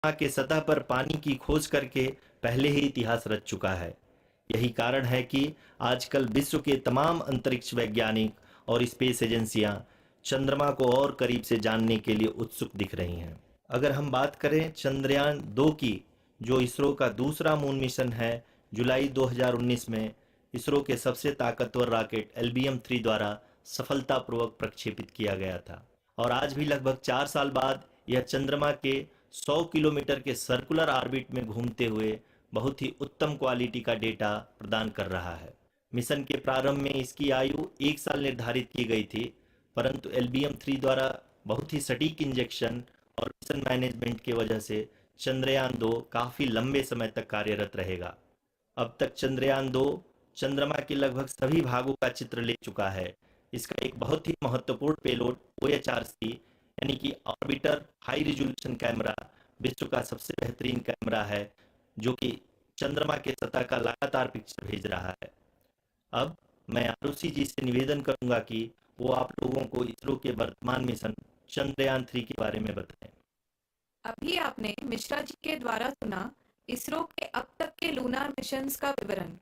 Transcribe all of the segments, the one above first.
चंद्रमा के सतह पर पानी की खोज करके पहले ही इतिहास रच चुका है। यही कारण है कि आजकल विश्व के तमाम अंतरिक्ष वैज्ञानिक और स्पेस एजेंसियां चंद्रमा को और करीब से जानने के लिए उत्सुक दिख रही हैं। अगर हम बात करें चंद्रयान 2 की, जो इसरो का दूसरा मून मिशन है, जुलाई 2019 में इसरो के सबसे ताकतवर रॉकेट LBM-3 द्वारा सफलतापूर्वक प्रक्षेपित किया गया था और आज भी लगभग 4 साल बाद यह चंद्रमा के 100 किलोमीटर के सर्कुलर ऑर्बिट में घूमते हुए बहुत ही उत्तम क्वालिटी का डेटा प्रदान कर रहा है। मिशन के प्रारंभ में इसकी आयु 1 साल निर्धारित की गई थी, परंतु LBM-3 द्वारा बहुत ही सटीक इंजेक्शन और मिशन मैनेजमेंट की वजह से चंद्रयान 2 काफी लंबे समय तक कार्यरत रहेगा। अब तक चंद्रयान 2 चंद्रमा के लगभग सभी भागों का चित्र ले चुका है। इसका एक बहुत ही महत्वपूर्ण पेलोड OHRC यानी कि ऑर्बिटर हाई रिजोल्यूशन कैमरा विश्व का सबसे बेहतरीन कैमरा है, जो कि चंद्रमा के सतह का लगातार पिक्चर भेज रहा है। अब मैं आरुषि जी से निवेदन करूंगा कि वो आप लोगों को इसरो के वर्तमान मिशन चंद्रयान 3 के बारे में बताएं। अभी आपने मिश्रा जी के द्वारा सुना इसरो के अब तक के लूनार मिशंस का विवरण।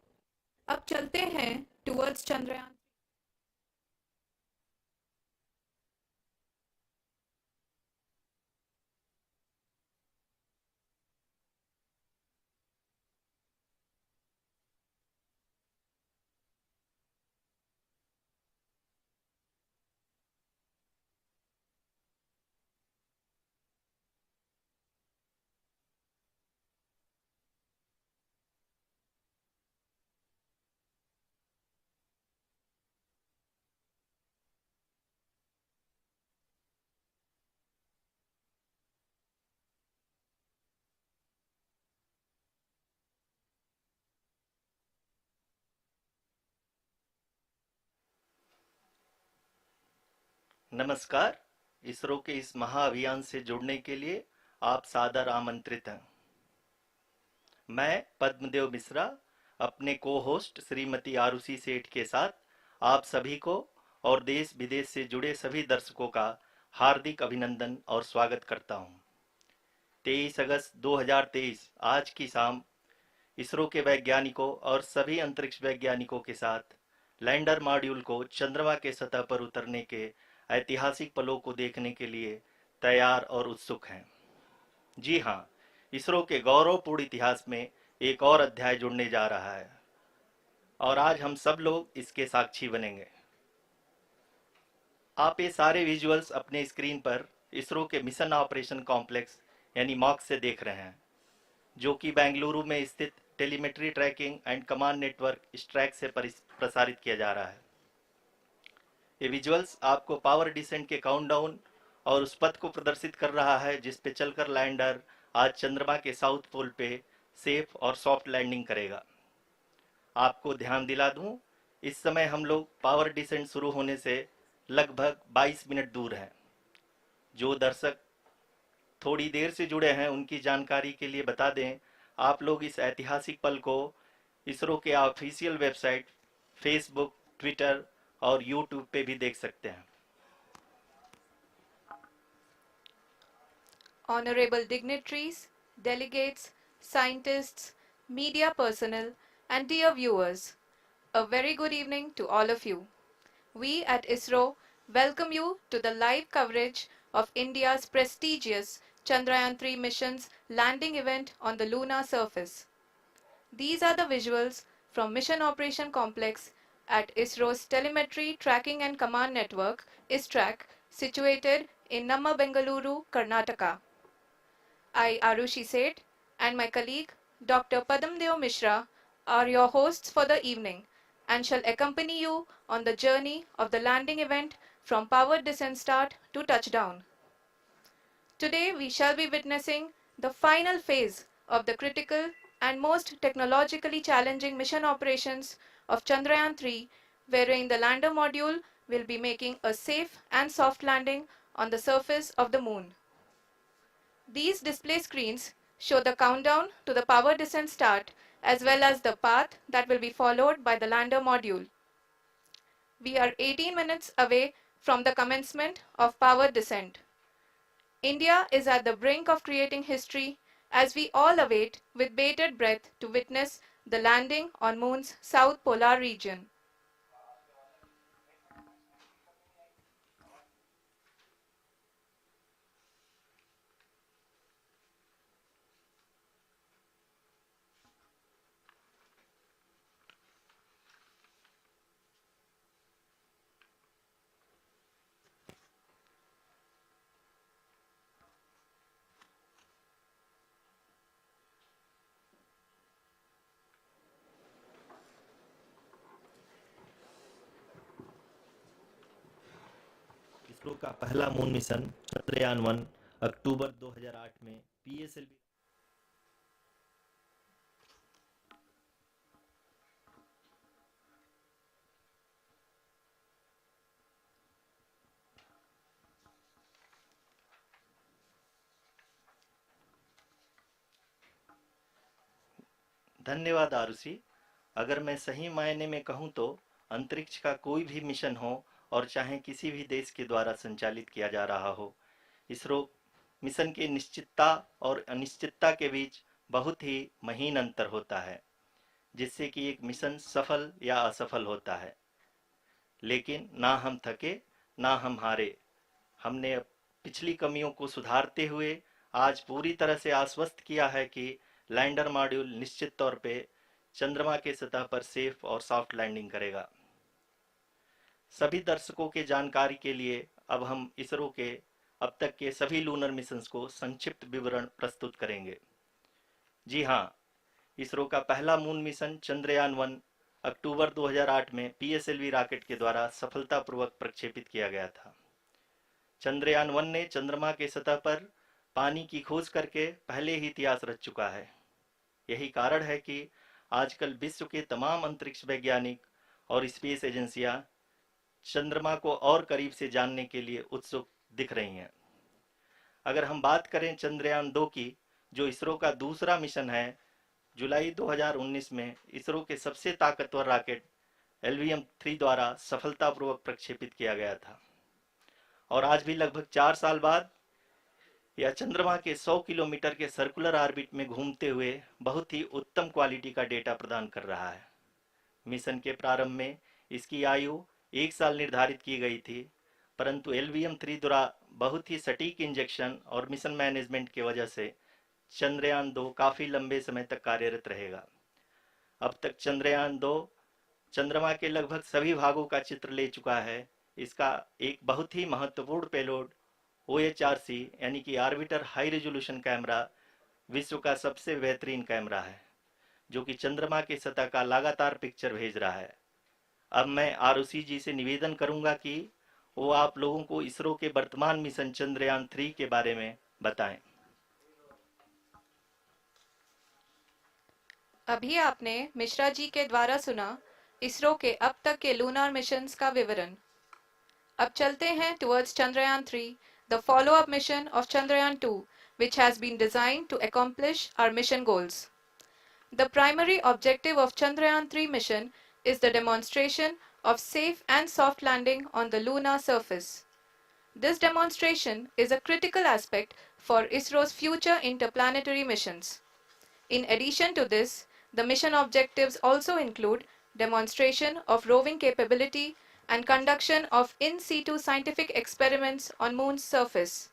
अब चलते हैं टुवर्ड्स चंद्रयान। नमस्कार। इसरो के इस महाअभियान से जुड़ने के लिए आप सादर आमंत्रित हैं। मैं पद्मदेव मिश्रा अपने को होस्ट श्रीमती आरुषि सेठ के साथ आप सभी को और देश विदेश से जुड़े सभी दर्शकों का हार्दिक अभिनंदन और स्वागत करता हूं। 23 अगस्त 2023 आज की शाम इसरो के वैज्ञानिकों और सभी अंतरिक्ष वैज्ञानिकों के साथ लैंडर मॉड्यूल को चंद्रमा के सतह पर उतरने के ऐतिहासिक पलों को देखने के लिए तैयार और उत्सुक हैं। जी हाँ, इसरो के गौरवपूर्ण इतिहास में एक और अध्याय जुड़ने जा रहा है और आज हम सब लोग इसके साक्षी बनेंगे। आप ये सारे विजुअल्स अपने स्क्रीन पर इसरो के मिशन ऑपरेशन कॉम्प्लेक्स यानी मॉक से देख रहे हैं, जो कि बेंगलुरु में स्थित telemetry tracking and command network ISTRAC से प्रसारित किया जा रहा है। ये विजुअल्स आपको पावर डिसेंट के काउंटडाउन और उस पथ को प्रदर्शित कर रहा है जिस पे चलकर लैंडर आज चंद्रमा के साउथ पोल पे सेफ और सॉफ्ट लैंडिंग करेगा। आपको ध्यान दिला दूं, इस समय हम लोग पावर डिसेंट शुरू होने से लगभग 22 मिनट दूर हैं। जो दर्शक थोड़ी देर से जुड़े हैं उनकी जानकारी के लिए बता दें, आप लोग इस ऐतिहासिक पल को इसरो के ऑफिशियल वेबसाइट, फेसबुक, ट्विटर और यूट्यूब पे भी देख सकते हैं। Honorable dignitaries, delegates, scientists, media personnel, and dear viewers, a very good evening to all of you. We at ISRO welcome you to the live coverage of India's prestigious Chandrayaan 3 mission's landing event on the lunar surface. These are the visuals from Mission Operation Complex at ISRO's Telemetry Tracking and Command Network, ISTRAC, situated in Namma, Bengaluru, Karnataka. I, Arushi Seth, and my colleague, Dr. Padamdeo Mishra, are your hosts for the evening and shall accompany you on the journey of the landing event from powered descent start to touchdown. Today, we shall be witnessing the final phase of the critical and most technologically challenging mission operations of Chandrayaan 3, wherein the lander module will be making a safe and soft landing on the surface of the moon. These display screens show the countdown to the power descent start as well as the path that will be followed by the lander module. We are 18 minutes away from the commencement of power descent. India is at the brink of creating history as we all await with bated breath to witness the landing on Moon's south polar region. ISRO का पहला moon mission Chandrayaan 1 अक्टूबर 2008 में PSLV. धन्यवाद आरुषि। अगर मैं सही मायने में कहूं तो अंतरिक्ष का कोई भी मिशन हो और चाहे किसी भी देश के द्वारा संचालित किया जा रहा हो, इसरो मिशन की निश्चितता और अनिश्चितता के बीच बहुत ही महीन अंतर होता है, जिससे कि एक मिशन सफल या असफल होता है। लेकिन ना हम थके ना हम हारे। हमने पिछली कमियों को सुधारते हुए आज पूरी तरह से आश्वस्त किया है कि लैंडर मॉड्यूल निश्चित तौर पे चंद्रमा के सतह पर सेफ और सॉफ्ट लैंडिंग करेगा। सभी दर्शकों के जानकारी के लिए अब हम इसरो के अब तक के सभी लूनर मिशंस को संक्षिप्त विवरण प्रस्तुत करेंगे। जी हाँ, इसरो का पहला मून मिशन चंद्रयान 1 अक्टूबर 2008 में पीएसएलवी रॉकेट के द्वारा सफलतापूर्वक प्रक्षेपित किया गया था। चंद्रयान 1 ने चंद्रमा के सतह पर पानी की खोज करके पहले ही इतिहास रच चुका है। यही कारण है कि आजकल विश्व के तमाम अंतरिक्ष वैज्ञानिक और स्पेस एजेंसियां चंद्रमा को और करीब से जानने के लिए उत्सुक दिख रही हैं। अगर हम बात करें चंद्रयान 2 की, जो इसरो का दूसरा मिशन है, जुलाई 2019 में इसरो के सबसे ताकतवर रॉकेट LVM-3 द्वारा सफलतापूर्वक प्रक्षेपित किया गया था और आज भी लगभग 4 साल बाद यह चंद्रमा के 100 किलोमीटर के सर्कुलर ऑर्बिट में घूमते हुए बहुत ही उत्तम क्वालिटी का डेटा प्रदान कर रहा है। मिशन के प्रारंभ में इसकी आयु 1 साल निर्धारित की गई थी, परंतु LVM-3 द्वारा बहुत ही सटीक इंजेक्शन और मिशन मैनेजमेंट की वजह से चंद्रयान 2 काफ़ी लंबे समय तक कार्यरत रहेगा। अब तक चंद्रयान 2 चंद्रमा के लगभग सभी भागों का चित्र ले चुका है। इसका एक बहुत ही महत्वपूर्ण पेलोड OHRC यानी कि ऑर्बिटर हाई रेजोल्यूशन कैमरा विश्व का सबसे बेहतरीन कैमरा है, जो कि चंद्रमा के सतह का लगातार पिक्चर भेज रहा है। अब मैं आरुषि जी से निवेदन करूंगा कि वो आप लोगों को इसरो के वर्तमान मिशन चंद्रयान 3 के बारे में बताएं। अभी आपने मिश्रा जी के द्वारा सुना इसरो के अब तक के लूनर मिशंस का विवरण। अब चलते हैं towards Chandrayaan 3, the follow-up mission of Chandrayaan 2, which has been designed to accomplish our mission goals. The primary objective of Chandrayaan 3 mission is the demonstration of safe and soft landing on the lunar surface. This demonstration is a critical aspect for ISRO's future interplanetary missions. In addition to this, the mission objectives also include demonstration of roving capability and conduction of in situ scientific experiments on Moon's surface.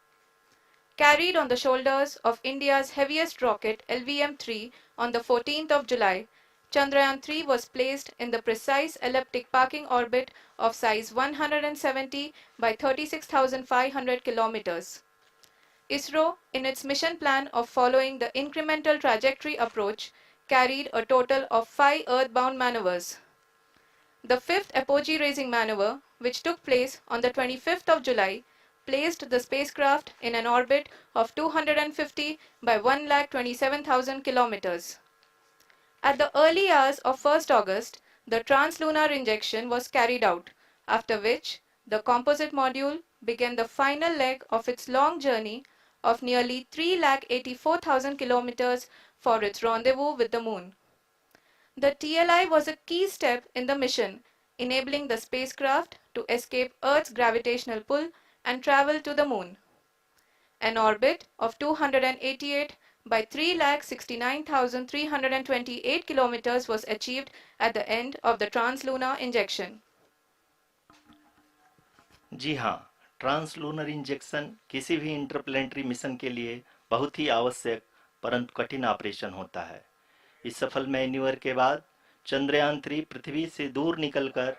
Carried on the shoulders of India's heaviest rocket LVM-3 on the 14th of July, Chandrayaan-3 was placed in the precise elliptic parking orbit of size 170 by 36,500 kilometers. ISRO, in its mission plan of following the incremental trajectory approach, carried a total of 5 earthbound maneuvers. The fifth apogee raising maneuver, which took place on the 25th of July, placed the spacecraft in an orbit of 250 by 1,27,000 kilometers. At the early hours of 1st August, the translunar injection was carried out, after which the composite module began the final leg of its long journey of nearly 3,84,000 kilometers for its rendezvous with the Moon. The TLI was a key step in the mission, enabling the spacecraft to escape Earth's gravitational pull and travel to the Moon. An orbit of 288 by 3,69,328 kilometers was achieved at the end of the translunar injection. जी हाँ, translunar injection किसी भी interplanetary mission के लिए बहुत ही आवश्यक परंतु कठिन operation होता है। इस सफल मैन्यूवर के बाद चंद्रयान 3 पृथ्वी से दूर निकलकर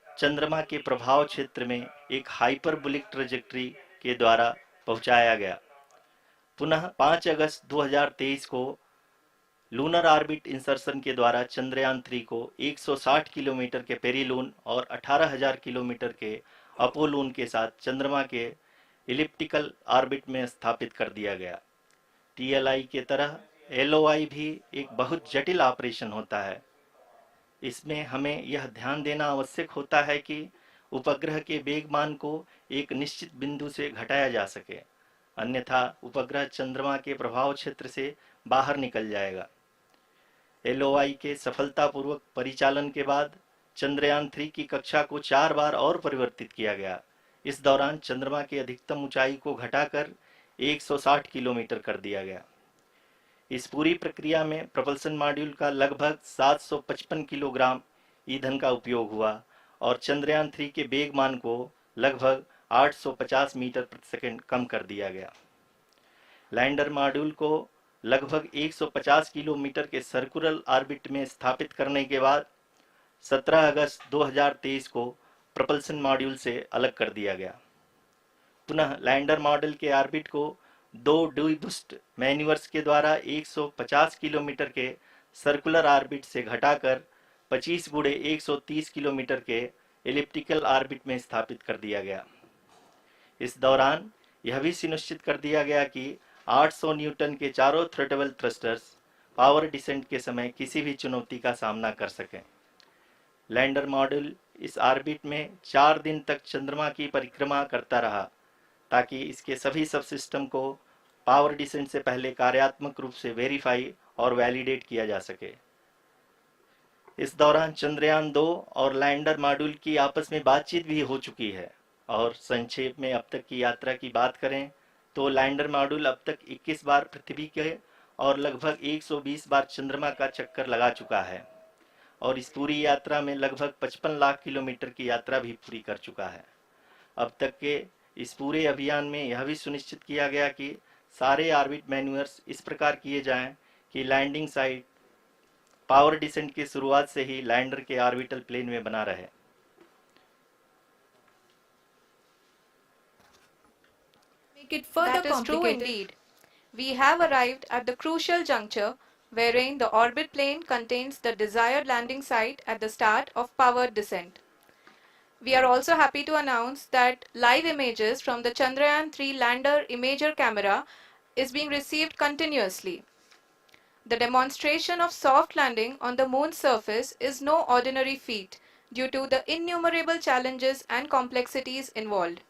चंद्रमा के प्रभाव क्षेत्र में एक हाइपरबोलिक ट्रेजेक्ट्री के द्वारा पहुंचाया गया। पुनः 5 अगस्त 2023 को लूनर ऑर्बिट इंसर्शन के द्वारा चंद्रयान 3 को 160 किलोमीटर के पेरीलून और 18,000 किलोमीटर के अपोलून के साथ चंद्रमा के इलिप्टिकल ऑर्बिट में स्थापित कर दिया गया। टीएलआई के तरह एलओआई भी एक बहुत जटिल ऑपरेशन होता है। इसमें हमें यह ध्यान देना आवश्यक होता है कि उपग्रह के वेगमान को एक निश्चित बिंदु से घटाया जा सके, अन्यथा उपग्रह चंद्रमा के प्रभाव क्षेत्र से बाहर निकल जाएगा। एलओआई के सफलतापूर्वक परिचालन के बाद चंद्रयान 3 की कक्षा को 4 बार और परिवर्तित किया गया। इस दौरान चंद्रमा की अधिकतम ऊंचाई को घटाकर 160 किलोमीटर कर दिया गया। इस पूरी प्रक्रिया में प्रपल्सन मॉड्यूल का लगभग 755 किलोग्राम ईंधन का उपयोग हुआ और चंद्रयान 3 के वेगमान को लगभग 850 मीटर प्रति सेकंड कम कर दिया गया। लैंडर मॉड्यूल को लगभग 150 किलोमीटर के सर्कुलर ऑर्बिट में स्थापित करने के बाद 17 अगस्त 2023 को प्रपल्सन मॉड्यूल से अलग कर दिया गया। पुनः लैंडर मॉड्यूल के ऑर्बिट को 2 डीबूस्ट मैन्यूवर्स के द्वारा 150 किलोमीटर के सर्कुलर ऑर्बिट से घटाकर 25 गुणे 130 किलोमीटर के एलिप्टिकल ऑर्बिट में स्थापित कर दिया गया। इस दौरान यह भी सुनिश्चित कर दिया गया कि 800 न्यूटन के चारों थ्रोटल थ्रस्टर्स पावर डिसेंट के समय किसी भी चुनौती का सामना कर सकें। लैंडर मॉड्यूल इस ऑर्बिट में 4 दिन तक चंद्रमा की परिक्रमा करता रहा ताकि इसके सभी सब सिस्टम को पावर डिसेंट से पहले कार्यात्मक रूप से वेरीफाई और वैलिडेट किया जा सके। इस दौरान चंद्रयान 2 और लैंडर मॉड्यूल की आपस में बातचीत भी हो चुकी है। और संक्षेप में अब तक की यात्रा की बात करें तो लैंडर मॉड्यूल अब तक 21 बार पृथ्वी के और लगभग 120 बार चंद्रमा का चक्कर लगा चुका है और इस पूरी यात्रा में लगभग 55 लाख किलोमीटर की यात्रा भी पूरी कर चुका है। अब तक के इस पूरे अभियान में यह भी सुनिश्चित किया गया कि सारे ऑर्बिट मैन्यूवर्स इस प्रकार किए जाएं कि लैंडिंग साइट पावर डिसेंट की शुरुआत से ही लैंडर के ऑर्बिटल प्लेन में बना रहे। Make it further complicated. That is true indeed. We have arrived at the crucial juncture wherein the orbit plane contains the desired landing site at the start of powered descent. We are also happy to announce that live images from the Chandrayaan 3 lander imager camera is being received continuously. The demonstration of soft landing on the moon's surface is no ordinary feat due to the innumerable challenges and complexities involved.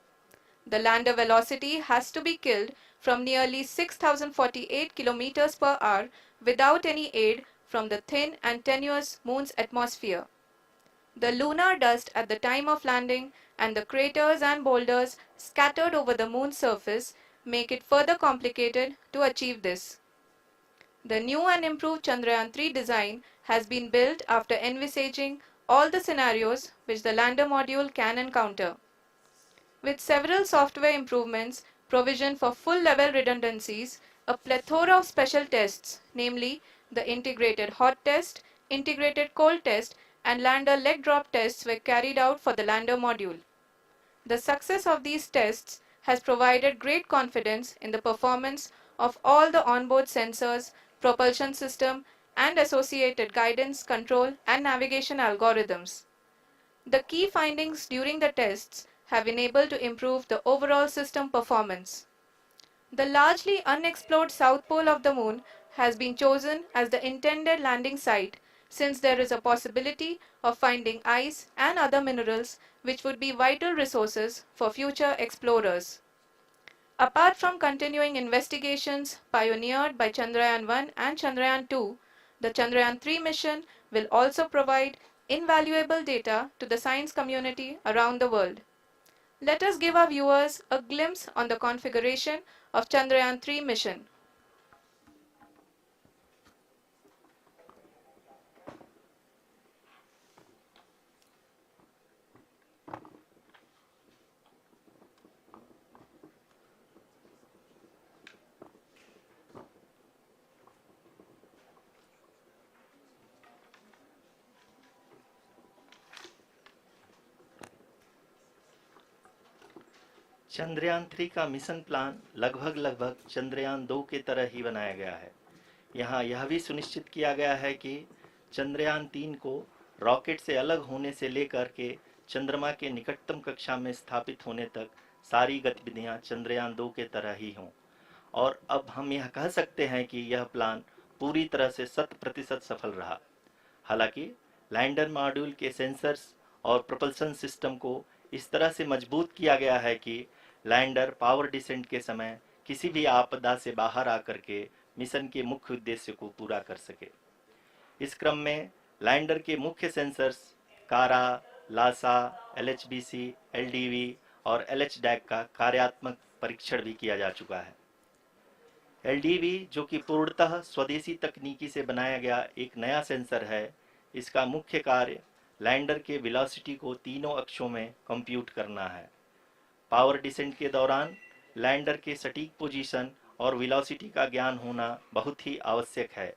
The lander velocity has to be killed from nearly 6,048 kilometers per hour without any aid from the thin and tenuous moon's atmosphere. The lunar dust at the time of landing and the craters and boulders scattered over the moon's surface make it further complicated to achieve this. The new and improved Chandrayaan 3 design has been built after envisaging all the scenarios which the lander module can encounter. With several software improvements, provision for full-level redundancies, a plethora of special tests, namely the integrated hot test, integrated cold test, and lander leg drop tests were carried out for the lander module. The success of these tests has provided great confidence in the performance of all the onboard sensors, propulsion system, and associated guidance, control, and navigation algorithms. The key findings during the tests have enabled to improve the overall system performance. The largely unexplored south pole of the moon has been chosen as the intended landing site since there is a possibility of finding ice and other minerals which would be vital resources for future explorers. Apart from continuing investigations pioneered by Chandrayaan 1 and Chandrayaan 2, the Chandrayaan 3 mission will also provide invaluable data to the science community around the world. Let us give our viewers a glimpse on the configuration of Chandrayaan 3 mission. Chandrayaan 3 का mission plan लगभग चंद्रयान 2 की तरह ही बनाया गया है। यहाँ यह भी सुनिश्चित किया गया है कि चंद्रयान 3 को रॉकेट से अलग होने से लेकर के चंद्रमा के निकटतम कक्षा में स्थापित होने तक सारी गतिविधियां चंद्रयान 2 के तरह ही हों। और अब हम यह कह सकते हैं कि यह प्लान पूरी तरह से 100% सफल रहा। हालांकि लैंडर मॉड्यूल के सेंसर्स और propulsion सिस्टम को इस तरह से मजबूत किया गया है कि लैंडर पावर डिसेंट के समय किसी भी आपदा से बाहर आकर के मिशन के मुख्य उद्देश्य को पूरा कर सके। इस क्रम में लैंडर के मुख्य सेंसर्स कारा, लासा, LHBC, LDV और LHDAC का कार्यात्मक परीक्षण भी किया जा चुका है। LDV जो कि पूर्णतः स्वदेशी तकनीकी से बनाया गया एक नया सेंसर है, इसका मुख्य कार्य लैंडर के वेलोसिटी को तीनों अक्षों में कंप्यूट करना है। पावर डिसेंट के दौरान लैंडर के सटीक पोजीशन और वेलोसिटी का ज्ञान होना बहुत ही आवश्यक है।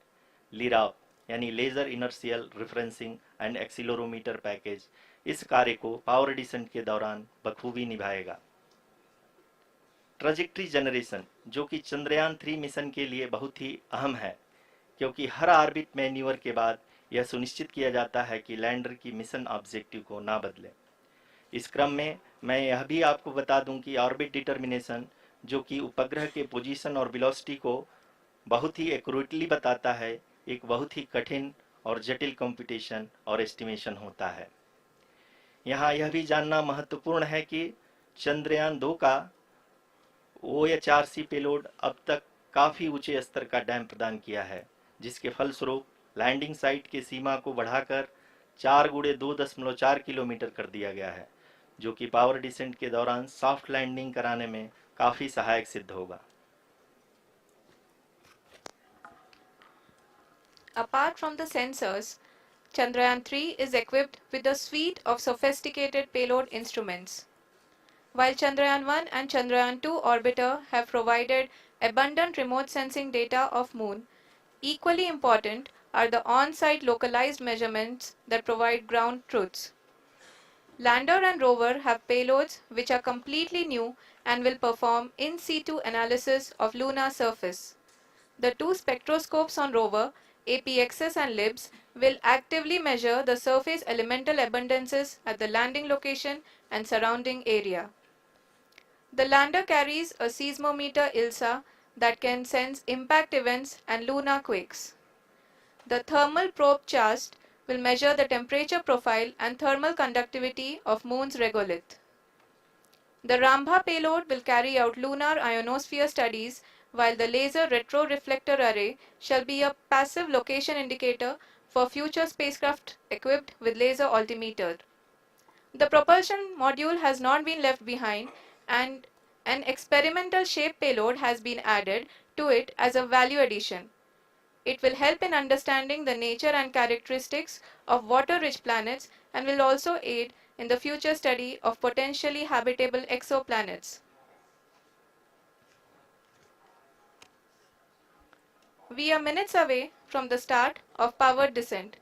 लिराप यानी laser inertial referencing and accelerometer package इस कार्य को पावर डिसेंट के दौरान बखूबी निभाएगा। ट्रजेक्ट्री जनरेशन जो कि चंद्रयान 3 मिशन के लिए बहुत ही अहम है, क्योंकि हर ऑर्बिट मैन्यूवर के बाद यह सुनिश्चित किया जाता है कि लैंडर की मिशन ऑब्जेक्टिव को ना बदले। इस क्रम में मैं यह भी आपको बता दूं कि ऑर्बिट डिटर्मिनेशन जो कि उपग्रह के पोजीशन और वेलोसिटी को बहुत ही एक्यूरेटली बताता है, एक बहुत ही कठिन और जटिल कंप्यूटेशन और एस्टिमेशन होता है। यहाँ यह भी जानना महत्वपूर्ण है कि चंद्रयान 2 का OHRC पेलोड अब तक काफ़ी ऊंचे स्तर का डैम प्रदान किया है, जिसके फलस्वरूप लैंडिंग साइट की सीमा को बढ़ाकर 4x2.4 किलोमीटर कर दिया गया है, जो कि पावर डिसेंट के दौरान सॉफ्ट लैंडिंग कराने में काफ़ी सहायक सिद्ध होगा। Apart from the sensors, Chandrayaan 3 is equipped with a suite of sophisticated payload instruments. While Chandrayaan 1 and Chandrayaan 2 orbiter have provided abundant remote sensing data of Moon, equally important are the on-site localized measurements that provide ground truths. Lander and rover have payloads which are completely new and will perform in situ analysis of lunar surface. The two spectroscopes on rover, APXS and LIBS, will actively measure the surface elemental abundances at the landing location and surrounding area. The lander carries a seismometer ILSA that can sense impact events and lunar quakes. The thermal probe CHAST will measure the temperature profile and thermal conductivity of Moon's regolith. The Rambha payload will carry out lunar ionosphere studies, while the laser retroreflector array shall be a passive location indicator for future spacecraft equipped with laser altimeter. The propulsion module has not been left behind, and an experimental shape payload has been added to it as a value addition. It will help in understanding the nature and characteristics of water-rich planets and will also aid in the future study of potentially habitable exoplanets. We are minutes away from the start of powered descent.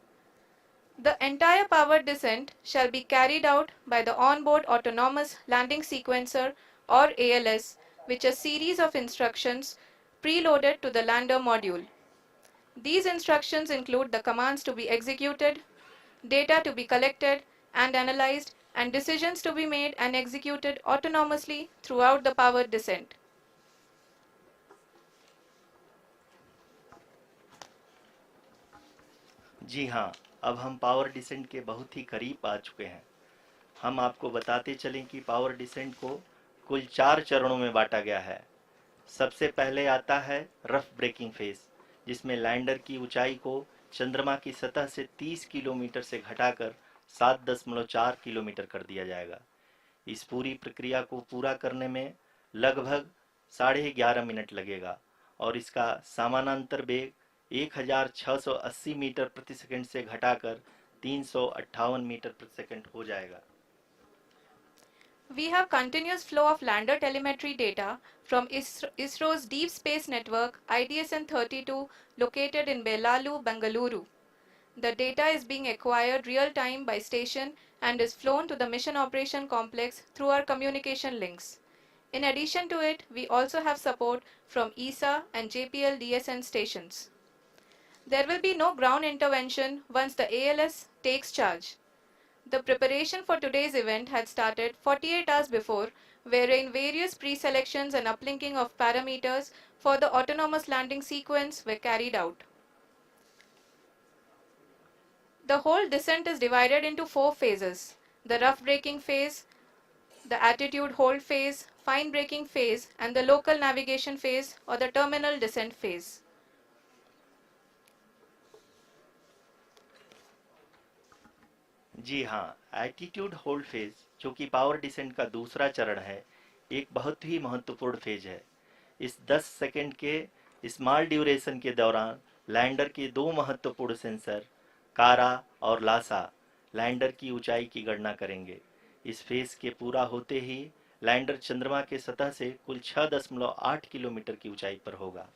The entire powered descent shall be carried out by the onboard autonomous landing sequencer or ALS, which is a series of instructions preloaded to the lander module. These instructions include the commands to be executed, data to be collected and analyzed, and decisions to be made and executed autonomously throughout the powered descent. जी हाँ, अब हम power descent के बहुत ही करीब आ चुके हैं। हम आपको बताते चलें कि पावर डिसेंट को कुल 4 चरणों में बांटा गया है। सबसे पहले आता है रफ ब्रेकिंग फेज, जिसमें लैंडर की ऊंचाई को चंद्रमा की सतह से 30 किलोमीटर से घटाकर 7.4 किलोमीटर कर दिया जाएगा। इस पूरी प्रक्रिया को पूरा करने में लगभग 11.5 मिनट लगेगा और इसका समानांतर वेग 1680 मीटर प्रति सेकंड से घटाकर 358 मीटर प्रति सेकंड हो जाएगा। We have continuous flow of lander telemetry data from ISRO's Deep Space Network IDSN-32 located in Belalu, Bengaluru. The data is being acquired real-time by station and is flown to the Mission Operation Complex through our communication links. In addition to it, we also have support from ESA and JPL DSN stations. There will be no ground intervention once the ALS takes charge. The preparation for today's event had started 48 hours before, wherein various pre-selections and uplinking of parameters for the autonomous landing sequence were carried out. The whole descent is divided into 4 phases: the rough braking phase, the attitude hold phase, fine braking phase, and the local navigation phase or the terminal descent phase. जी हाँ, attitude hold phase, जो कि power descent का दूसरा चरण है, एक बहुत ही महत्वपूर्ण फेज है। इस 10 सेकंड के स्मॉल ड्यूरेशन के दौरान लैंडर के दो महत्वपूर्ण सेंसर, कारा और लासा, लैंडर की ऊंचाई की गणना करेंगे। इस फेज के पूरा होते ही लैंडर चंद्रमा के सतह से कुल 6.8 किलोमीटर की ऊंचाई पर होगा।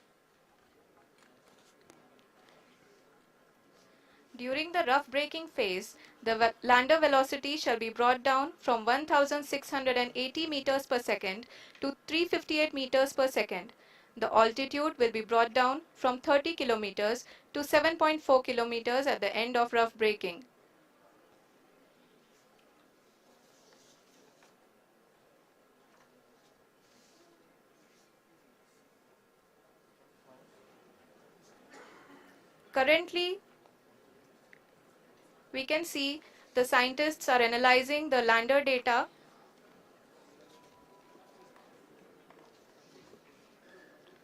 During the rough braking phase, the lander velocity shall be brought down from 1680 meters per second to 358 meters per second. The altitude will be brought down from 30 kilometers to 7.4 kilometers at the end of rough braking. Currently, we can see the scientists are analyzing the lander data.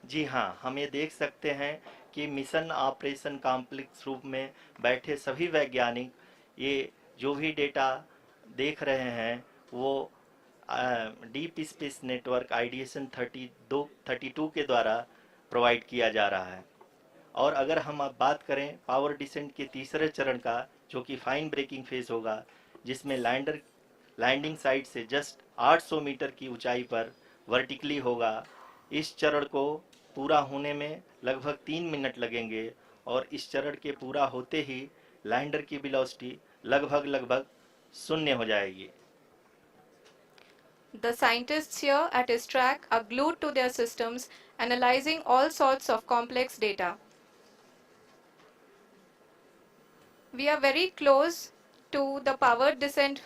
जी हाँ, हम ये देख सकते हैं कि mission operation complex रूप में बैठे सभी वैज्ञानिक ये जो भी डेटा देख रहे हैं वो डीप स्पेस नेटवर्क आइडिएशन 32 के द्वारा प्रोवाइड किया जा रहा है। और अगर हम अब बात करें पावर डिसेंट के तीसरे चरण का, जो कि फाइन ब्रेकिंग फेज होगा, जिसमें लैंडर लैंडिंग साइट से जस्ट 800 मीटर की ऊंचाई पर वर्टिकली होगा। इस चरण को पूरा होने में लगभग 3 मिनट लगेंगे और इस चरण के पूरा होते ही लैंडर की वेलोसिटी लगभग शून्य हो जाएगी। The scientists here at ISRO are glued to their systems, analyzing all sorts of complex data. We are very close to the power descent,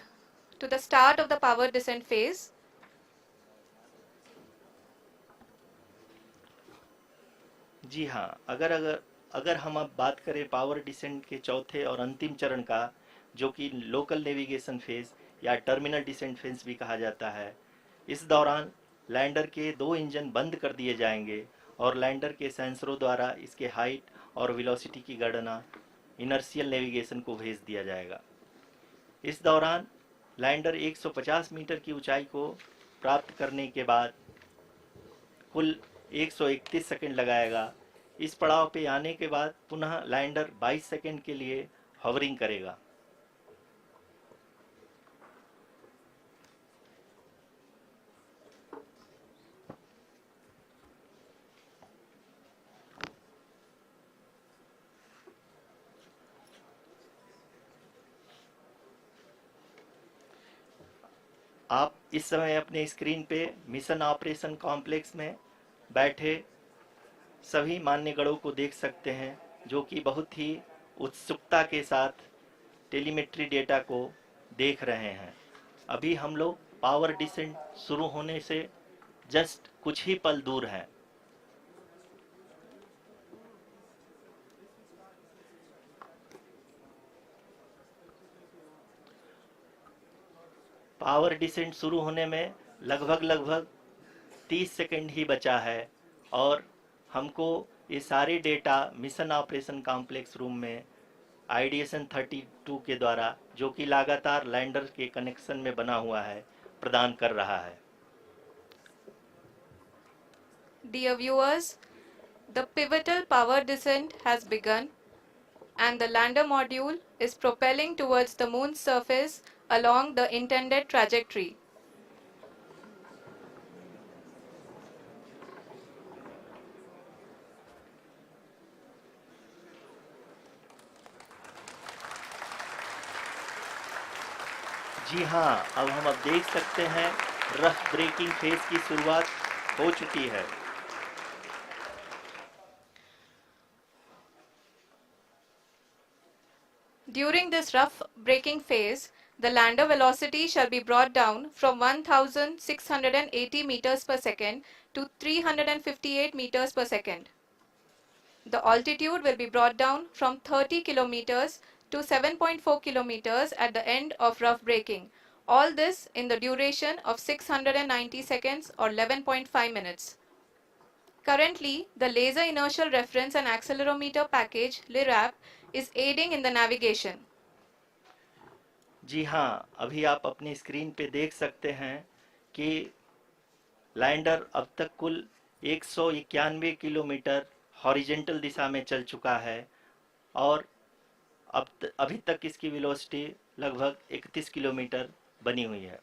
to the start of the power descent phase. जी हाँ, अगर अगर अगर हम अब बात करें power descent के चौथे और अंतिम चरण का, जो कि लोकल नेविगेशन फेज या टर्मिनल डिसेंट फेज भी कहा जाता है, इस दौरान लैंडर के दो इंजन बंद कर दिए जाएंगे और लैंडर के सेंसरों द्वारा इसके हाइट और वेलोसिटी की गणना इनर्शियल नेविगेशन को भेज दिया जाएगा। इस दौरान लैंडर 150 मीटर की ऊंचाई को प्राप्त करने के बाद कुल 131 सेकंड लगाएगा। इस पड़ाव पे आने के बाद पुनः लैंडर 22 सेकंड के लिए हॉवरिंग करेगा। आप इस समय अपने स्क्रीन पे मिशन ऑपरेशन कॉम्प्लेक्स में बैठे सभी मान्यगणों को देख सकते हैं, जो कि बहुत ही उत्सुकता के साथ टेलीमेट्री डेटा को देख रहे हैं। अभी हम लोग पावर डिसेंट शुरू होने से जस्ट कुछ ही पल दूर हैं। पावर डिसेंट शुरू होने में लगभग 30 सेकंड ही बचा है और हमको ये सारे data mission operation complex room में आइडिएशन 32 के द्वारा, जो कि लगातार लैंडर के कनेक्शन में बना हुआ है, प्रदान कर रहा है। Dear viewers, the pivotal power descent has begun and the lander module is propelling towards the moon's surface along the intended trajectory. जी हाँ, अब हम देख सकते हैं रफ ब्रेकिंग फेज की शुरुआत हो चुकी है। During this rough braking phase, the lander velocity shall be brought down from 1680 meters per second to 358 meters per second. The altitude will be brought down from 30 kilometers to 7.4 kilometers at the end of rough braking. All this in the duration of 690 seconds or 11.5 minutes. Currently, the Laser Inertial Reference and Accelerometer package (LIRAP) is aiding in the navigation. जी हाँ, अभी आप अपनी screen पे देख सकते हैं कि lander अब तक कुल 191 किलोमीटर हॉरिजेंटल दिशा में चल चुका है और अभी तक इसकी वेलोसिटी लगभग 31 किलोमीटर बनी हुई है।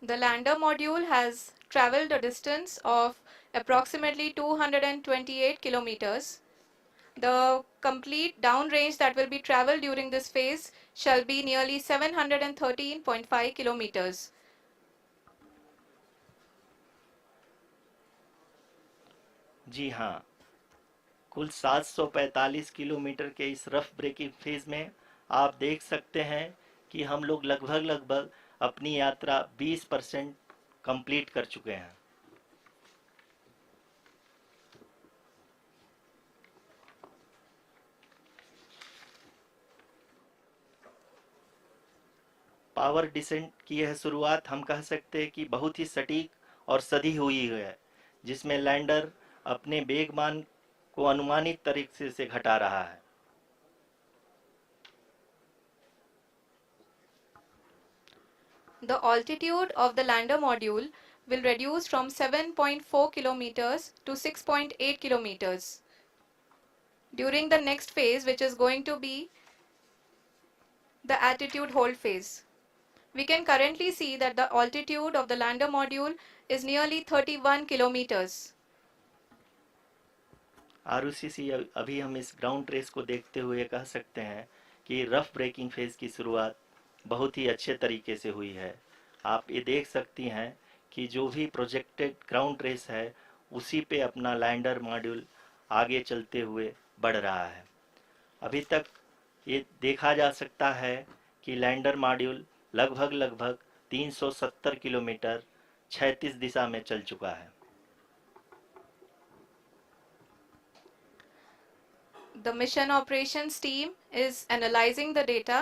The lander module has traveled a distance of approximately 228 kilometers. The complete downrange that will be traveled during this phase shall be nearly 713.5 kilometers. जी हाँ, कुल 745 किलोमीटर के इस रफ ब्रेकिंग फेज में आप देख सकते हैं कि हम लोग लगभग अपनी यात्रा 20% कंप्लीट कर चुके हैं। पावर डिसेंट की यह शुरुआत हम कह सकते हैं कि बहुत ही सटीक और सधी हुई है, जिसमें लैंडर अपने वेगमान को अनुमानित तरीके से घटा रहा है। The altitude of the lander module will reduce from 7.4 kilometers to 6.8 kilometers. During the next phase, which is going to be the attitude hold phase. We can currently see that the altitude of the lander module is nearly 31 kilometers. आरयूसीसी अभी हम इस ground trace को देखते हुए कह सकते हैं कि रफ ब्रेकिंग फेज की शुरुआत बहुत ही अच्छे तरीके से हुई है। आप ये देख सकती हैं कि जो भी प्रोजेक्टेड ग्राउंड ट्रेस है उसी पे अपना लैंडर मॉड्यूल आगे चलते हुए बढ़ रहा है। अभी तक ये देखा जा सकता है कि लैंडर मॉड्यूल लगभग 370 किलोमीटर क्षैतिज दिशा में चल चुका है। The mission operations team is analyzing the data.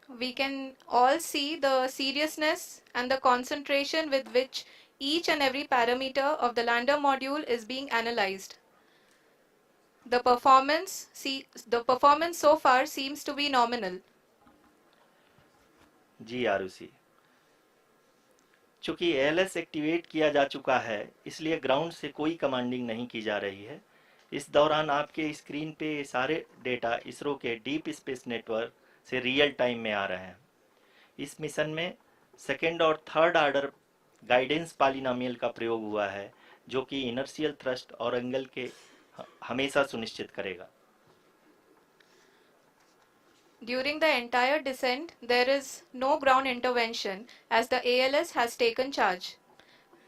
We can all see the seriousness and the concentration with which each and every parameter of the lander module is being analyzed. The performance so far seems to be nominal. जी आरुषि, चूंकि ALS activate किया जा चुका है इसलिए ground से कोई commanding नहीं की जा रही है। इस दौरान आपके स्क्रीन पे ये सारे डेटा इसरो के डीप स्पेस नेटवर्क से रियल टाइम में आ रहे हैं। इस मिशन में सेकेंड और थर्ड ऑर्डर गाइडेंस पॉलिनोमियल का प्रयोग हुआ है, जो कि इनर्शियल थ्रस्ट और एंगल के हमेशा सुनिश्चित करेगा। During the entire descent, there is no ground intervention as the ALS has taken charge.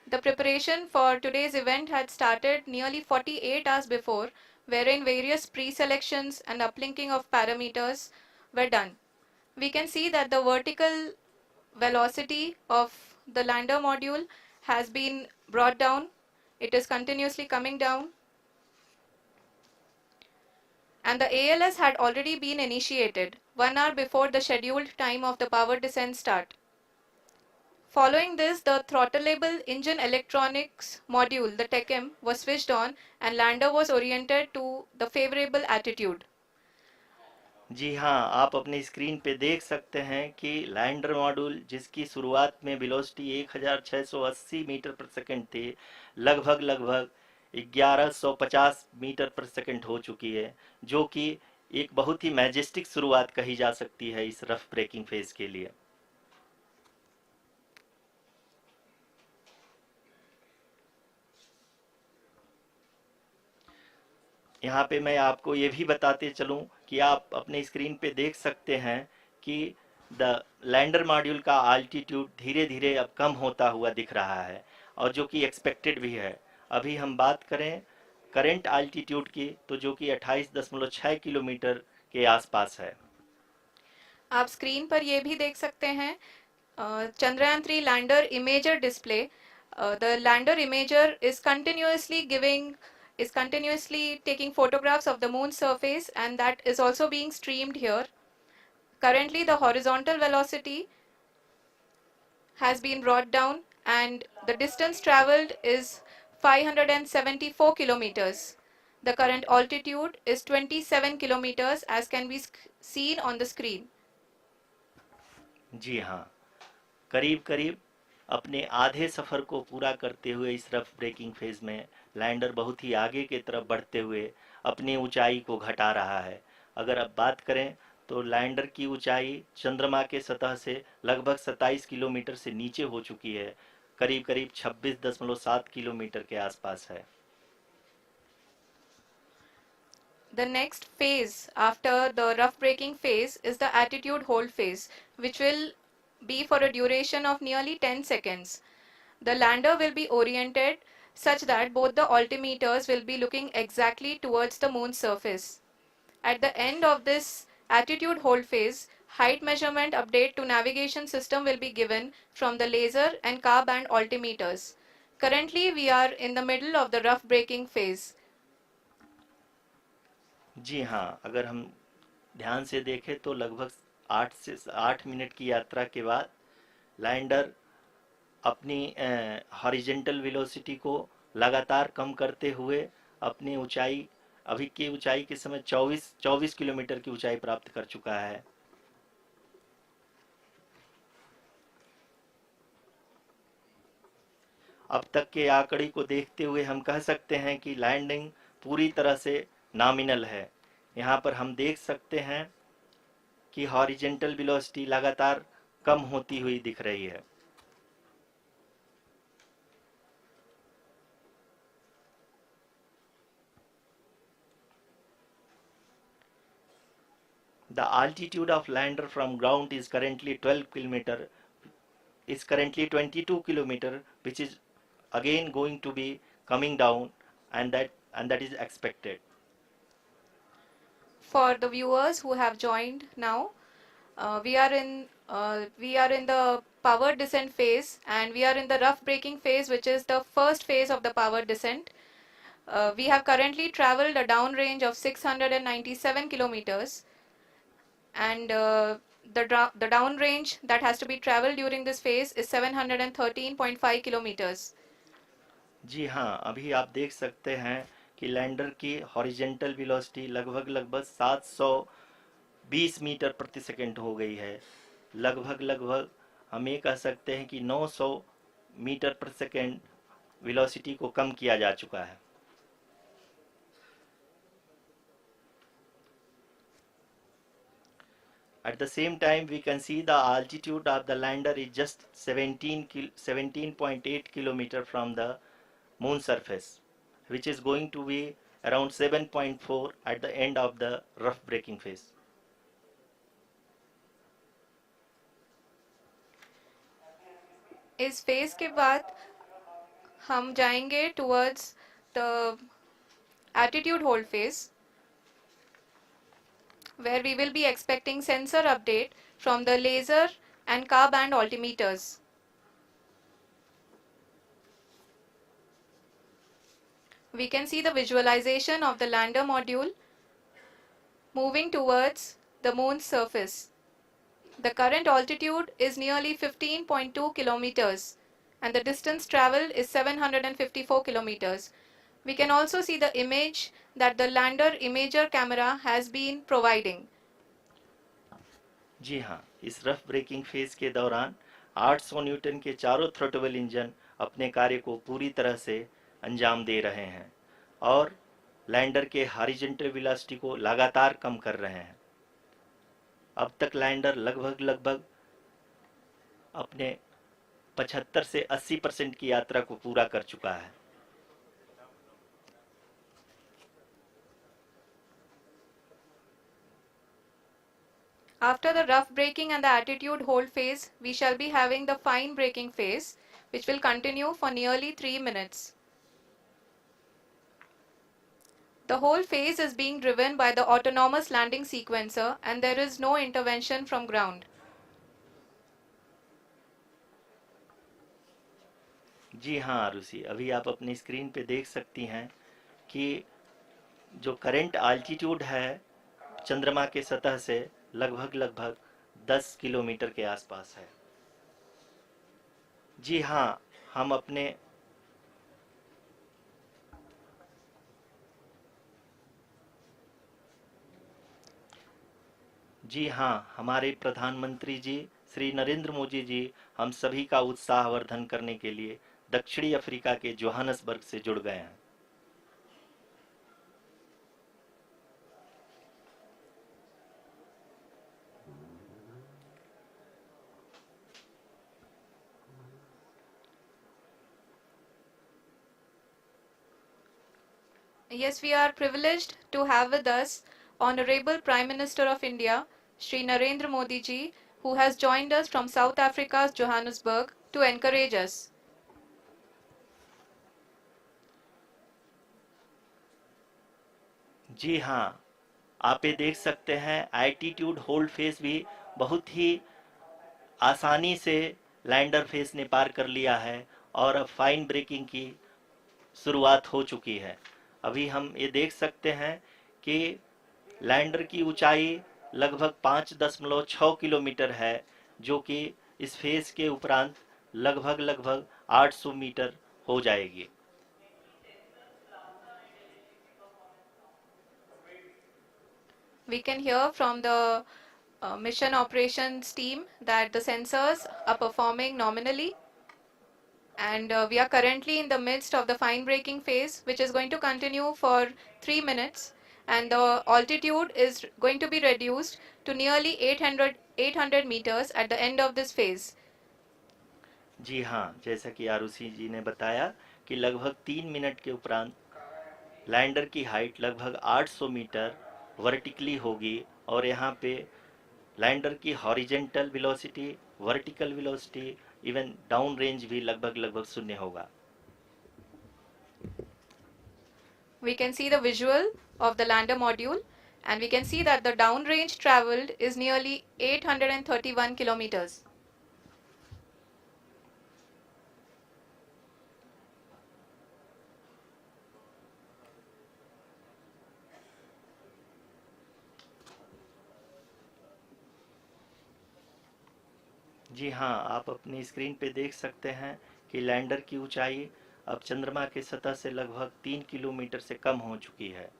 The preparation for today's event had started nearly 48 hours before, wherein various pre-selections and uplinking of parameters were done. We can see that the vertical velocity of the lander module has been brought down. It is continuously coming down. And the ALS had already been initiated 1 hour before the scheduled time of the power descent start. Following this, the throttleable engine electronics module, the TECM, was switched on and lander was oriented to the favorable attitude. जी हाँ, आप अपनी screen पे देख सकते हैं कि lander module जिसकी शुरुआत में वेलोसिटी 1680 मीटर पर सेकंड थी, लगभग 1150 मीटर पर सेकंड हो चुकी है, जो कि एक बहुत ही मैजेस्टिक शुरुआत कही जा सकती है इस रफ ब्रेकिंग फेज के लिए। यहाँ पे मैं आपको ये भी बताते चलूँ कि आप अपने स्क्रीन पे देख सकते हैं कि द लैंडर मॉड्यूल का आल्टीट्यूड धीरे धीरे अब कम होता हुआ दिख रहा है, और जो कि एक्सपेक्टेड भी है। अभी हम बात करें करंट आल्टीट्यूड की, तो जो कि 28.6 किलोमीटर के आसपास है। आप स्क्रीन पर ये भी देख सकते हैं Chandrayaan 3 lander imager display. The lander imager is continuously taking photographs of the moon's surface, and that is also being streamed here. Currently, the horizontal velocity has been brought down, and the distance traveled is 574 kilometers. The current altitude is 27 kilometers, as can be seen on the screen. जी हाँ, करीब करीब अपने आधे सफ़र को पूरा करते हुए इस रफ ब्रेकिंग फेज में लैंडर बहुत ही आगे की तरफ बढ़ते हुए अपनी ऊंचाई को घटा रहा है। अगर अब बात करें तो लैंडर की ऊंचाई चंद्रमा के सतह से लगभग 27 किलोमीटर से नीचे हो चुकी है, करीब करीब 26.7 किलोमीटर के आसपास है। The next phase after the rough braking phase is the attitude hold phase, which will be for a duration of nearly 10 seconds. The lander will be oriented such that both the altimeters will be looking exactly towards the moon's surface. At the end of this attitude hold phase, height measurement update to navigation system will be given from the laser and car band altimeters. Currently, we are in the middle of the rough braking phase. जी हाँ, अगर हम ध्यान से देखें तो लगभग 8 की यात्रा के बाद लैंडर अपनी हॉरिजेंटल वेलोसिटी को लगातार कम करते हुए अपनी ऊंचाई, अभी की ऊंचाई के समय 24 किलोमीटर की ऊंचाई प्राप्त कर चुका है। अब तक के आंकड़े को देखते हुए हम कह सकते हैं कि लैंडिंग पूरी तरह से नॉमिनल है। यहाँ पर हम देख सकते हैं कि हॉरिजेंटल वेलोसिटी लगातार कम होती हुई दिख रही है। The altitude of lander from ground is currently 22 kilometer, which is again going to be coming down, and that is expected. For the viewers who have joined now, we are in the power descent phase, and we are in the rough braking phase, which is the first phase of the power descent. We have currently traveled a downrange of 697 kilometers, and the downrange that has to be traveled during this phase is 713.5 kilometers. जी हाँ, अभी आप देख सकते हैं कि lander की horizontal velocity लगभग 720 metre प्रति सेकंड हो गई है। लगभग हम ये कह सकते हैं कि 900 मीटर प्रति सेकंड वेलोसिटी को कम किया जा चुका है। At the same time, we can see the altitude of the lander is just 17.8 kilometer from the moon surface, which is going to be around 7.4 at the end of the rough braking phase. इस phase के बाद हम जाएंगे towards the attitude hold phase, where we will be expecting sensor update from the laser and car band altimeters. We can see the visualization of the lander module moving towards the moon's surface. The current altitude is nearly 15.2 kilometers, and the distance traveled is 754 kilometers. We can also see the image that the lander imager camera has been providing. जी हाँ, इस rough breaking phase के दौरान 800 Newton के चारों throttle engine अपने कार्य को पूरी तरह से अंजाम दे रहे हैं और लैंडर के हॉरिजॉन्टल वेलोसिटी को लगातार कम कर रहे हैं। अब तक लैंडर लगभग अपने 75 से 80% की यात्रा को पूरा कर चुका है। After the rough braking and the attitude hold phase, we shall be having the fine braking phase, which will continue for nearly 3 minutes. The whole phase is being driven by the autonomous landing sequencer and there is no intervention from ground. जी हाँ आरुषि, अभी आप अपनी screen पे देख सकती हैं कि जो करंट आल्टीट्यूड है चंद्रमा के सतह से लगभग लगभग 10 किलोमीटर के आसपास है। जी हाँ, हम अपने जी हाँ, हमारे प्रधानमंत्री जी श्री नरेंद्र मोदी जी हम सभी का उत्साहवर्धन करने के लिए दक्षिणी अफ्रीका के जोहानसबर्ग से जुड़ गए हैं। Yes, we are privileged to have with us Honorable Prime Minister of India, Shri Narendra Modi ji, who has joined us from South Africa's Johannesburg to encourage us. जी हाँ, आप ये देख सकते हैं एल्टीट्यूड होल्ड फेस भी बहुत ही आसानी से लैंडर फेस ने पार कर लिया है और अब फाइन ब्रेकिंग की शुरुआत हो चुकी है। अभी हम ये देख सकते हैं कि लैंडर की ऊंचाई लगभग 5.6 किलोमीटर है, जो कि इस फेस के उपरांत लगभग लगभग 800 मीटर हो जाएगी। We can hear from the mission operations team that the sensors are performing nominally and we are currently in the midst of the fine braking phase, which is going to continue for 3 minutes and the altitude is going to be reduced to nearly 800 meters at the end of this phase. जी हाँ, जैसा कि आरुषि जी ने बताया कि लगभग 3 minute के उपरांत lander की हाइट लगभग 800 मीटर वर्टिकली होगी और यहाँ पे लैंडर की horizontal velocity, vertical velocity, even down range भी लगभग लगभग शून्य होगा। We can see the visual of the lander module and we can see that the downrange traveled is nearly 831 kilometers. जी हाँ, आप अपनी स्क्रीन पे देख सकते हैं कि लैंडर की ऊंचाई अब चंद्रमा के सतह से लगभग 3 किलोमीटर से कम हो चुकी है।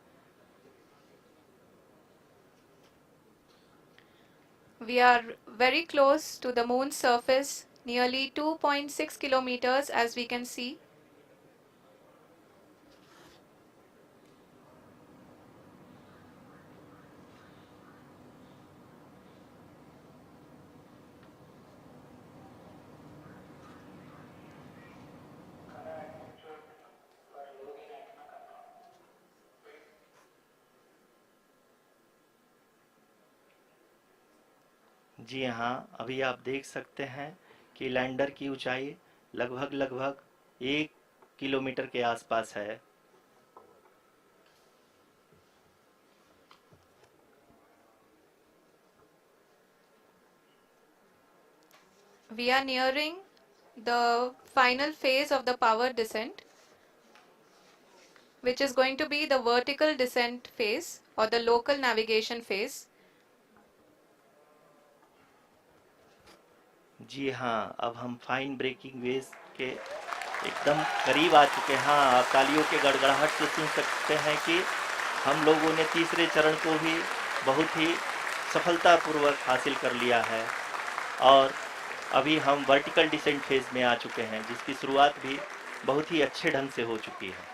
We are very close to the moon's surface, nearly 2.6 kilometers as we can see. जी हाँ, अभी आप देख सकते हैं कि लैंडर की ऊंचाई लगभग लगभग 1 किलोमीटर के आसपास है। We are nearing the final phase of the power descent, which is going to be the vertical descent phase or the local navigation phase. जी हाँ, अब हम फाइन ब्रेकिंग वेव के एकदम करीब आ चुके हैं। हाँ, आप तालियों के गड़गड़ाहट से सुन सकते हैं कि हम लोगों ने तीसरे चरण को भी बहुत ही सफलतापूर्वक हासिल कर लिया है और अभी हम वर्टिकल डिसेंट फेज में आ चुके हैं, जिसकी शुरुआत भी बहुत ही अच्छे ढंग से हो चुकी है।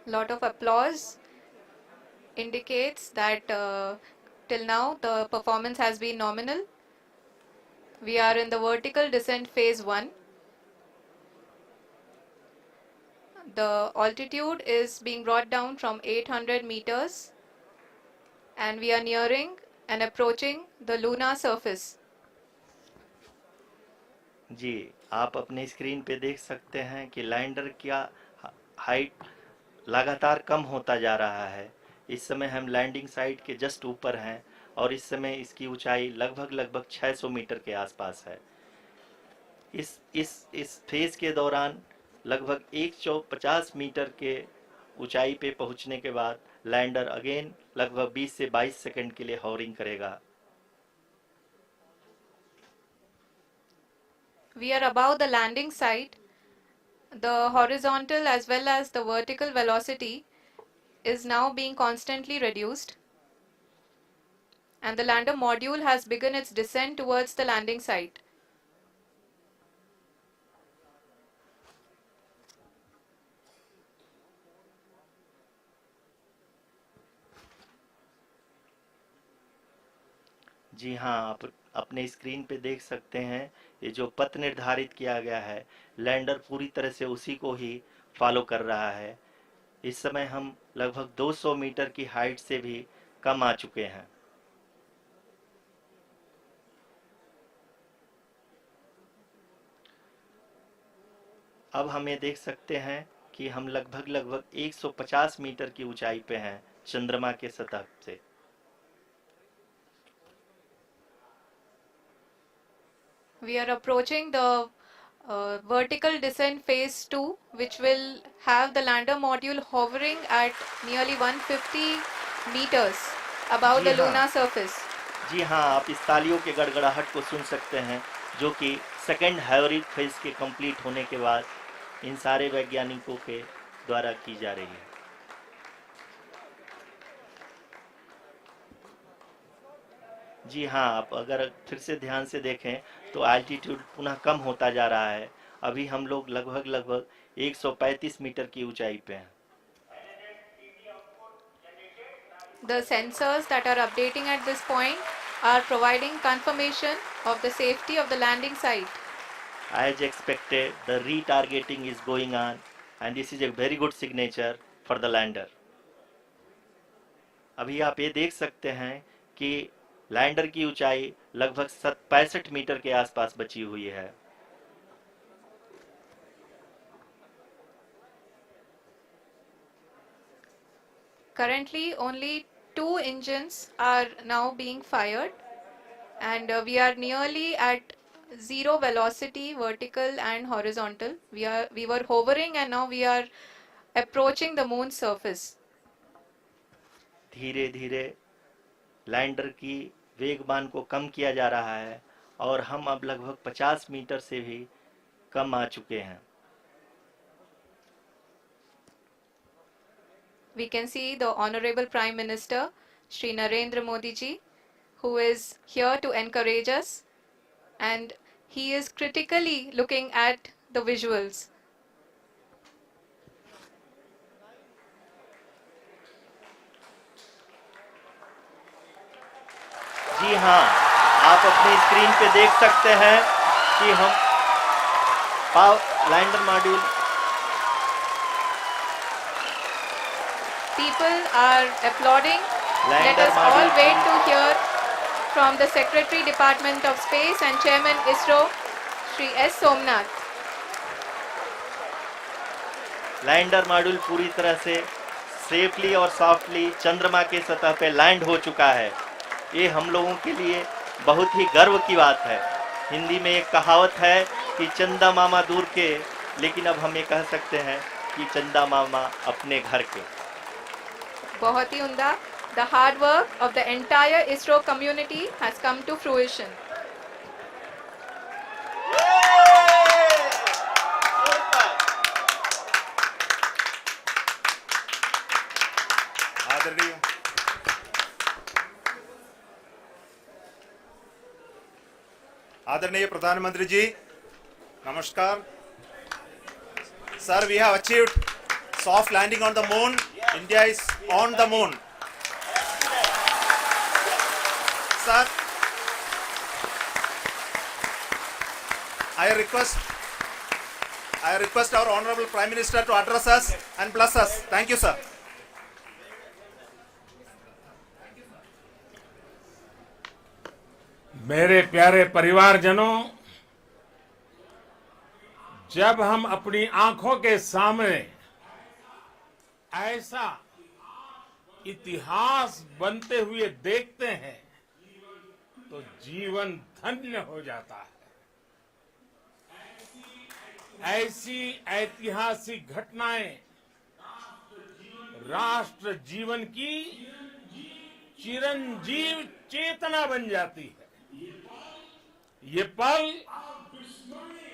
Lot of applause indicates that till now the performance has been nominal. We are in the vertical descent phase 1. The altitude is being brought down from 800 meters and we are nearing and approaching the lunar surface. जी, आप अपने screen पे देख सकते हैं कि lander का height लगातार कम होता जा रहा है। इस समय हम लैंडिंग साइट के जस्ट ऊपर हैं और इस समय इसकी ऊंचाई लगभग 600 मीटर के आसपास है। इस फेज के दौरान लगभग 150 मीटर के ऊंचाई पे पहुंचने के बाद लैंडर अगेन लगभग 20 से 22 सेकंड के लिए हॉवरिंग करेगा। We are above the landing site. The horizontal as well as the vertical velocity is now being constantly reduced. And the lander module has begun its descent towards the landing site. जी हाँ, आप अपने screen पे देख सकते हैं ये जो पथ निर्धारित किया गया है, लैंडर पूरी तरह से उसी को ही फॉलो कर रहा है। इस समय हम लगभग 200 मीटर की हाइट से भी कम आ चुके हैं। अब हम ये देख सकते हैं कि हम लगभग 150 मीटर की ऊंचाई पे हैं चंद्रमा के सतह से। We are approaching the vertical descent phase 2, which will have the lander module hovering at nearly 150 meters above ji the हाँ, lunar surface. जी हाँ, आप इस तालियों के गड़गड़ाहट को सुन सकते हैं जो कि सेकंड हैवरिक फेज के कंप्लीट होने के बाद इन सारे वैज्ञानिकों के द्वारा की जा रही है। जी हाँ, आप अगर फिर से ध्यान से देखें तो एल्टीट्यूड पुनः कम होता जा रहा है। अभी हम लोग लगभग 135 मीटर की ऊंचाई पे हैं। The sensors that are updating at this point are providing confirmation of the safety of the landing site. As expected, the retargeting is going on and this is a very good signature for the lander. अभी आप ये देख सकते हैं कि lander की ऊंचाई लगभग 65 मीटर के आसपास बची हुई है। Currently, only 2 engines are now being fired, and we are nearly at zero velocity, vertical and horizontal. We were hovering, and now we are approaching the moon's surface. धीरे धीरे लैंडर की वेगमान को कम किया जा रहा है और हम अब लगभग 50 मीटर से भी कम आ चुके हैं। We can see the Honorable Prime Minister, Shri Narendra Modi ji, who is here to encourage us, and he is critically looking at the visuals. जी हाँ, आप अपनी स्क्रीन पे देख सकते हैं कि हम lander module People are applauding. Let lander us all module wait to hear from the Secretary Department of Space and Chairman ISRO, Shri S. Somnath. Lander module पूरी तरह से सेफली और सॉफ्टली चंद्रमा के सतह पे लैंड हो चुका है। ये हम लोगों के लिए बहुत ही गर्व की बात है। हिंदी में एक कहावत है कि चंदा मामा दूर के, लेकिन अब हम ये कह सकते हैं कि चंदा मामा अपने घर के। बहुत ही उम्दा. The hard work of the entire ISRO community has come to fruition. आदरणीय आदरणीय प्रधानमंत्री जी, नमस्कार। Sir, we have achieved soft landing on the moon. India is on the moon. Sir, I request I request our Honorable Prime Minister to address us and bless us. Thank you, sir. मेरे प्यारे परिवारजनों, जब हम अपनी आंखों के सामने ऐसा इतिहास बनते हुए देखते हैं तो जीवन धन्य हो जाता है। ऐसी ऐतिहासिक घटनाएं राष्ट्र जीवन की चिरंजीव चेतना बन जाती है। ये पल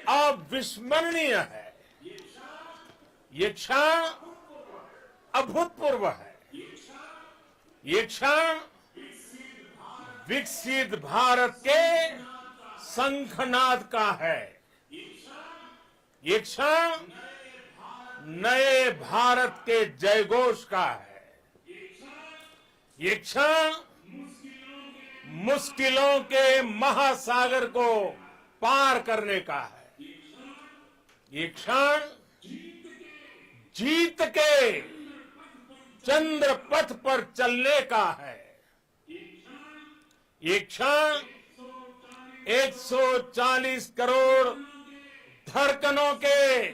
अविस्मरणीय है। ये क्षण अभूतपूर्व है। ये क्षण विकसित भारत के शंखनाद का है। ये क्षण नए भारत के जयघोष का है। ये क्षण मुश्किलों के महासागर को पार करने का है। ये क्षण जीत के चंद्र पथ पर चलने का है। ये क्षण 140 करोड़ धड़कनों के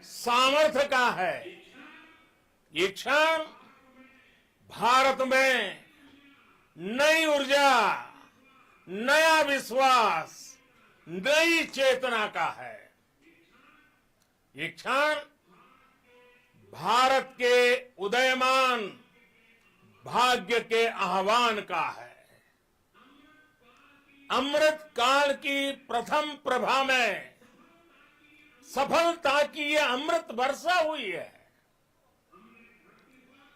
सामर्थ्य का है। ये क्षण भारत में नई ऊर्जा, नया विश्वास, नई चेतना का है। ये क्षण भारत के उदयमान भाग्य के आह्वान का है। अमृत काल की प्रथम प्रभा में सफलता की ये अमृत वर्षा हुई है।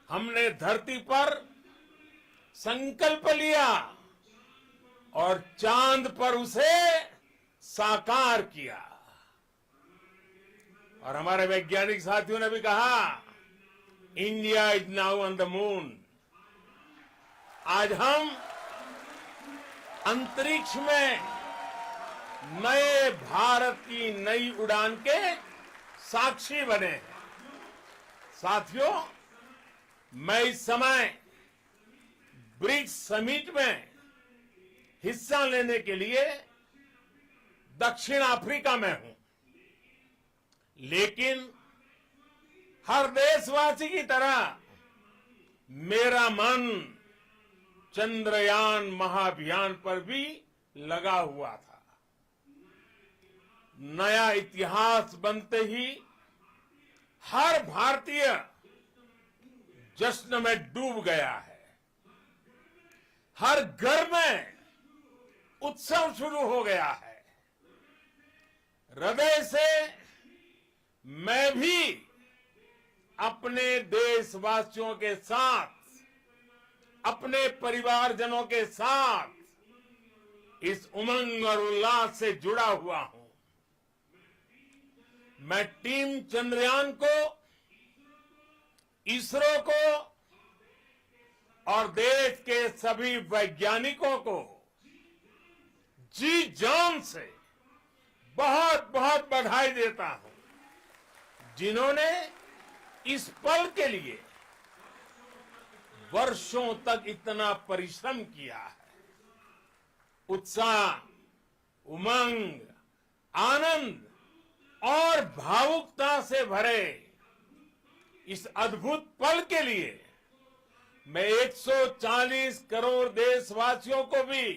हमने धरती पर संकल्प लिया और चांद पर उसे साकार किया। और हमारे वैज्ञानिक साथियों ने भी कहा, India is now on the moon. आज हम अंतरिक्ष में नए भारत की नई उड़ान के साक्षी बने हैं। साथियों, मैं इस समय ब्रिक्स समिट में हिस्सा लेने के लिए दक्षिण अफ्रीका में हूं, लेकिन हर देशवासी की तरह मेरा मन चंद्रयान महाअभियान पर भी लगा हुआ था। नया इतिहास बनते ही हर भारतीय जश्न में डूब गया है। हर घर में उत्सव शुरू हो गया है। हृदय से मैं भी अपने देशवासियों के साथ, अपने परिवारजनों के साथ इस उमंग और उल्लास से जुड़ा हुआ हूं। मैं टीम चंद्रयान को, इसरो को और देश के सभी वैज्ञानिकों को जी जान से बहुत बहुत बधाई देता हूं, जिन्होंने इस पल के लिए वर्षों तक इतना परिश्रम किया है। उत्साह, उमंग, आनंद और भावुकता से भरे इस अद्भुत पल के लिए मैं 140 करोड़ देशवासियों को भी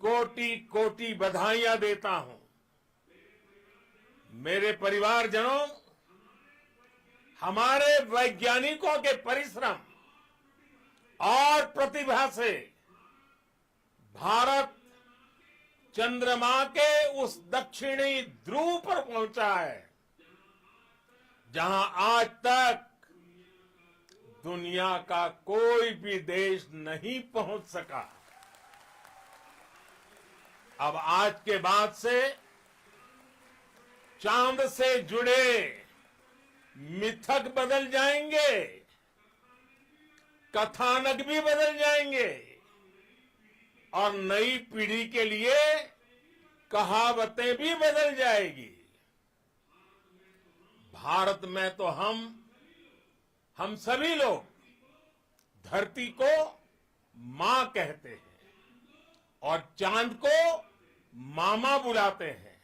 कोटि कोटि बधाइयां देता हूं। मेरे परिवारजनों, हमारे वैज्ञानिकों के परिश्रम और प्रतिभा से भारत चंद्रमा के उस दक्षिणी ध्रुव पर पहुंचा है, जहां आज तक दुनिया का कोई भी देश नहीं पहुंच सका। अब आज के बाद से चांद से जुड़े मिथक बदल जाएंगे, कथानक भी बदल जाएंगे और नई पीढ़ी के लिए कहावतें भी बदल जाएगी। भारत में तो हम सभी लोग धरती को मां कहते हैं और चांद को मामा बुलाते हैं।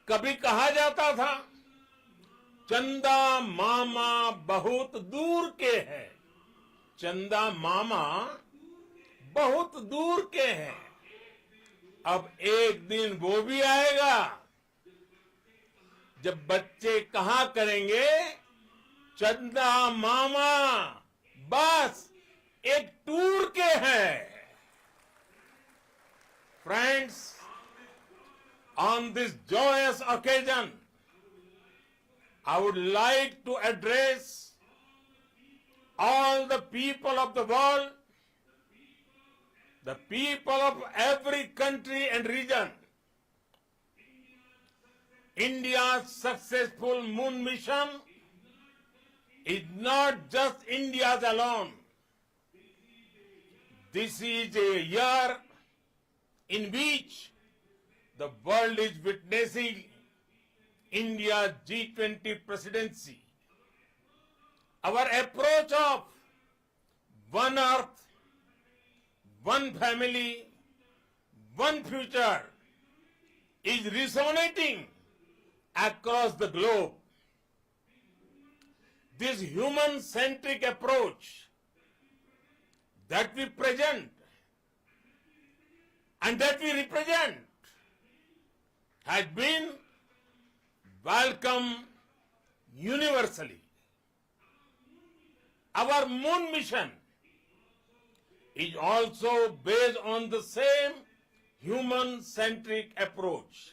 कभी कहा जाता था चंदा मामा बहुत दूर के हैं, चंदा मामा बहुत दूर के हैं। अब एक दिन वो भी आएगा जब बच्चे कहा करेंगे चंदा मामा बस एक टूर के हैं। Friends, on this joyous occasion, I would like to address all the people of the world, the people of every country and region. India's successful moon mission is not just India's alone. This is a year in which the world is witnessing India's G20 presidency. Our approach of one earth, one family, one future is resonating across the globe. This human-centric approach that we present and that we represent has been welcomed universally. Our moon mission is also based on the same human-centric approach.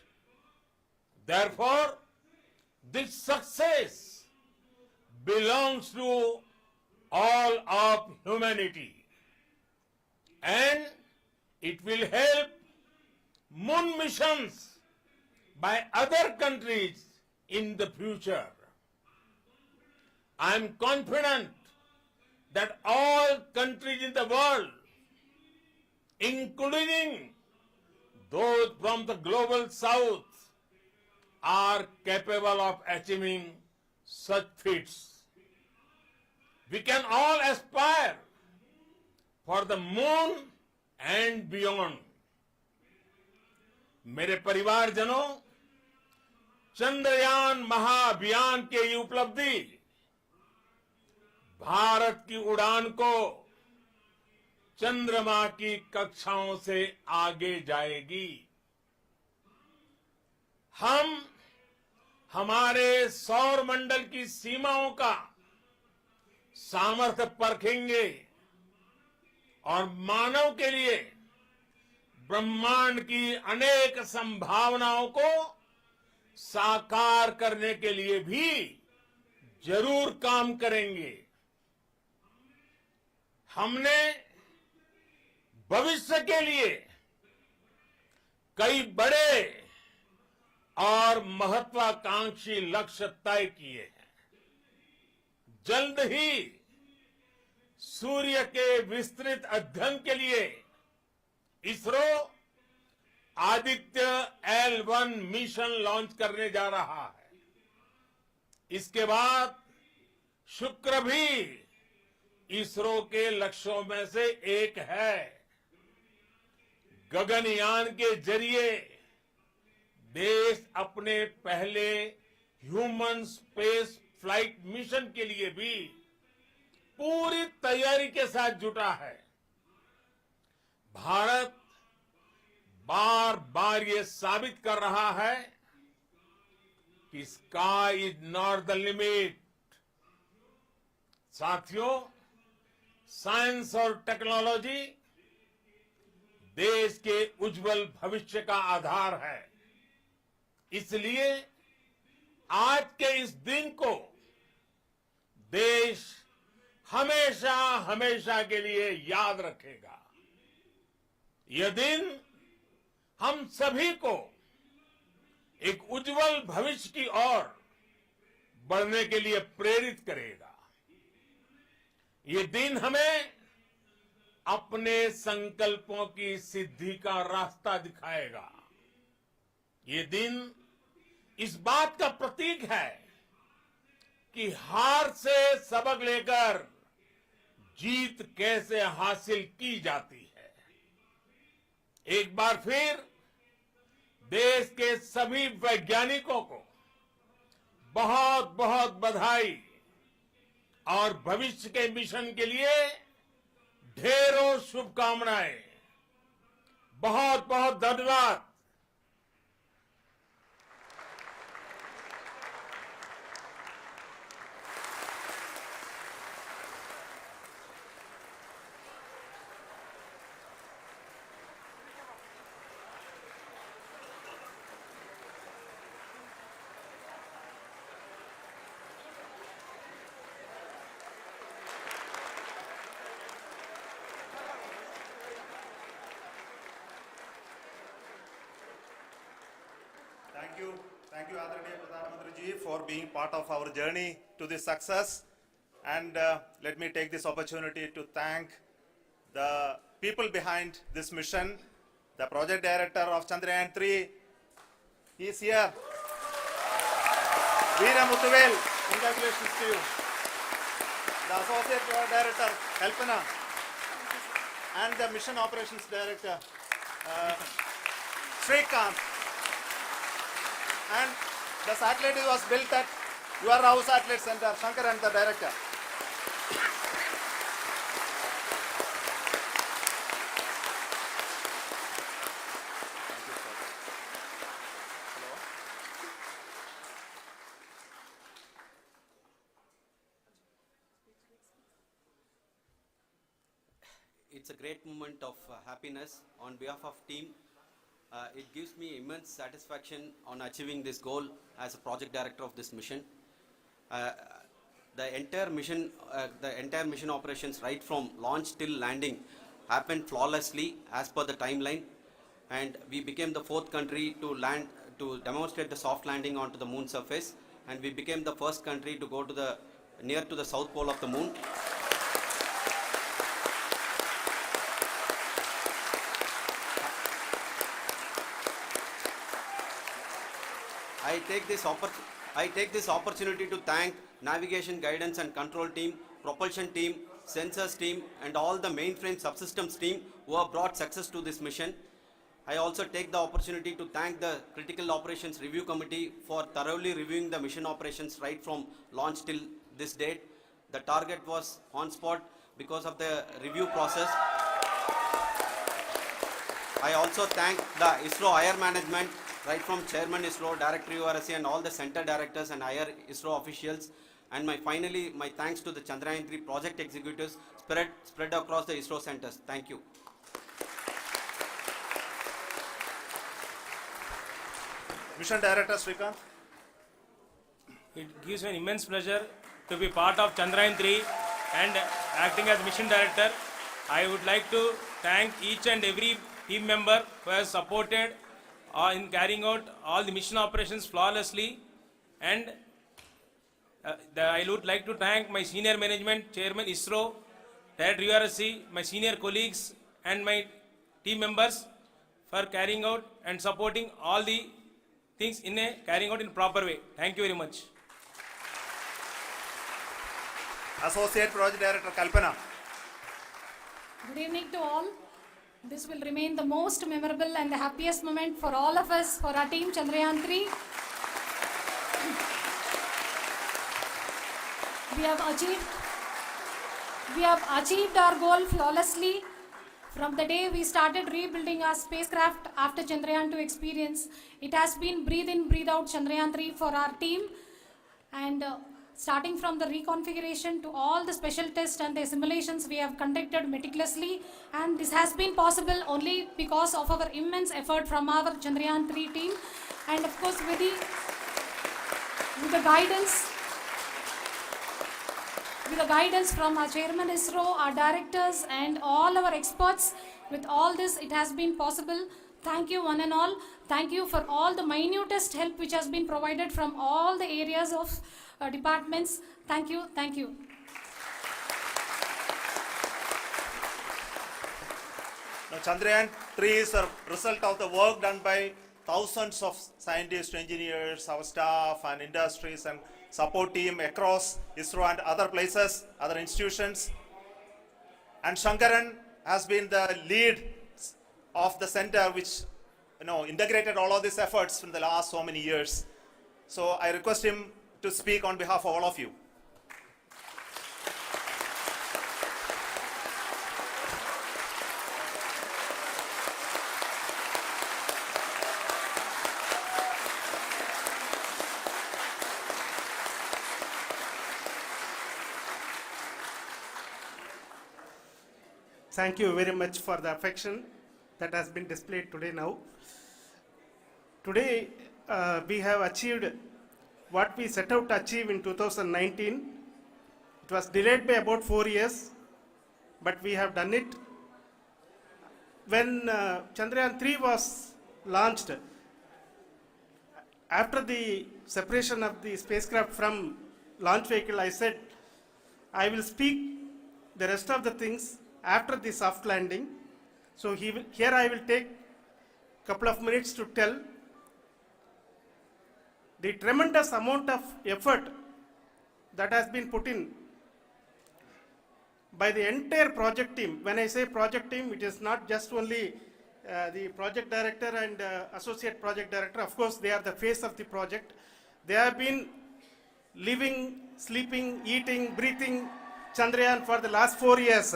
Therefore, this success belongs to all of humanity, and it will help moon missions by other countries in the future. I am confident that all countries in the world, including those from the global south, are capable of achieving such feats. We can all aspire for the moon and beyond. मेरे परिवारजनों, चंद्रयान महाअभियान की ये उपलब्धि भारत की उड़ान को चंद्रमा की कक्षाओं से आगे जाएगी। हम हमारे सौर मंडल की सीमाओं का सामर्थ्य परखेंगे और मानव के लिए ब्रह्मांड की अनेक संभावनाओं को साकार करने के लिए भी जरूर काम करेंगे। हमने भविष्य के लिए कई बड़े और महत्वाकांक्षी लक्ष्य तय किए हैं। जल्द ही सूर्य के विस्तृत अध्ययन के लिए ISRO Aditya L1 mission launch करने जा रहा है। इसके बाद शुक्र भी इसरो के लक्ष्यों में से एक है। गगनयान के जरिए देश अपने पहले ह्यूमन स्पेस फ्लाइट मिशन के लिए भी पूरी तैयारी के साथ जुटा है। भारत बार बार ये साबित कर रहा है कि sky is not the limit. साथियों, साइंस और टेक्नोलॉजी देश के उज्जवल भविष्य का आधार है। इसलिए आज के इस दिन को देश हमेशा हमेशा के लिए याद रखेगा। यह दिन हम सभी को एक उज्जवल भविष्य की ओर बढ़ने के लिए प्रेरित करेगा। ये दिन हमें अपने संकल्पों की सिद्धि का रास्ता दिखाएगा। ये दिन इस बात का प्रतीक है कि हार से सबक लेकर जीत कैसे हासिल की जाती है। एक बार फिर देश के सभी वैज्ञानिकों को बहुत बहुत बधाई और भविष्य के मिशन के लिए ढेरों शुभकामनाएं। बहुत बहुत धन्यवाद। Thank you, Adharaniya Pradhan Mantri ji, for being part of our journey to this success. And let me take this opportunity to thank the people behind this mission, the project director of Chandrayaan 3. He is here. Veera Muthuvel, congratulations to you. The associate project director, Kalpana, and the mission operations director, Srikanth. And the satellite was built at your house satellite center, Shankar and the director. It's a great moment of happiness on behalf of team. It gives me immense satisfaction on achieving this goal as a project director of this mission. The entire mission operations right from launch till landing happened flawlessly as per the timeline, and we became the 4th country to demonstrate the soft landing onto the moon surface, and we became the first country to go to near to the south pole of the moon. I take this opportunity to thank navigation, guidance and control team, propulsion team, sensors team and all the mainframe subsystems team who have brought success to this mission. I also take the opportunity to thank the Critical Operations Review Committee for thoroughly reviewing the mission operations right from launch till this date. The target was on spot because of the review process. I also thank the ISRO higher management, right from Chairman ISRO, Director URSC and all the center directors and higher ISRO officials. And finally, my thanks to the Chandrayaan 3 project executives spread across the ISRO centers. Thank you. Mission Director Srikanth. It gives me an immense pleasure to be part of Chandrayaan 3 and acting as Mission Director. I would like to thank each and every team member who has supported in carrying out all the mission operations flawlessly, and I would like to thank my senior management, Chairman ISRO, Director URSC, my senior colleagues and my team members for carrying out and supporting all the things carrying out in proper way. Thank you very much. Associate Project Director Kalpana. Good evening to all. This will remain the most memorable and the happiest moment for all of us, for our team Chandrayaan 3. We have achieved our goal flawlessly. From the day we started rebuilding our spacecraft after Chandrayaan 2 experience, it has been breathe in, breathe out Chandrayaan 3 for our team. And starting from the reconfiguration to all the special tests and the simulations we have conducted meticulously, and this has been possible only because of our immense effort from our Chandrayaan 3 team, and of course with the guidance from our Chairman ISRO, our directors and all our experts. With all this, it has been possible. Thank you one and all. Thank you for all the minutest help which has been provided from all the areas of departments. Thank you. Thank you. Now, Chandrayaan 3 is a result of the work done by thousands of scientists, engineers, our staff and industries and support team across ISRO and other places, other institutions. And Shankaran has been the lead of the center which integrated all of these efforts in the last so many years. So I request him to speak on behalf of all of you. Thank you very much for the affection that has been displayed today now. Today, we have achieved what we set out to achieve in 2019. It was delayed by about 4 years, but we have done it. When Chandrayaan 3 was launched, after the separation of the spacecraft from launch vehicle, I said, I will speak the rest of the things after the soft landing. So here I will take a couple of minutes to tell the tremendous amount of effort that has been put in by the entire project team. When I say project team, it is not just only the project director and associate project director. Of course, they are the face of the project. They have been living, sleeping, eating, breathing Chandrayaan for the last 4 years.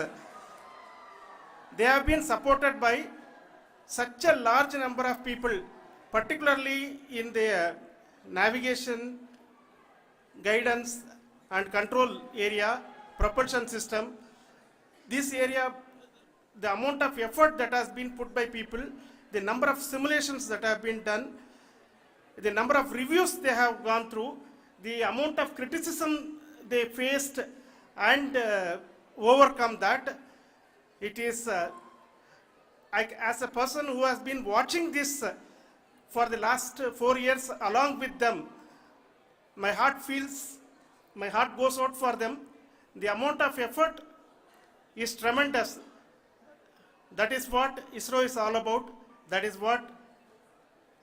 They have been supported by such a large number of people, particularly in the navigation, guidance and control area, propulsion system. This area, the amount of effort that has been put by people, the number of simulations that have been done, the number of reviews they have gone through, the amount of criticism they faced and overcome that. It is, as a person who has been watching this for the last 4 years along with them, my heart goes out for them. The amount of effort is tremendous. That is what ISRO is all about. That is what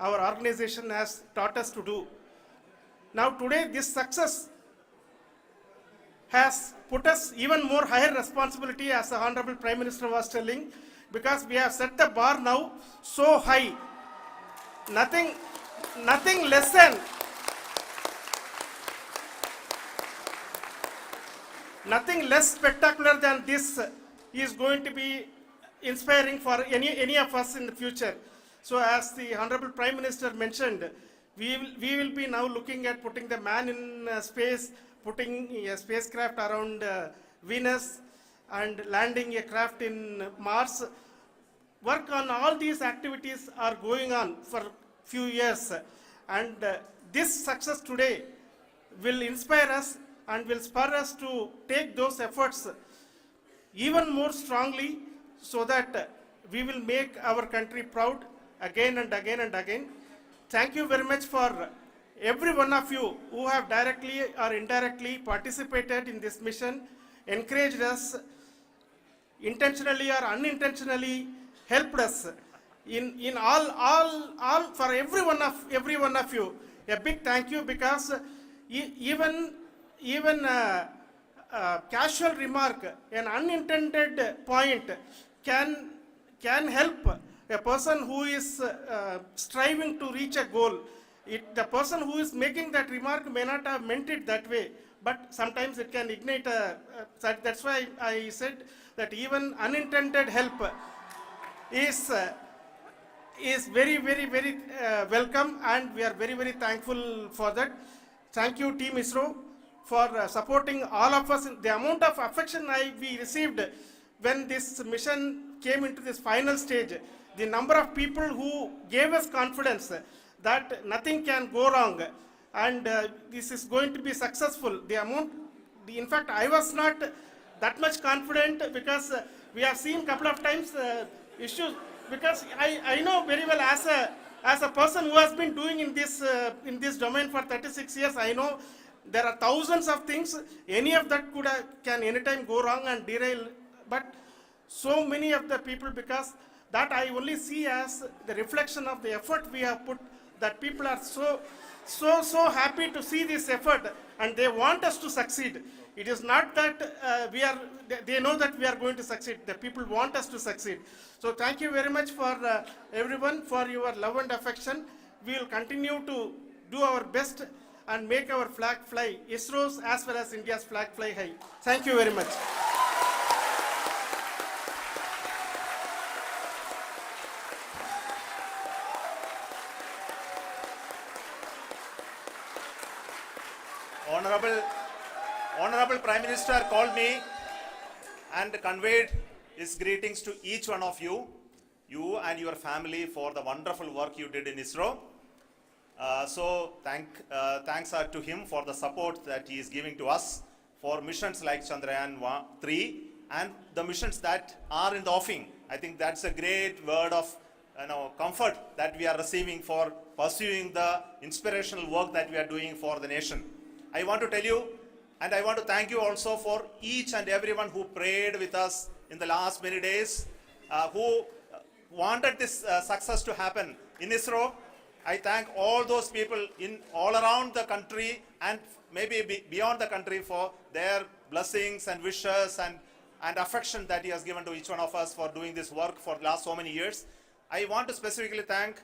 our organization has taught us to do. Now today this success has put us even more higher responsibility, as the Honorable Prime Minister was telling, because we have set the bar now so high. Nothing less spectacular than this is going to be inspiring for any of us in the future. So as the Honorable Prime Minister mentioned, we will be now looking at putting the man in space, putting a spacecraft around Venus and landing a craft in Mars. Work on all these activities are going on for few years, and this success today will inspire us and will spur us to take those efforts even more strongly, so that we will make our country proud again and again and again. Thank you very much for every one of you who have directly or indirectly participated in this mission, encouraged us, intentionally or unintentionally helped us in all for every one of you. A big thank you, because even casual remark, an unintended point can help a person who is striving to reach a goal. The person who is making that remark may not have meant it that way, but sometimes it can ignite that's why I said that even unintended help is very, very, very welcome, and we are very, very thankful for that. Thank you, Team ISRO, for supporting all of us. The amount of affection we received when this mission came into this final stage, the number of people who gave us confidence that nothing can go wrong and this is going to be successful. In fact, I was not that much confident, because we have seen a couple of times issues, because I know very well as a person who has been doing in this domain for 36 years, I know there are thousands of things. Any of that can anytime go wrong and derail. But so many of the people, because that I only see as the reflection of the effort we have put, that people are so happy to see this effort and they want us to succeed. It is not that they know that we are going to succeed. The people want us to succeed. So thank you very much for everyone for your love and affection. We will continue to do our best and make our flag fly, ISRO's as well as India's flag fly high. Thank you very much. Honorable Prime Minister called me and conveyed his greetings to each one of you and your family for the wonderful work you did in ISRO. Thanks are to him for the support that he is giving to us for missions like Chandrayaan 3 and the missions that are in the offing. I think that's a great word of comfort that we are receiving for pursuing the inspirational work that we are doing for the nation. I want to tell you, and I want to thank you also for each and everyone who prayed with us in the last many days, who wanted this success to happen in ISRO. I thank all those people all around the country and maybe beyond the country for their blessings and wishes and affection that he has given to each one of us for doing this work for the last so many years. I want to specifically thank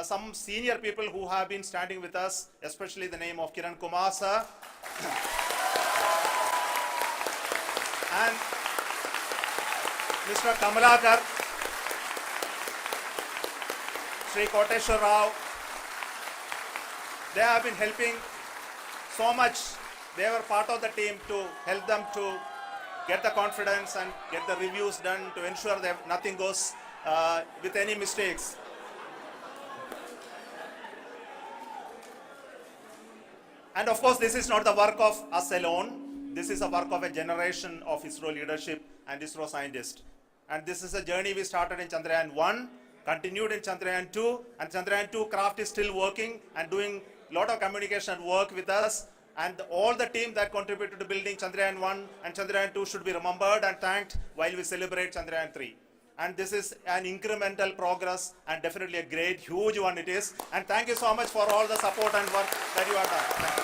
some senior people who have been standing with us, especially the name of Kiran Kumar sir and Mr. Kamalakar, Sri Koteshwar Rao. They have been helping so much. They were part of the team to help them to get the confidence and get the reviews done to ensure that nothing goes with any mistakes. And of course, this is not the work of us alone. This is a work of a generation of ISRO leadership and ISRO scientists. And this is a journey we started in Chandrayaan 1, continued in Chandrayaan 2, and Chandrayaan 2 craft is still working and doing a lot of communication work with us. And all the team that contributed to building Chandrayaan 1 and Chandrayaan 2 should be remembered and thanked while we celebrate Chandrayaan 3. And this is an incremental progress and definitely a great, huge one it is. And thank you so much for all the support and work that you have done. Thank you.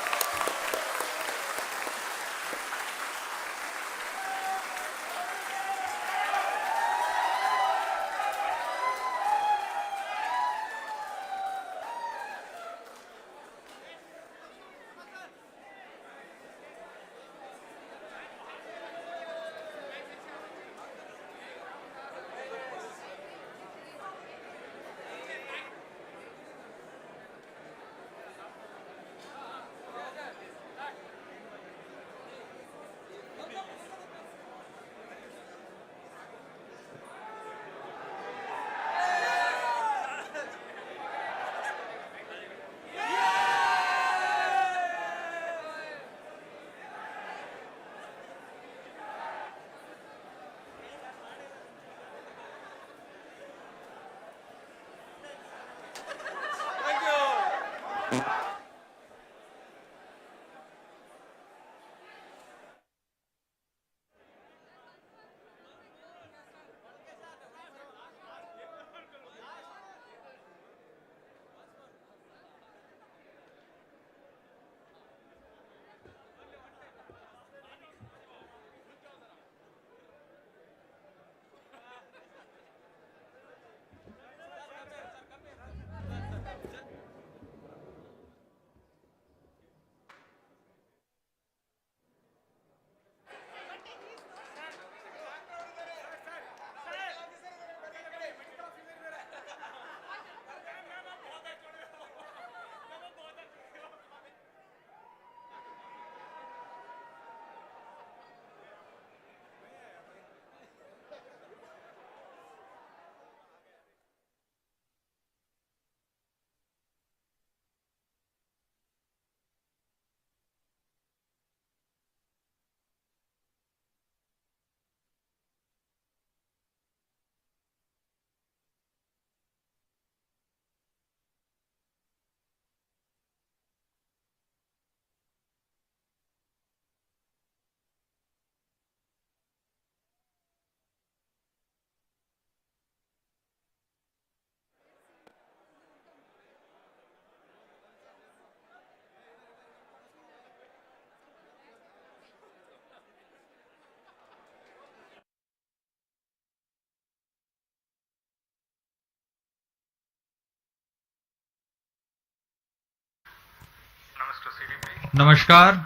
नमस्कार,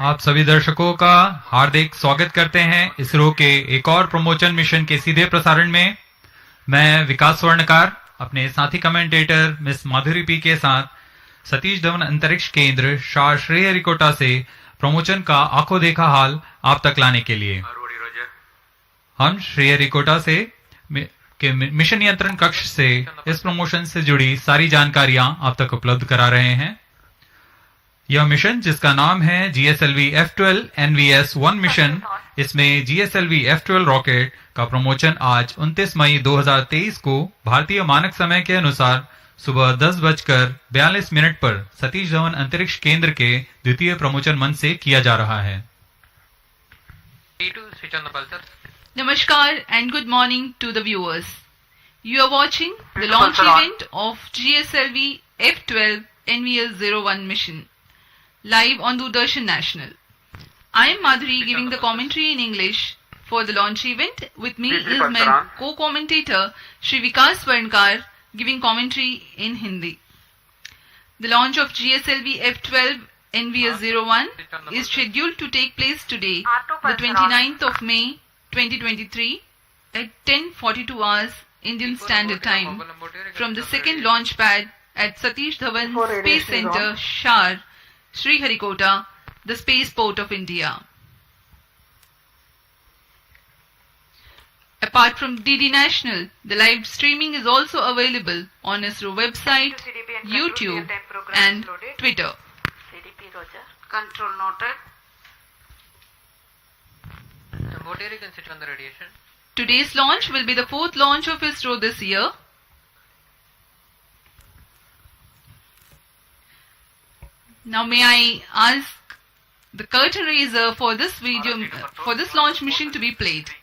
आप सभी दर्शकों का हार्दिक स्वागत करते हैं इसरो के एक और प्रमोशन मिशन के सीधे प्रसारण में। मैं विकास स्वर्णकार अपने साथी कमेंटेटर मिस माधुरी पी के साथ सतीश धवन अंतरिक्ष केंद्र शाह श्रीहरिकोटा से प्रमोशन का आंखों देखा हाल आप तक लाने के लिए हम श्रीहरिकोटा से के मिशन नियंत्रण कक्ष से इस प्रमोशन से जुड़ी सारी जानकारियां आप तक उपलब्ध करा रहे हैं। यह मिशन जिसका नाम है GSLV F12 NVS-1 मिशन, इसमें GSLV F12 रॉकेट का प्रमोशन आज 29 मई 2023 को भारतीय मानक समय के अनुसार सुबह 10:42 पर सतीश धवन अंतरिक्ष केंद्र के द्वितीय प्रमोशन मंच से किया जा रहा है। Namaskar and good morning to the viewers. You are watching the launch event of GSLV F12 NVS-01 mission live on Doordarshan National. I am Madhuri giving the commentary in English for the launch event. With me is my co-commentator Shri Vikas Swarnkar giving commentary in Hindi. The launch of GSLV F12 NVS-01 is scheduled to take place today, the 29th of May 2023 at 10:42 hours Indian Standard Time from the second launch pad at Satish Dhawan Space Center, Shar, Sriharikota, the spaceport of India. Apart from DD National, the live streaming is also available on ISRO website, YouTube and Twitter. Control noted. What area can sit on the radiation? Today's launch will be the fourth launch of ISRO this year. Now may I ask the curtain raiser for this video, for this launch mission to be played.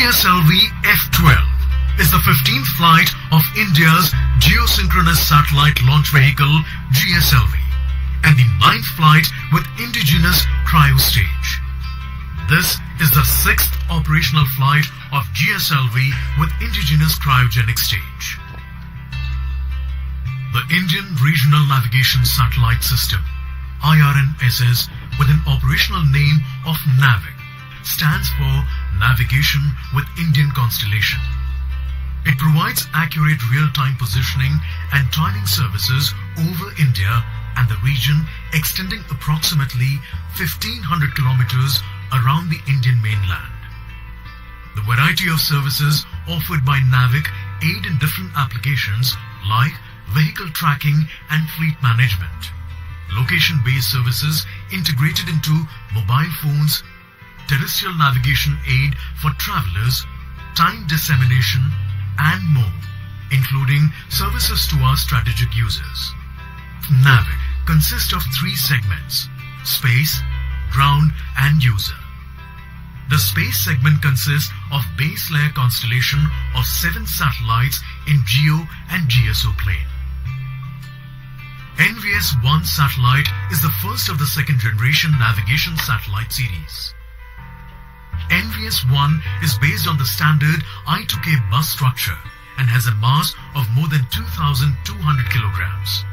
GSLV F-12 is the 15th flight of India's geosynchronous satellite launch vehicle GSLV and the 9th flight with indigenous cryo stage. This is the 6th operational flight of GSLV with indigenous cryogenic stage. The Indian Regional Navigation Satellite System, IRNSS, with an operational name of NAVIC, stands for Navigation with Indian Constellation. It provides accurate real-time positioning and timing services over India and the region extending approximately 1,500 kilometers around the Indian mainland. The variety of services offered by NAVIC aid in different applications like vehicle tracking and fleet management, location-based services integrated into mobile phones, terrestrial navigation aid for travelers, time dissemination, and more, including services to our strategic users. NAVIC consists of 3 segments: space, ground, and user. The space segment consists of base layer constellation of 7 satellites in GEO and GSO plane. NVS-1 satellite is the first of the second generation navigation satellite series. NVS-1 is based on the standard I2K bus structure and has a mass of more than 2,200 kilograms.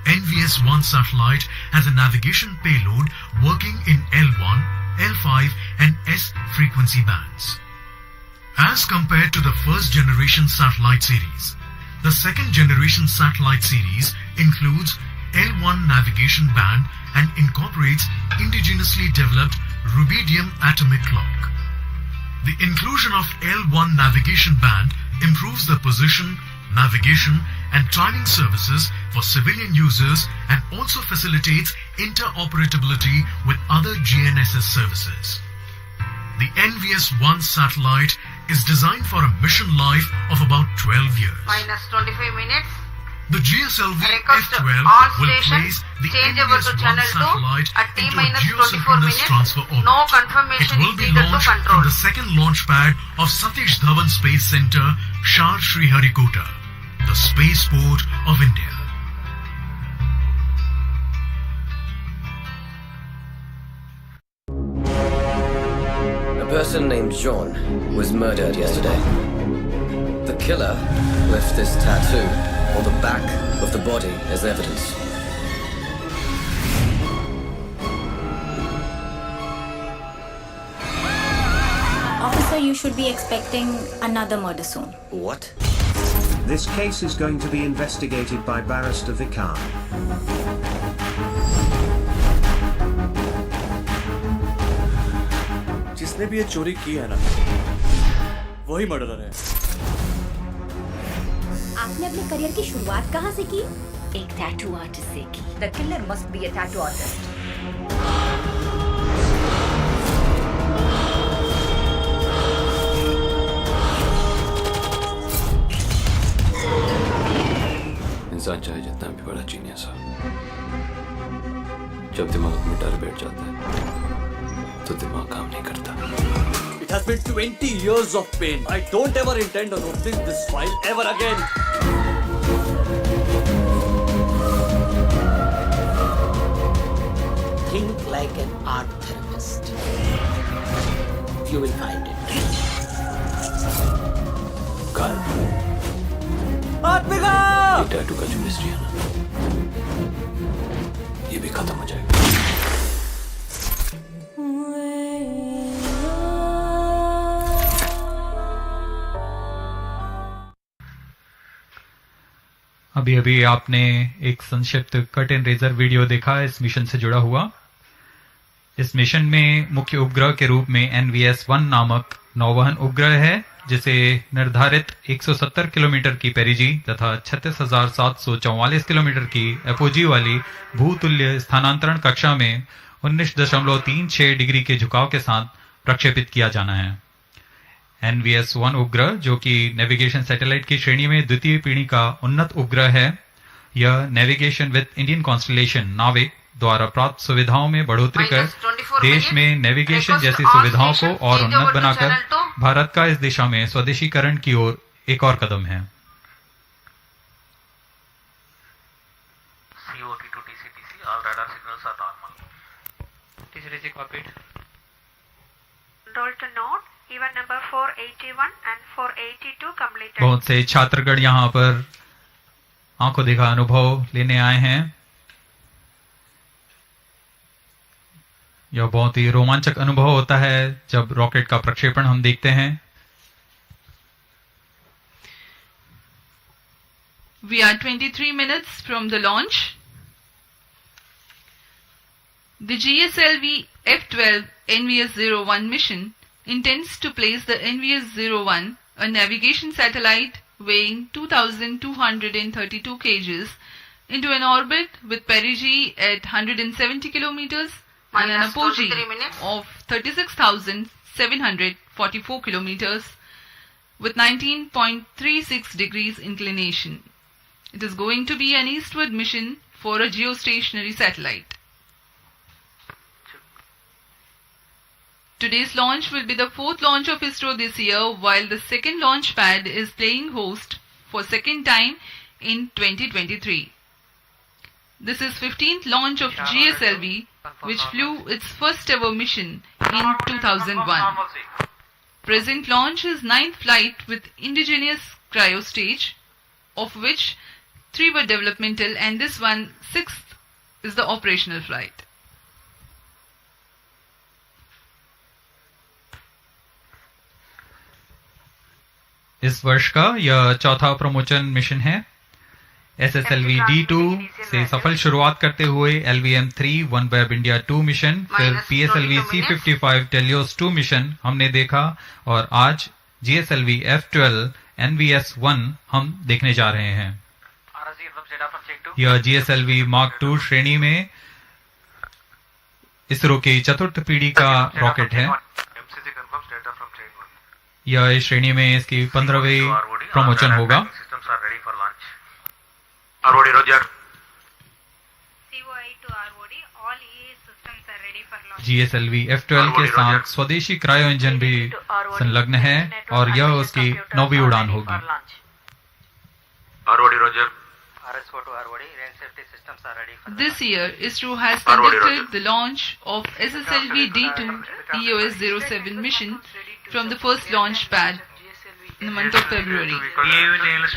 NVS-1 satellite has a navigation payload working in L1, L5 and S frequency bands. As compared to the first generation satellite series, the second generation satellite series includes L1 navigation band and incorporates indigenously developed rubidium atomic clock. The inclusion of L1 navigation band improves the position, navigation and timing services for civilian users and also facilitates interoperability with other GNSS services. The NVS-1 satellite is designed for a mission life of about 12 years. minus 25 minutes. The GSLV Request F-12 all will stations place the change over to NVS-1 channel 2 satellite at into a T-24 geosynchronous minutes. transfer orbit. No It confirmation will is be needed to launched control. from the second launch pad of Satish Dhawan Space Center, Shar Sriharikota, the spaceport of India. A person named John was murdered yesterday. The killer left this tattoo on the back of the body as evidence. Officer, you should be expecting another murder soon. What? This case is going to be investigated by Barrister VIKRAM. जिसने भी ये चोरी की है ना, वही murderer है। आपने अपने करियर की शुरुआत कहाँ से की? एक टैटू आर्टिस्ट से की। The killer must be a tattoo artist. इंसान चाहे जितना भी बड़ा जीनियस हो, जब दिमाग में डर बैठ जाता है तो दिमाग काम नहीं करता। It has been 20 years of pain. I don't ever intend on opening this file ever again. Think like an art therapist. You will find it. काल आत्मिका! ये टैटू का जो मिस्ट्री है ना, ये भी खत्म हो जाएगा। अभी अभी आपने एक संक्षिप्त कट एंड रेजर वीडियो देखा इस मिशन से जुड़ा हुआ। इस मिशन में मुख्य उपग्रह के रूप में NVS-1 नामक नौवहन उपग्रह है, जिसे निर्धारित 170 किलोमीटर की पेरिजी तथा 36,744 किलोमीटर की एपोजी वाली भूतुल्य स्थानांतरण कक्षा में 19.36 डिग्री के झुकाव के साथ प्रक्षेपित किया जाना है। NVS-1 उपग्रह, जो कि नेविगेशन सैटेलाइट की श्रेणी में द्वितीय पीढ़ी का उन्नत उपग्रह है, यह नेविगेशन विद इंडियन कॉन्स्टलेशन नाविक द्वारा प्राप्त सुविधाओं में बढ़ोतरी कर देश में नेविगेशन जैसी सुविधाओं को और उन्नत बनाकर भारत का इस दिशा में स्वदेशीकरण की ओर एक और कदम है। COT to TCTC, all radar signals are normal. TCTC copied. Control to note, event number 481 and 482 completed. बहुत से छात्रगण यहाँ पर आंखों देखा अनुभव लेने आए हैं। यह बहुत ही रोमांचक अनुभव होता है जब रॉकेट का प्रक्षेपण हम देखते हैं। We are 23 minutes from the launch. The GSLV F-12 NVS-01 mission intends to place the NVS-01, a navigation satellite weighing 2,232 kgs, into an orbit with perigee at 170 kilometers and an apogee of 36,744 kilometers with 19.36 degrees inclination. It is going to be an eastward mission for a geostationary satellite. Today's launch will be the fourth launch of ISRO this year, while the second launch pad is playing host for second time in 2023. This is 15th launch of GSLV, which flew its first ever mission in 2001. Present launch is 9th flight with indigenous cryo stage, of which 3 were developmental and this one 6th is the operational flight. इस वर्ष का यह चौथा promotion mission है। SSLV D2 से सफल शुरुआत करते हुए LVM-3 OneWeb India 2 मिशन, फिर PSLV C-55 Telios 2 मिशन हमने देखा और आज GSLV F-12 NVS-1 हम देखने जा रहे हैं। यह GSLV Mark II श्रेणी में इसरो की चतुर्थ पीढ़ी का रॉकेट है। यह इस श्रेणी में इसकी 15वीं प्रमोशन होगा। ROD, Roger. COI to ROD, all EA systems are ready for launch. GSLV F-12 के साथ स्वदेशी क्रायो इंजन भी संलग्न है और यह उसकी 9वीं उड़ान होगी। ROD, Roger. RSO to ROD, range safety systems are ready for This year, ISRO has conducted the launch of SSLV D2 EOS-07 mission from the first launch pad in the month of February.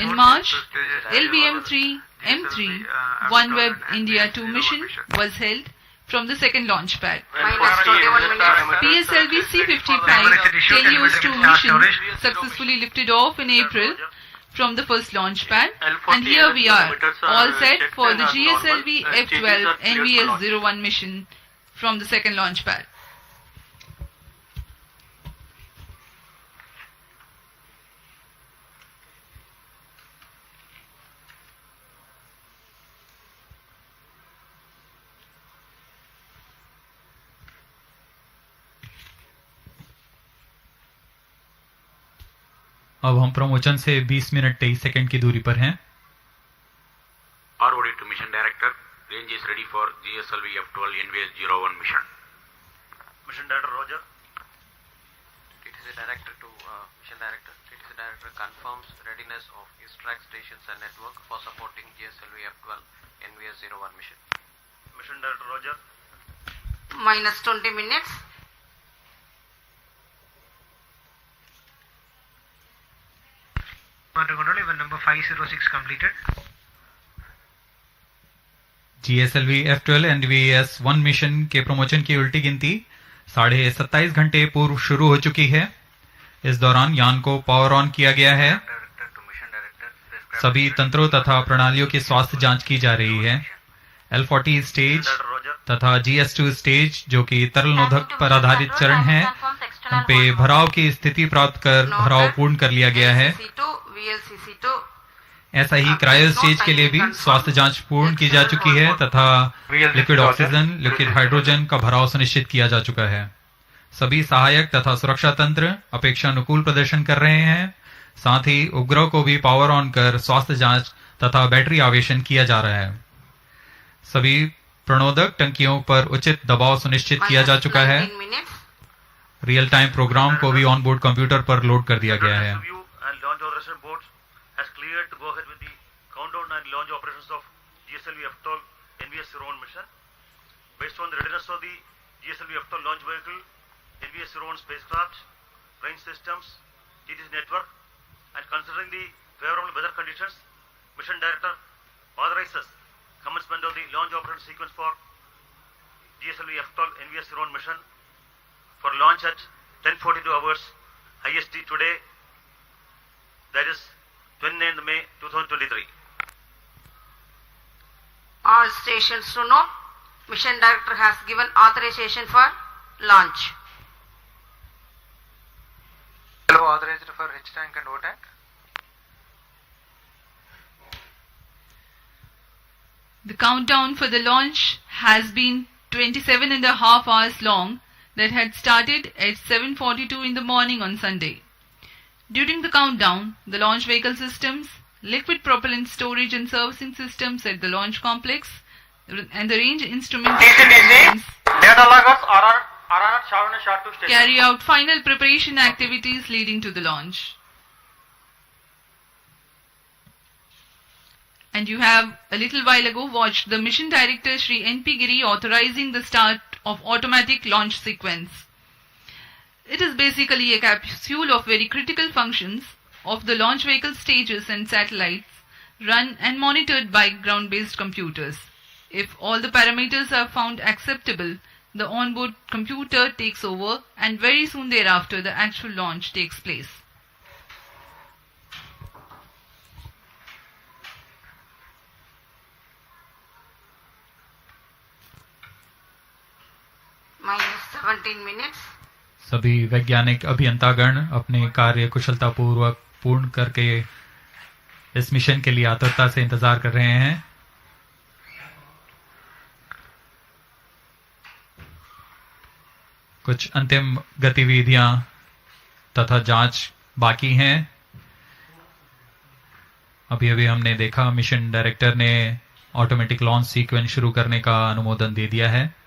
In March, LVM-3 M3 OneWeb India 2 mission was held from the second launch pad. PSLV C-55 Telios 2 mission successfully lifted off in April from the first launch pad, and here we are, all set for the GSLV F-12 NVS-01 mission from the second launch pad. अब हम promotion से 20 minute 23 second की दूरी पर हैं। ROD to mission director, range is ready for GSLV F-12 NVS-01 mission. Mission director, Roger. TTC director to mission director. TTC director confirms readiness of ISRO stations and network for supporting GSLV F-12 NVS-01 mission. Mission director, Roger. minus 20 minutes. Control, event number 506 completed. GSLV F-12 NVS-1 mission के promotion की उल्टी गिनती 27.5 घंटे पूर्व शुरू हो चुकी है। इस दौरान यान को पावर ऑन किया गया है। सभी तंत्रों तथा प्रणालियों की स्वास्थ्य जांच की जा रही है। L40 स्टेज तथा GS2 स्टेज जो कि तरल नोदक पर आधारित चरण है, उन पे भराव की स्थिति प्राप्त कर भराव पूर्ण कर लिया गया है। ऐसा ही क्रायो स्टेज के लिए भी स्वास्थ्य जांच पूर्ण की जा चुकी है तथा लिक्विड ऑक्सीजन, लिक्विड हाइड्रोजन का भराव सुनिश्चित किया जा चुका है। सभी सहायक तथा सुरक्षा तंत्र अपेक्षानुकूल प्रदर्शन कर रहे हैं। साथ ही उपग्रह को भी पावर ऑन कर स्वास्थ्य जांच तथा बैटरी आवेशन किया जा रहा है। सभी प्रणोदक टंकियों पर उचित दबाव सुनिश्चित किया जा चुका है। रियल टाइम प्रोग्राम को भी ऑन बोर्ड कंप्यूटर पर लोड कर दिया गया है। Review and launch authorization boards has cleared to go ahead with the countdown and launch operations of GSLV F-12 NVS-01 mission. Based on the readiness of the GSLV F-12 launch vehicle, NVS-01 spacecraft, range systems, TTC network, and considering the favorable weather conditions, Mission Director authorizes commencement of the launch operation sequence for GSLV F-12 NVS-01 mission for launch at 10:42 hours IST today, that is 29th May 2023. All stations to know, Mission Director has given authorization for launch. Hello, authorized for H tank and O tank. The countdown for the launch has been 27.5 hours long, that had started at 7:42 in the morning on Sunday. During the countdown, the launch vehicle systems, liquid propellant storage and servicing systems at the launch complex, and the range instrument Data loggers are SHA-2 station. carry out final preparation activities leading to the launch. And you have a little while ago watched the Mission Director Shri N.P. Giri authorizing the start of automatic launch sequence. It is basically a capsule of very critical functions of the launch vehicle stages and satellites run and monitored by ground-based computers. If all the parameters are found acceptable, the onboard computer takes over and very soon thereafter the actual launch takes place. Minus 17 minutes. सभी वैज्ञानिक अभियंतागण अपने कार्य कुशलता पूर्वक पूर्ण करके इस mission के लिए आतुरता से इंतजार कर रहे हैं। कुछ अंतिम गतिविधियां तथा जांच बाकी हैं। अभी अभी हमने देखा मिशन डायरेक्टर ने ऑटोमेटिक लॉन्च सीक्वेंस शुरू करने का अनुमोदन दे दिया है।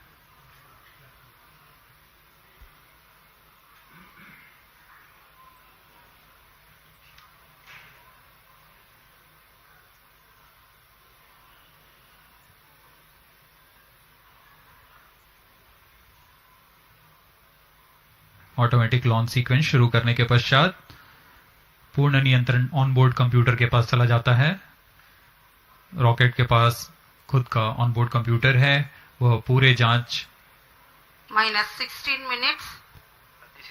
ऑटोमेटिक लॉन्च सीक्वेंस शुरू करने के पश्चात पूर्ण नियंत्रण ऑनबोर्ड कंप्यूटर के पास चला जाता है। रॉकेट के पास खुद का ऑनबोर्ड कंप्यूटर है, वह पूरे जांच Minus 16 minutes.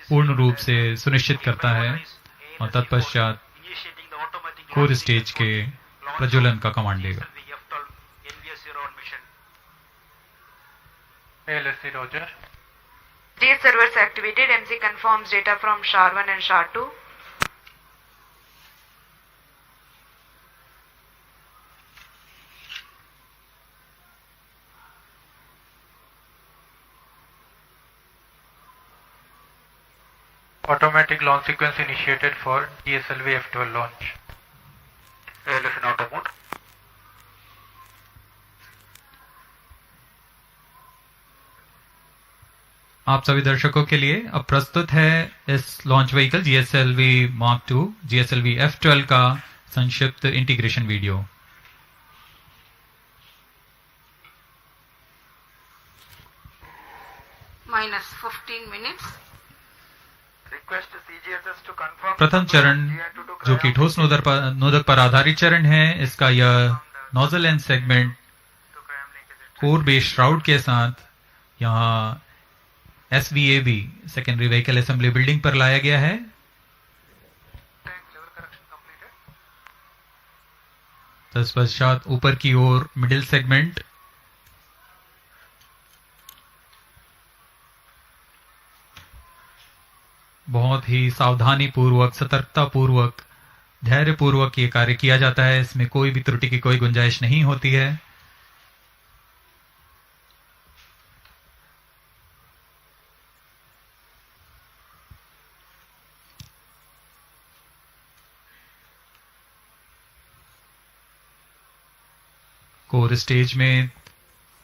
पूर्ण रूप से सुनिश्चित करता है और तत्पश्चात कोर स्टेज के प्रज्वलन का कमांड लेगा। ALSC Roger. These servers activated. MC confirms data from SHA-1 and SHA-2. Automatic launch sequence initiated for GSLV F-12 launch. ALS in auto mode. आप सभी दर्शकों के लिए अब प्रस्तुत है इस launch vehicle GSLV Mark II GSLV F-12 का संक्षिप्त integration video. Minus 15 minutes. Request CGSS to confirm. प्रथम चरण जो कि ठोस नोदक पर आधारित चरण है, इसका यह nozzle and segment core base shroud के साथ यहाँ SVAB secondary vehicle assembly building पर लाया गया है। तत्पश्चात ऊपर की ओर मिडिल सेगमेंट बहुत ही सावधानी पूर्वक, सतर्कता पूर्वक, धैर्य पूर्वक ये कार्य किया जाता है। इसमें कोई भी त्रुटि की कोई गुंजाइश नहीं होती है। कोर स्टेज में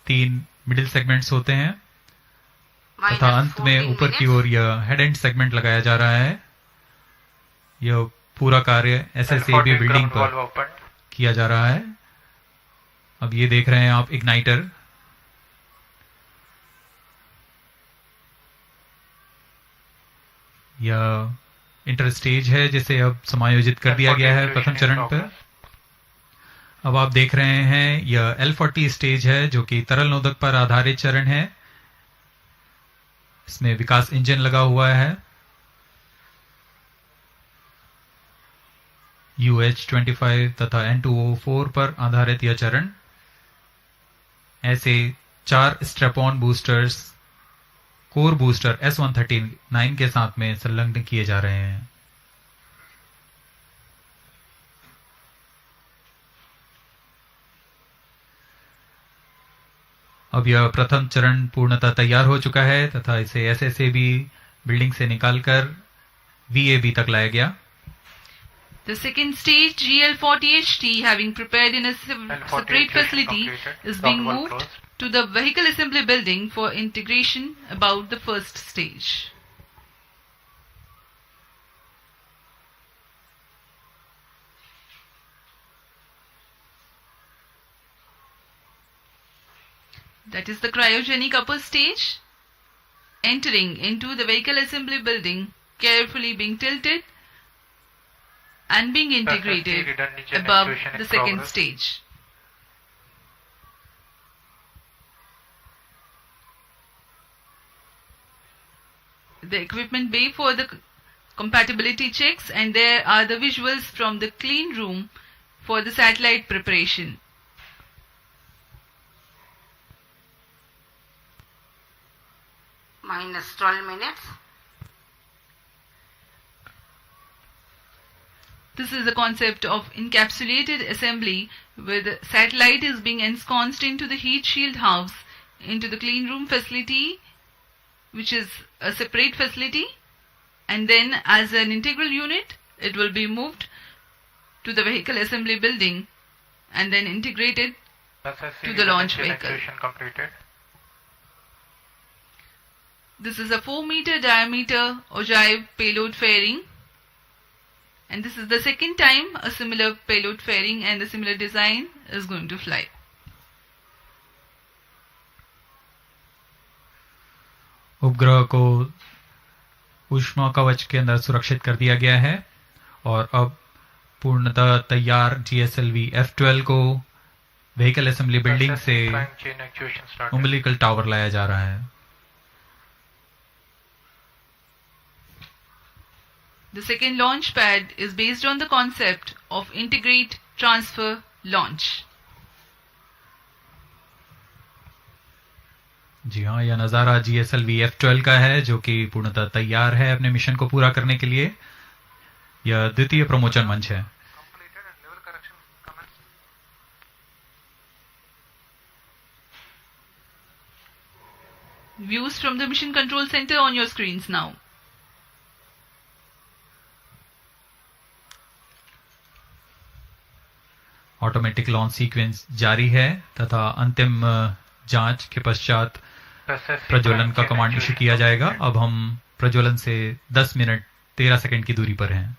3 मिडिल सेगमेंट्स होते हैं। तथा अंत में ऊपर की ओर यह हेड एंड सेगमेंट लगाया जा रहा है। यह पूरा कार्य SSAB बिल्डिंग पर किया जा रहा है। अब ये देख रहे हैं आप इग्नाइटर। यह इंटर स्टेज है जिसे अब समायोजित कर दिया गया है प्रथम चरण पर। अब आप देख रहे हैं यह L40 स्टेज है जो कि तरल नोदक पर आधारित चरण है। इसमें विकास इंजन लगा हुआ है। UH-25 तथा N2O4 पर आधारित यह चरण। ऐसे 4 strap-on boosters core booster S139 के साथ में संलग्न किए जा रहे हैं। अब यह प्रथम चरण पूर्णतः तैयार हो चुका है तथा इसे SSAB बिल्डिंग से निकालकर VAB तक लाया गया। The second stage, GL40HT, having prepared in a separate facility, is being moved to the vehicle assembly building for integration about the first stage. That is the cryogenic upper stage. Entering into the vehicle assembly building, carefully being tilted and being integrated above the second stage. The equipment bay for the compatibility checks, and there are the visuals from the clean room for the satellite preparation. Minus 12 minutes. This is the concept of encapsulated assembly, where the satellite is being ensconced into the heat shield house, into the clean room facility, which is a separate facility, and then as an integral unit it will be moved to the vehicle assembly building and then integrated to the launch vehicle. This is a 4-meter diameter ogive payload fairing, and this is the second time a similar payload fairing and a similar design is going to fly. उपग्रह को ऊष्मा कवच के अंदर सुरक्षित कर दिया गया है और अब पूर्णतः तैयार GSLV F12 को व्हीकल असेंबली बिल्डिंग से उम्बिलिकल टावर लाया जा रहा है। The second launch pad is based on the concept of integrate, transfer, launch. जी हाँ, यह नज़ारा GSLV F12 का है जो कि पूर्णतः तैयार है अपने मिशन को पूरा करने के लिए। यह द्वितीय प्रमोचन मंच है। Views from the mission control center on your screens now. Automatic launch sequence जारी है तथा अंतिम जांच के पश्चात प्रज्वलन का कमांड इशू किया जाएगा। अब हम प्रज्वलन से 10 मिनट 13 सेकंड की दूरी पर हैं।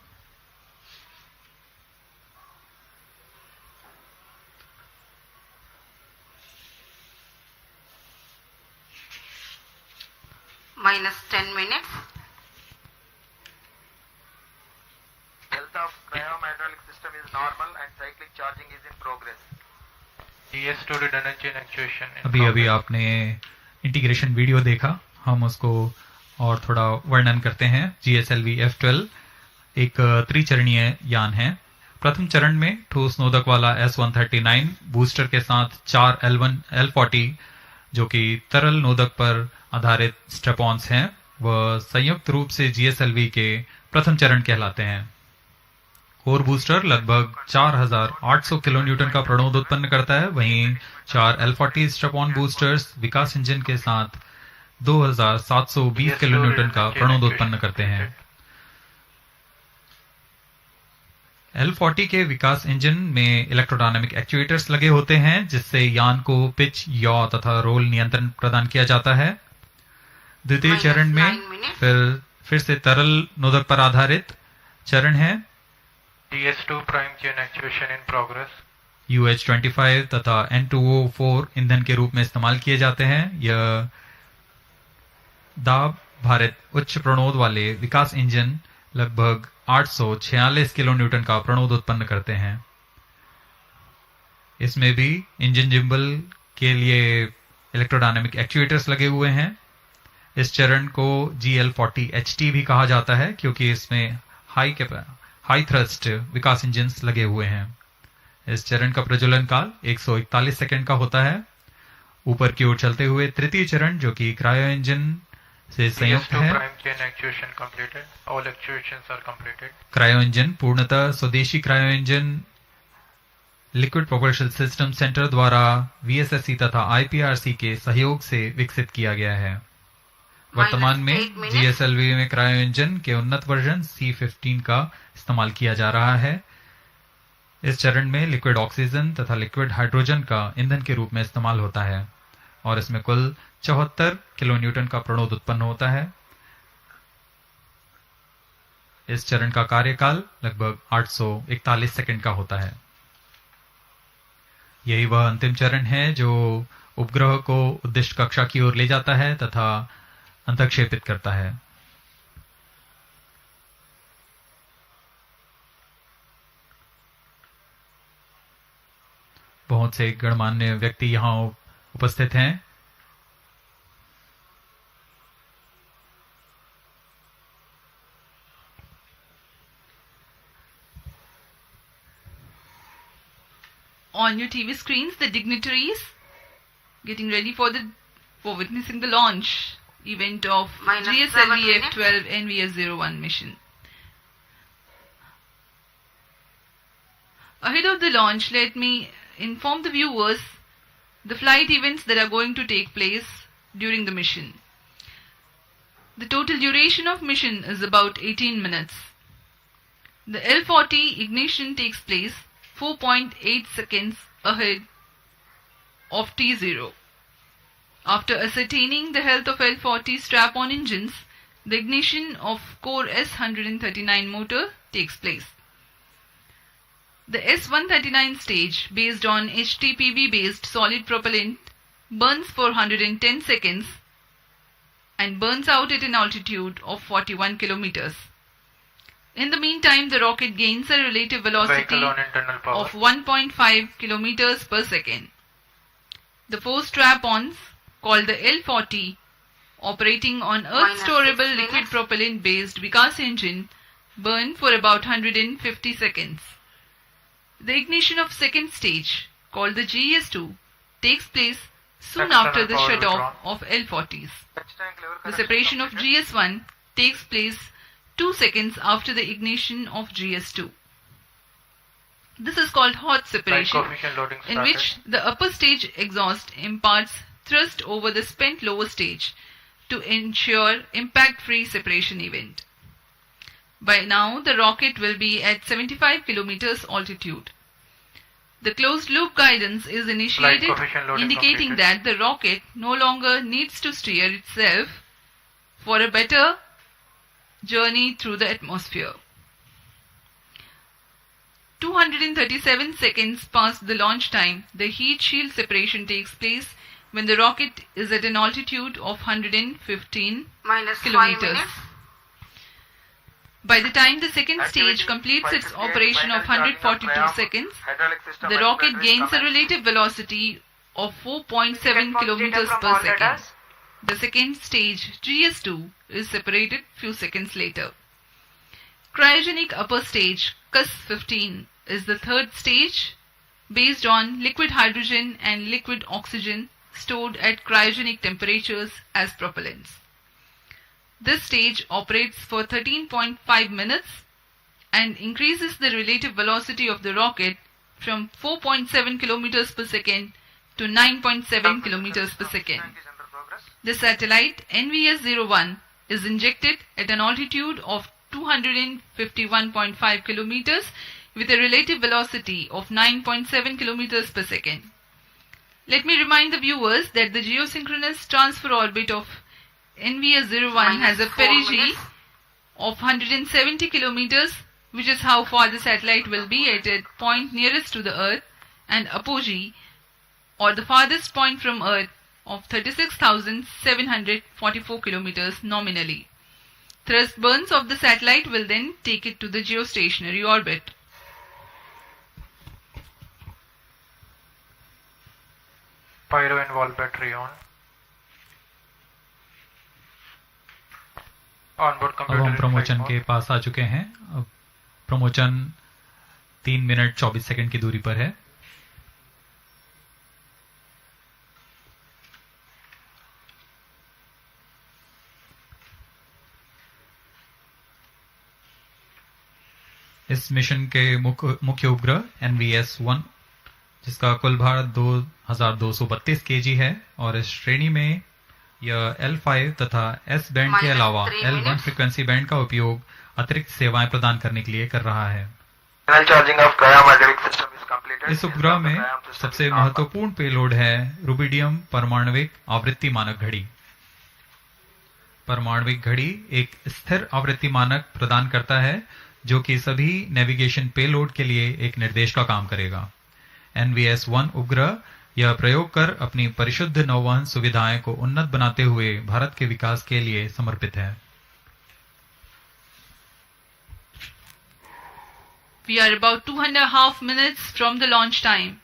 Minus 10 minutes. Health of cryom-hydraulic system is normal and cyclic charging is in progress. DS2 redundancy and actuation. अभी अभी आपने इंटीग्रेशन वीडियो देखा, हम उसको और थोड़ा वर्णन करते हैं। GSLV F12 एक त्रिचरणीय यान है। प्रथम चरण में ठोस नोदक वाला S139 बूस्टर के साथ 4 L40 जो कि तरल नोदक पर आधारित स्ट्रैप-ऑन्स हैं, वह संयुक्त रूप से GSLV के प्रथम चरण कहलाते हैं। कोर बूस्टर लगभग 4800 किलो न्यूटन का प्रणोद उत्पन्न करता है, वहीं 4 L40 स्ट्रैप-ऑन बूस्टर्स विकास इंजन के साथ 2720 किलो न्यूटन का प्रणोद उत्पन्न करते हैं। L40 के विकास इंजन में इलेक्ट्रोडायनामिक एक्चुएटर्स लगे होते हैं जिससे यान को पिच, यॉ तथा रोल नियंत्रण प्रदान किया जाता है। द्वितीय चरण में फिर से तरल नोदक पर आधारित चरण है। DS2 prime chain actuation in progress. UH-25 तथा N2O4 ईंधन के रूप में इस्तेमाल किए जाते हैं। यह दाब भारित उच्च प्रणोद वाले विकास इंजन लगभग 846 किलो न्यूटन का प्रणोद उत्पन्न करते हैं। इसमें भी इंजन जिम्बल के लिए इलेक्ट्रोडायनेमिक एक्चुएटर्स लगे हुए हैं। इस चरण को GL40HT भी कहा जाता है क्योंकि इसमें हाई थ्रस्ट विकास इंजन लगे हुए हैं। इस चरण का प्रज्वलन काल 141 सेकंड का होता है। ऊपर की ओर चलते हुए तृतीय चरण जो कि क्रायो इंजन से संयुक्त है। क्रायो इंजन पूर्णतः स्वदेशी cryo engine liquid propulsion system centre द्वारा VSSC तथा IPRC के सहयोग से विकसित किया गया है। वर्तमान में GSLV में क्रायो इंजन के उन्नत वर्जन C15 का इस्तेमाल किया जा रहा है। इस चरण में लिक्विड ऑक्सीजन तथा लिक्विड हाइड्रोजन का ईंधन के रूप में इस्तेमाल होता है और इसमें कुल 74 किलो न्यूटन का प्रणोद उत्पन्न होता है। इस चरण का कार्यकाल लगभग 841 सेकंड का होता है। यही वह अंतिम चरण है जो उपग्रह को उद्दिष्ट कक्षा की ओर ले जाता है तथा अंतःक्षेपित करता है। बहुत से गणमान्य व्यक्ति यहां उपस्थित हैं। On your TV screens, the dignitaries getting ready for witnessing the launch event of GSLV F12 NVS-01 mission. Ahead of the launch, let me inform the viewers the flight events that are going to take place during the mission. The total duration of mission is about 18 minutes. The L40 ignition takes place 4.8 seconds ahead of T0. After ascertaining the health of L40 strap-on engines, the ignition of core S139 motor takes place. The S139 stage, based on HTPB-based solid propellant, burns for 110 seconds and burns out at an altitude of 41 kilometers. In the meantime, the rocket gains a relative velocity of 1.5 kilometers per second. The four strap-ons, called the L40, operating on Earth-storable liquid propellant-based Vikas engine, burn for about 150 seconds. The ignition of second stage, called the GS2, takes place soon after the shut-off of L40s. The separation of GS1 takes place 2 seconds after the ignition of GS2. This is called hot separation, in which the upper stage exhaust imparts thrust over the spent lower stage to ensure impact-free separation event. By now, the rocket will be at 75 kilometers altitude. The closed-loop guidance is initiated, indicating that the rocket no longer needs to steer itself for a better journey through the atmosphere. 237 seconds past the launch time, the heat shield separation takes place when the rocket is at an altitude of 115 kilometers. By the time the second stage completes its operation of 142 seconds, the rocket gains a relative velocity of 4.7 kilometers per second. The second stage, GS2, is separated few seconds later. Cryogenic upper stage, CUS-15, is the third stage based on liquid hydrogen and liquid oxygen stored at cryogenic temperatures as propellants. This stage operates for 13.5 minutes and increases the relative velocity of the rocket from 4.7 kilometers per second to 9.7 kilometers per second. The satellite NVS-01 is injected at an altitude of 251.5 kilometers with a relative velocity of 9.7 kilometers per second. Let me remind the viewers that the geosynchronous transfer orbit of NVS-01 has a perigee of 170 kilometers, which is how far the satellite will be at a point nearest to the Earth, and apogee, or the farthest point from Earth, of 36,744 kilometers nominally. Thrust burns of the satellite will then take it to the geostationary orbit. Pyro and wall battery on. Onboard अब computer हम in प्रमोचन flight के mode. पास आ चुके हैं। अब प्रमोचन 3 minute 24 second की दूरी पर है। इस मिशन के मुख्य उपग्रह NVS-1, जिसका कुल भार 2232 kg है, और इस श्रेणी में यह L5 तथा S बैंड के अलावा L1 फ्रीक्वेंसी बैंड का उपयोग अतिरिक्त सेवाएं प्रदान करने के लिए कर रहा है। इस उपग्रह में सबसे महत्वपूर्ण पेलोड है रुबिडियम परमाणविक आवृत्ति मानक घड़ी। परमाणविक घड़ी एक स्थिर आवृत्ति मानक प्रदान करता है जो कि सभी नेविगेशन पेलोड के लिए एक निर्देश का काम करेगा। NVS-1 उपग्रह यह प्रयोग कर अपनी परिशुद्ध नौवहन सुविधाएं को उन्नत बनाते हुए भारत के विकास के लिए समर्पित है। We are about 2.5 minutes from the launch time.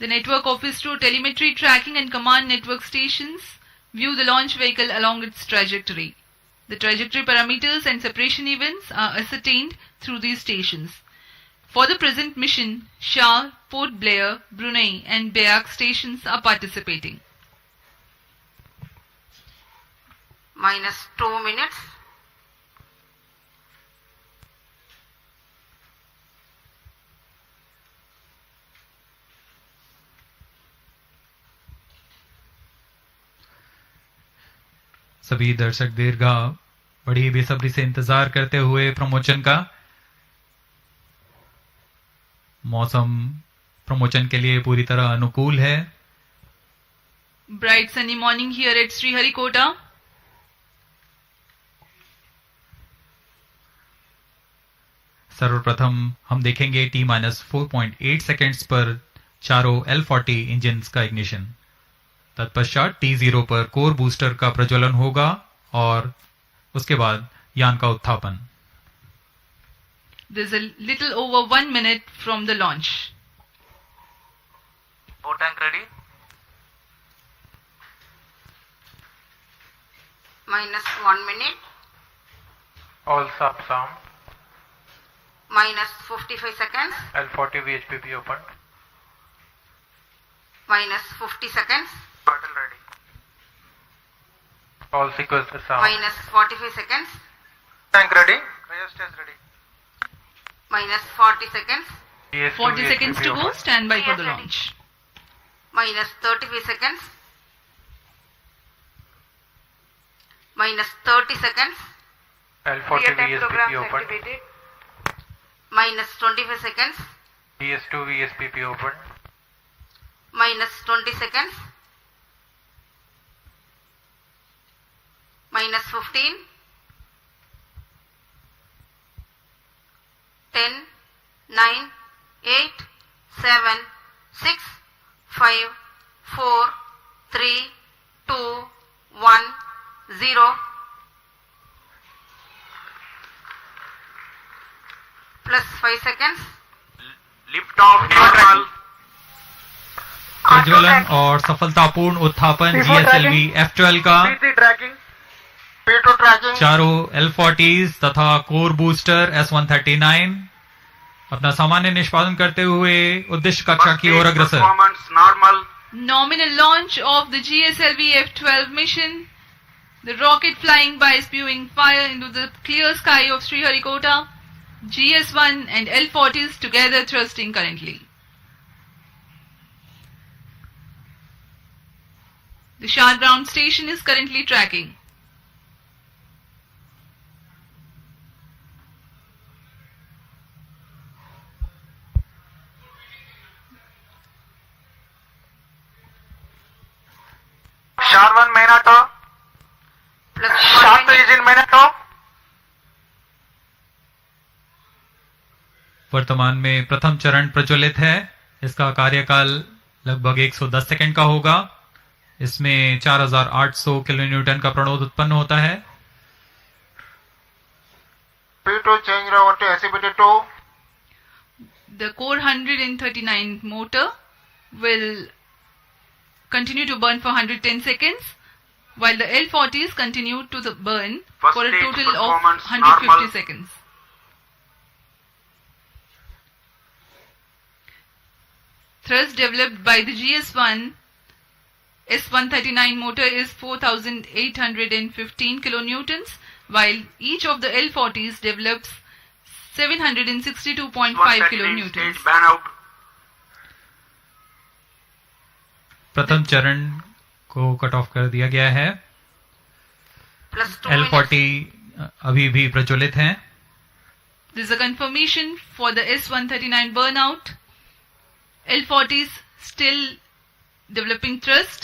The network of ISRO telemetry tracking and command network stations view the launch vehicle along its trajectory. The trajectory parameters and separation events are ascertained through these stations. For the present mission, Shah, Port Blair, Brunei and Beak stations are participating. -2 minutes. सभी दर्शक दीर्घा बड़ी बेसब्री से इंतजार करते हुए प्रमोचन का। मौसम प्रमोचन के लिए पूरी तरह अनुकूल है। Bright sunny morning here at Sriharikota. सर्वप्रथम हम देखेंगे T-4.8 सेकेंड्स पर चारों L40 इंजन्स का इग्निशन। तत्पश्चात T0 पर कोर बूस्टर का प्रज्वलन होगा और उसके बाद यान का उत्थापन। There's a little over 1 minute from the launch. Boat tank ready. -1 minute. All subs armed. -55 seconds. L40 VHPP opened. -50 seconds. Battle ready. All sequences armed. -45 seconds. Tank ready. Rear stage ready. -40 seconds. PS2 40 seconds VHPP to go. opened. Stand by for the Ready. launch. -35 seconds. -30 seconds. L40 VSPP opened. -25 seconds. PS2 VSPP opened. -20 seconds. -15. 10, 9, 8, 7, 6, 5, 4, 3, 2, 1, 0. +5 seconds. Lift off neutral. प्रज्वलन और सफलतापूर्ण उत्थापन GSLV F12 का। P3 tracking. P2 tracking. चारों L40s तथा core booster S139 अपना सामान्य निष्पादन करते हुए उद्देश्य कक्षा की ओर अग्रसर। Performance normal. Nominal launch of the GSLV F12 mission. The rocket flying by spewing fire into the clear sky of Sriharikota. GS1 and L40s together thrusting currently. The Shah ground station is currently tracking. Shah 1 main auto. वर्तमान में प्रथम चरण प्रज्वलित है। इसका कार्यकाल लगभग 110 second का होगा। इसमें 4800 किलोन्यूटन का प्रणोद उत्पन्न होता है। P2 change over to SCBT2. The core 139 motor will continue to burn for 110 seconds, while the L40s continue to burn for a total of 150 seconds. Thrust developed by the GS1 S139 motor is 4815 kilonewtons, while each of the L40s develops 762.5 kilonewtons. प्रथम चरण को cut off कर दिया गया है। L40 अभी भी प्रज्वलित हैं। This is a confirmation for the S139 burnout. L40s still developing thrust.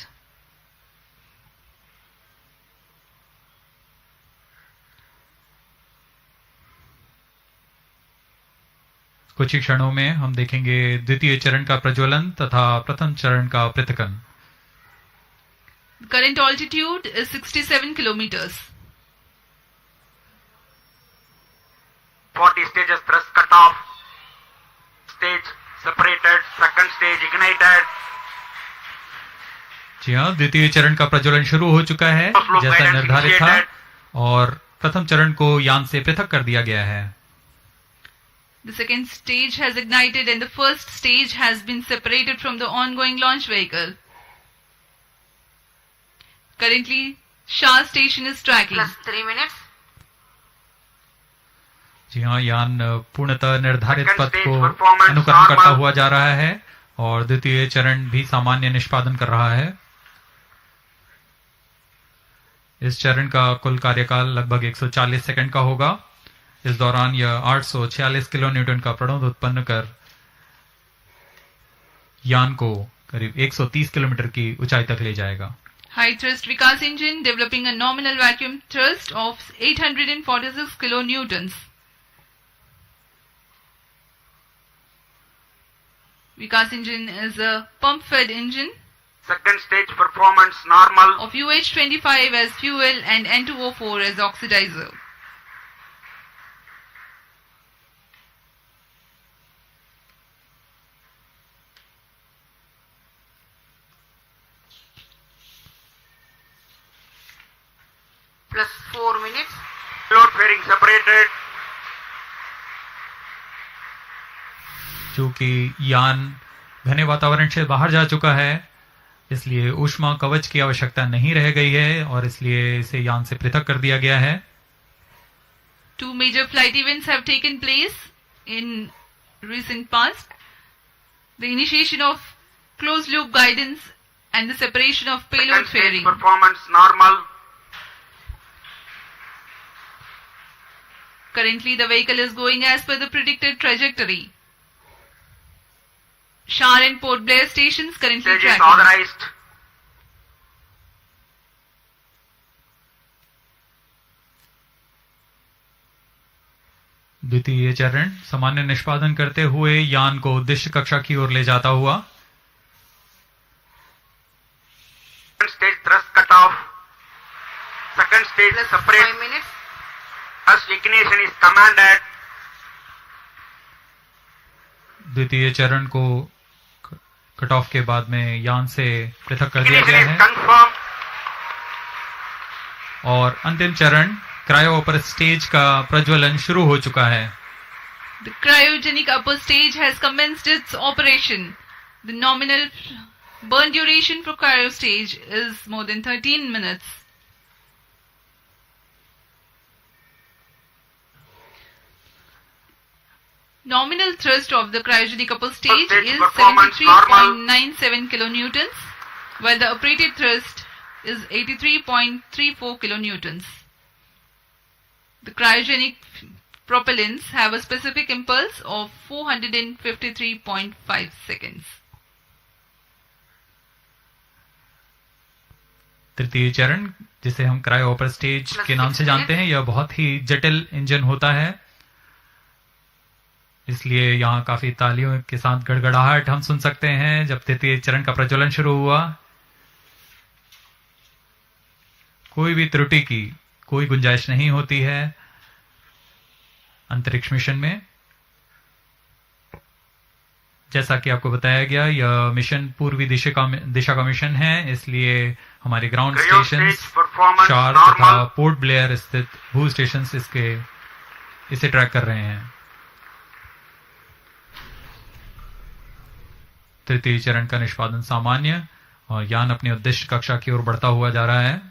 कुछ ही क्षणों में हम देखेंगे द्वितीय चरण का प्रज्वलन तथा प्रथम चरण का पृथक्कन। Current altitude is 67 kilometers. 40 stages thrust cut off. Stage separated. Second stage ignited. जी हाँ, द्वितीय चरण का प्रज्वलन शुरू हो चुका है जैसा निर्धारित था और प्रथम चरण को यान से पृथक कर दिया गया है। The second stage has ignited and the first stage has been separated from the ongoing launch vehicle. Currently, Shah station is tracking. Plus 3 minutes. जी हाँ, यान पूर्णतः निर्धारित पथ को अनुकरण करता हुआ जा रहा है और द्वितीय चरण भी सामान्य निष्पादन कर रहा है। इस चरण का कुल कार्यकाल लगभग 140 सेकंड का होगा। इस दौरान यह 846 किलोन्यूटन का प्रणोद उत्पन्न कर यान को करीब 130 किलोमीटर की ऊंचाई तक ले जाएगा। High thrust Vikas engine developing a nominal vacuum thrust of 846 kilonewtons. Vikas engine is a pump-fed engine. Second stage performance normal. Of UH25 as fuel and N2O4 as oxidizer. Plus 4 minutes. Load fairing separated. चूंकि यान घने वातावरण से बाहर जा चुका है इसलिए ऊष्मा कवच की आवश्यकता नहीं रह गई है और इसलिए इसे यान से पृथक कर दिया गया है। Two major flight events have taken place in recent past. The initiation of closed loop guidance and the separation of payload fairing. Performance normal. Currently the vehicle is going as per the predicted trajectory. Shar and Port Blair stations currently tracking. Authorized. द्वितीय चरण सामान्य निष्पादन करते हुए यान को उद्देश्य कक्षा की ओर ले जाता हुआ। Stage thrust cut off. Second stage separate. 5 minutes. Thrust ignition is commanded. द्वितीय चरण को कट ऑफ के बाद में यान से पृथक कर दिया गया है और अंतिम चरण क्रायो अपर स्टेज का प्रज्वलन शुरू हो चुका है। The cryogenic upper stage has commenced its operation. The nominal burn duration for cryo stage is more than 13 minutes. Nominal thrust of the cryogenic upper stage is 73.97 kilonewtons, while the operated thrust is 83.34 kilonewtons. The cryogenic propellants have a specific impulse of 453.5 seconds. तृतीय चरण जिसे हम cryo upper stage के नाम से जानते हैं, यह बहुत ही जटिल इंजन होता है। इसलिए यहाँ काफी तालियों के साथ गड़गड़ाहट हम सुन सकते हैं जब तृतीय चरण का प्रज्वलन शुरू हुआ। कोई भी त्रुटि की कोई गुंजाइश नहीं होती है अंतरिक्ष मिशन में। जैसा कि आपको बताया गया, यह मिशन पूर्वी दिशा का मिशन है, इसलिए हमारे ग्राउंड स्टेशन शार तथा पोर्ट ब्लेयर स्थित भू स्टेशन इसे ट्रैक कर रहे हैं। तृतीय चरण का निष्पादन सामान्य और यान अपनी उद्देश्य कक्षा की ओर बढ़ता हुआ जा रहा है।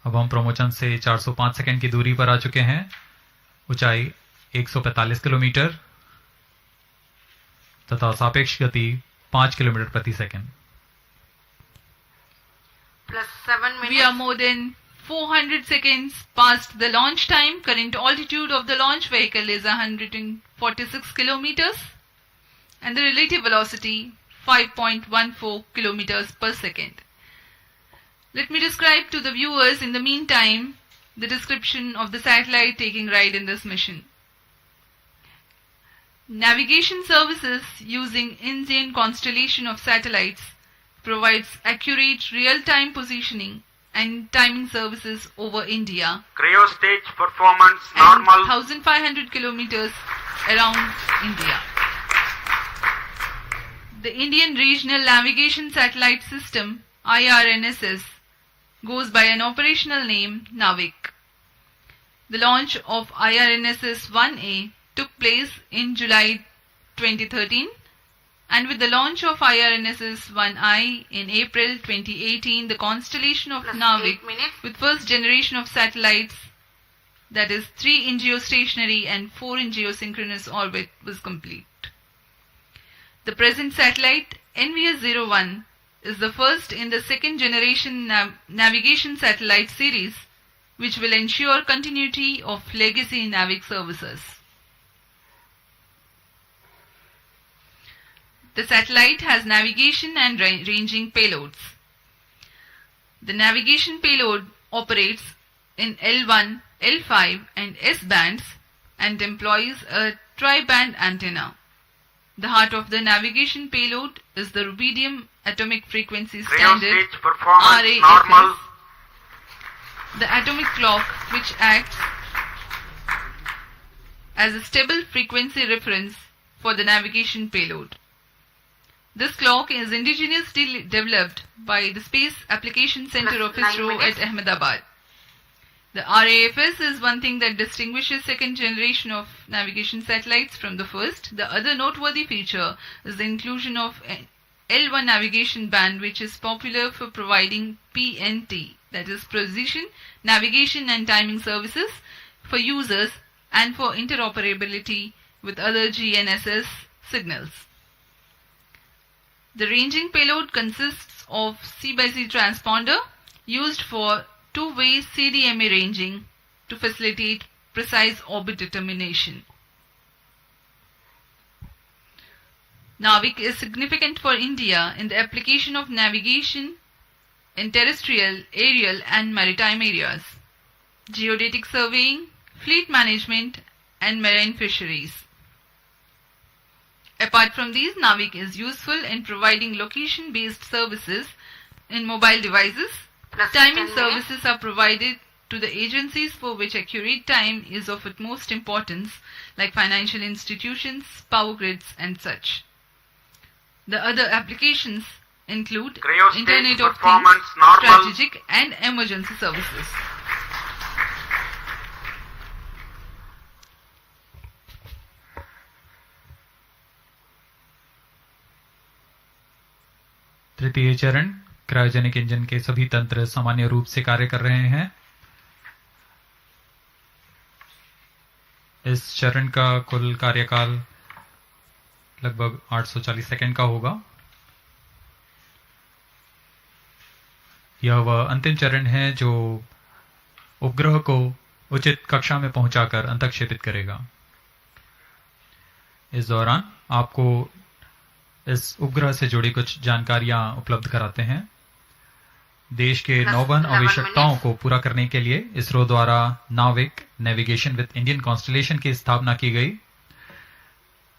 अब हम प्रमोशन से 405 सेकंड की दूरी पर आ चुके हैं। ऊंचाई 145 किलोमीटर तथा सापेक्ष गति 5 किलोमीटर प्रति second. We are more than 400 seconds past the launch time. Current altitude of the launch vehicle is 146 kilometers and the relative velocity 5.14 kilometers per second. Let me describe to the viewers in the meantime the description of the satellite taking ride in this mission. Navigation services using Indian constellation of satellites provides accurate real-time positioning and timing services over India. Cryo stage performance normal. 1,500 kilometers around India. The Indian Regional Navigation Satellite System IRNSS goes by an operational name NAVIC. The launch of IRNSS 1A took place in July 2013, and with the launch of IRNSS 1I in April 2018, the constellation of NAVIC with first generation of satellites, that is 3 in geostationary and 4 in geosynchronous orbit, was complete. The present satellite NVS-01 is the first in the second generation navigation satellite series, which will ensure continuity of legacy NAVIC services. The satellite has navigation and ranging payloads. The navigation payload operates in L1, L5 and S bands and employs a tri-band antenna. The heart of the navigation payload is the rubidium atomic frequency standard RAFS, the atomic clock which acts as a stable frequency reference for the navigation payload. This clock is indigenously developed by the Space Application Center of ISRO at Ahmedabad. The RAFS is one thing that distinguishes second generation of navigation satellites from the first. The other noteworthy feature is the inclusion of L1 navigation band, which is popular for providing PNT, that is precision, navigation and timing services for users and for interoperability with other GNSS signals. The ranging payload consists of C/C transponder used for two-way CDMA ranging to facilitate precise orbit determination. NAVIC is significant for India in the application of navigation in terrestrial, aerial and maritime areas, geodetic surveying, fleet management and marine fisheries. Apart from these, NAVIC is useful in providing location-based services in mobile devices. Timing services are provided to the agencies for which accurate time is of utmost importance, like financial institutions, power grids and such. The other applications include Internet of Things, strategic and emergency services. तृतीय चरण cryogenic engine के सभी तंत्र सामान्य रूप से कार्य कर रहे हैं। इस चरण का कुल कार्यकाल लगभग 840 सेकंड का होगा। यह वह अंतिम चरण है जो उपग्रह को उचित कक्षा में पहुंचाकर अंतःक्षेपित करेगा। इस दौरान आपको इस उपग्रह से जुड़ी कुछ जानकारियां उपलब्ध कराते हैं। देश के नौवहन आवश्यकताओं को पूरा करने के लिए इसरो द्वारा नाविक नेविगेशन विद इंडियन कॉन्स्टलेशन की स्थापना की गई।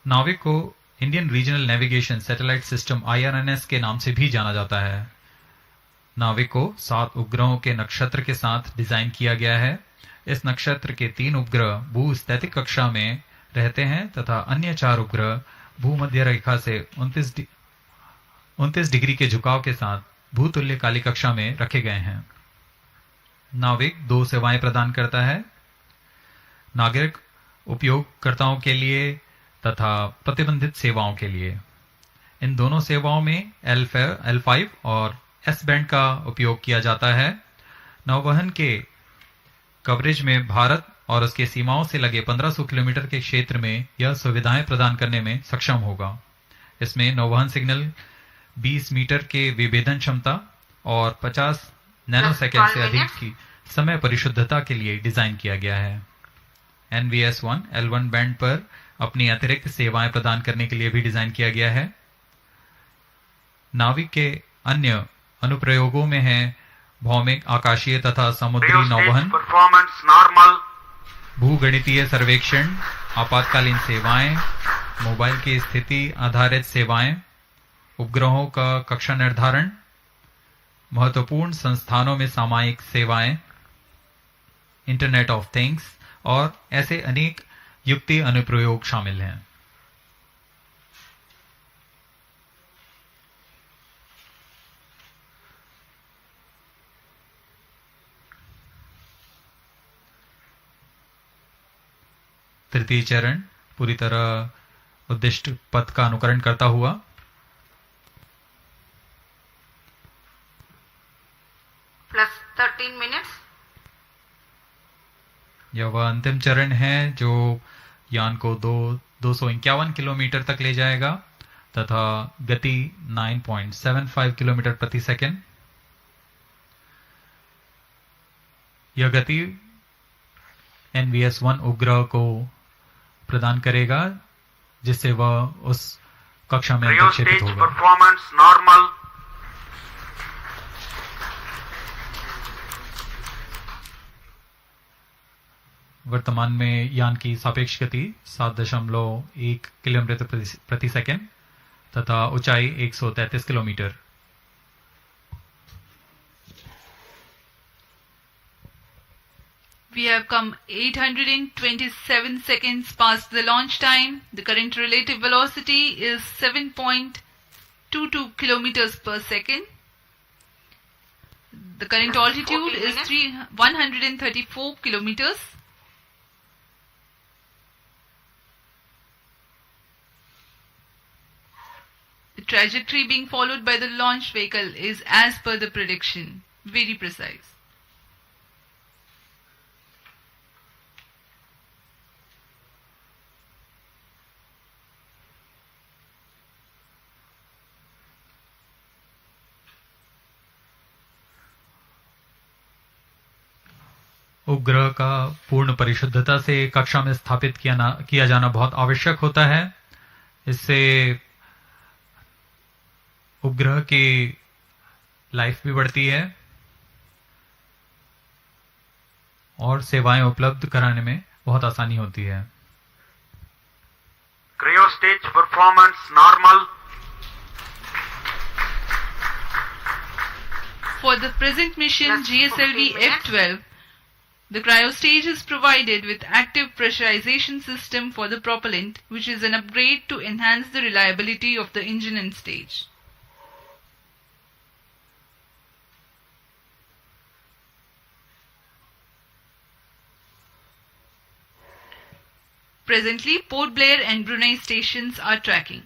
नाविक को Indian regional navigation satellite system IRNS के नाम से भी जाना जाता है। नाविक को 7 उपग्रहों के नक्षत्र के साथ डिजाइन किया गया है। इस नक्षत्र के 3 उपग्रह भूस्थैतिक कक्षा में रहते हैं तथा अन्य 4 उपग्रह भूमध्य रेखा से 29 डिग्री के झुकाव के साथ भूतुल्य काली कक्षा में रखे गए हैं। नाविक 2 सेवाएं प्रदान करता है, नागरिक उपयोगकर्ताओं के लिए तथा प्रतिबंधित सेवाओं के लिए। इन दोनों सेवाओं में L5 और S बैंड का उपयोग किया जाता है। नौवहन के कवरेज में भारत और उसके सीमाओं से लगे 1500 किलोमीटर के क्षेत्र में यह सुविधाएं प्रदान करने में सक्षम होगा। इसमें नौवहन सिग्नल 20 मीटर के विभेदन क्षमता और 50 नैनोसेकंड से अधिक की समय परिशुद्धता के लिए डिजाइन किया गया है। NVS-1 L1 बैंड पर अपनी अतिरिक्त सेवाएं प्रदान करने के लिए भी डिजाइन किया गया है। नाविक के अन्य अनुप्रयोगों में है भौमिक, आकाशीय तथा समुद्री नौवहन, भूगणितीय सर्वेक्षण, आपातकालीन सेवाएं, मोबाइल की स्थिति आधारित सेवाएं, उपग्रहों का कक्षा निर्धारण, महत्वपूर्ण संस्थानों में सामयिक सेवाएं, इंटरनेट ऑफ थिंग्स और ऐसे अनेक युक्ति अनुप्रयोग शामिल हैं। तृतीय चरण पूरी तरह उद्दिष्ट पथ का अनुकरण करता हुआ plus 13 minutes. यह वह अंतिम चरण है जो यान को 251 किलोमीटर तक ले जाएगा तथा गति 9.75 किलोमीटर प्रति सेकंड। यह गति NVS-1 उपग्रह को प्रदान करेगा जिससे वह उस कक्षा में प्रक्षेपित होगा। Performance normal. वर्तमान में यान की सापेक्ष गति 7.1 किलोमीटर प्रति सेकंड तथा ऊंचाई 133 kilometre. We have come 827 seconds past the launch time. The current relative velocity is 7.22 kilometers per second. The current altitude is 134 kilometers. The trajectory being followed by the launch vehicle is as per the prediction, very precise. उपग्रह का पूर्ण परिशुद्धता से कक्षा में स्थापित किया जाना बहुत आवश्यक होता है। इससे उपग्रह की लाइफ भी बढ़ती है और सेवाएं उपलब्ध कराने में बहुत आसानी होती है। Cryo stage performance normal. For the present mission GSLV F12, the cryo stage is provided with active pressurization system for the propellant, which is an upgrade to enhance the reliability of the engine and stage. Presently, Port Blair and Brunei stations are tracking.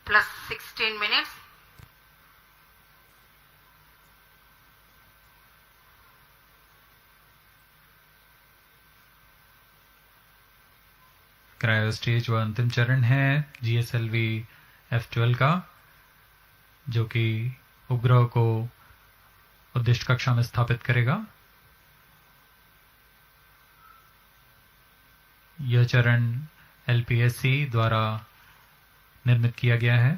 plus 16 minutes. Cryo stage व अंतिम चरण है GSLV F12 का, जो कि उपग्रह को उद्दिष्ट कक्षा में स्थापित करेगा। यह चरण LPSC द्वारा निर्मित किया गया है।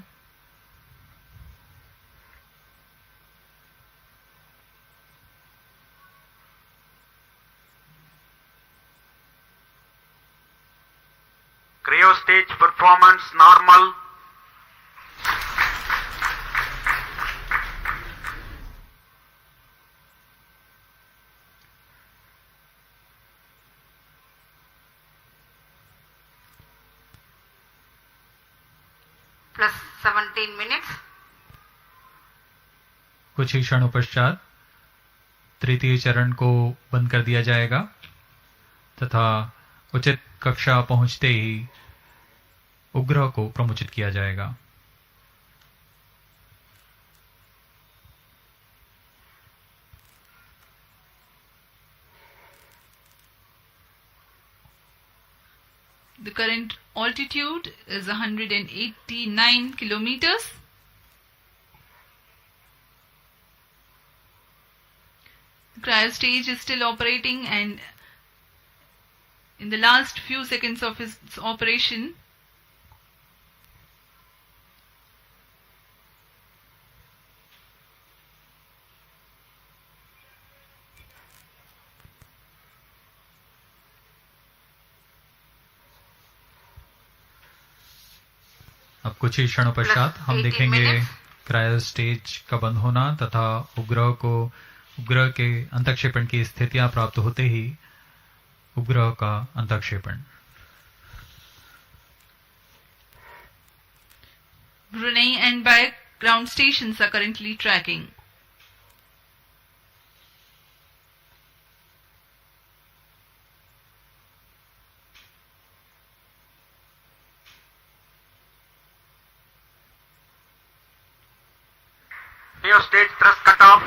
Cryo stage performance normal. Plus 17 minutes. कुछ ही क्षणों पश्चात तृतीय चरण को बंद कर दिया जाएगा तथा उचित कक्षा पहुंचते ही उपग्रह को प्रमोचित किया जाएगा। The current altitude is 189 kilometers. The cryo stage is still operating, and in the last few seconds of its operation, अब कुछ ही क्षणों पश्चात हम देखेंगे क्रायो स्टेज का बंद होना तथा उपग्रह के अंतक्षेपण की स्थितियां प्राप्त होते ही उपग्रह का अंतक्षेपण। Brunei and Bayak ground stations are currently tracking. Cryo stage thrust cutoff.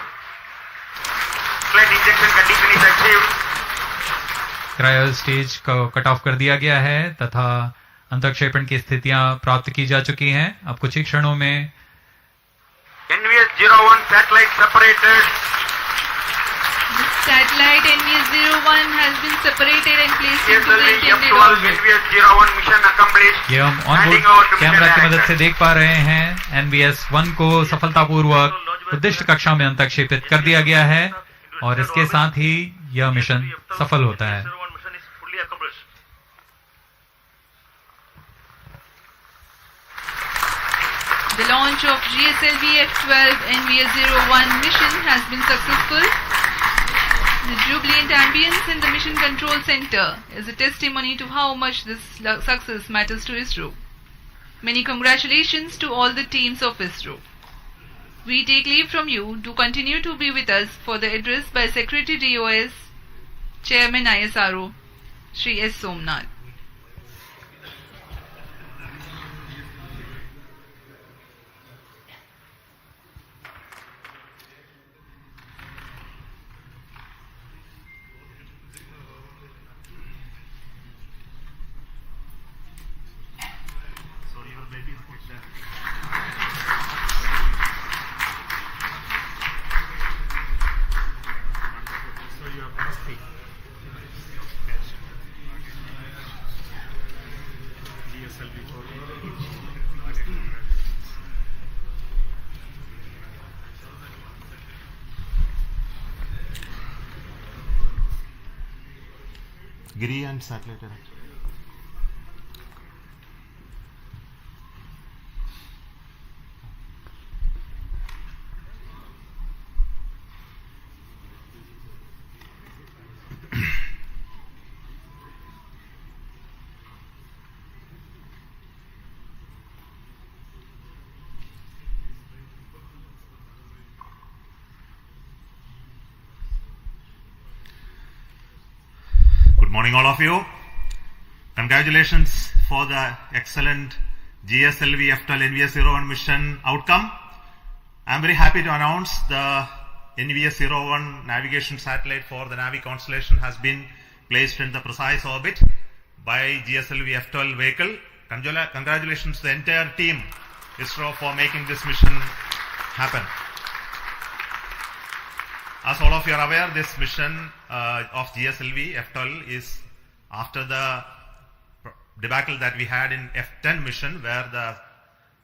Slide injection condition is achieved. Cryo stage को कट ऑफ कर दिया गया है तथा अंतक्षेपण की स्थितियां प्राप्त की जा चुकी हैं। अब कुछ ही क्षणों में NVS-01 satellite separated. The satellite NVS-01 has been separated and placed into the intended F12 orbit. NVS-01 mission accomplished. ये हम ऑनबोर्ड कैमरा की मदद से देख पा रहे हैं। NVS-1 को सफलतापूर्वक उद्दिष्ट कक्षा में अंतक्षेपित कर दिया गया है और इसके साथ ही यह मिशन सफल होता है। The launch of GSLV F12 NVS-01 mission has been successful. The jubilant ambience in the Mission Control Center is a testimony to how much this success matters to ISRO. Many congratulations to all the teams of ISRO. We take leave from you. Do continue to be with us for the address by Secretary DOS, Chairman ISRO, Shri S. Somnath. Giri and satellite. Good morning all of you. Congratulations for the excellent GSLV F12 NVS-01 mission outcome. I'm very happy to announce the NVS-01 navigation satellite for the Navi constellation has been placed in the precise orbit by GSLV F12 vehicle. Congratulations to the entire team ISRO for making this mission happen. As all of you are aware, this mission of GSLV F12 is after the debacle that we had in F10 mission, where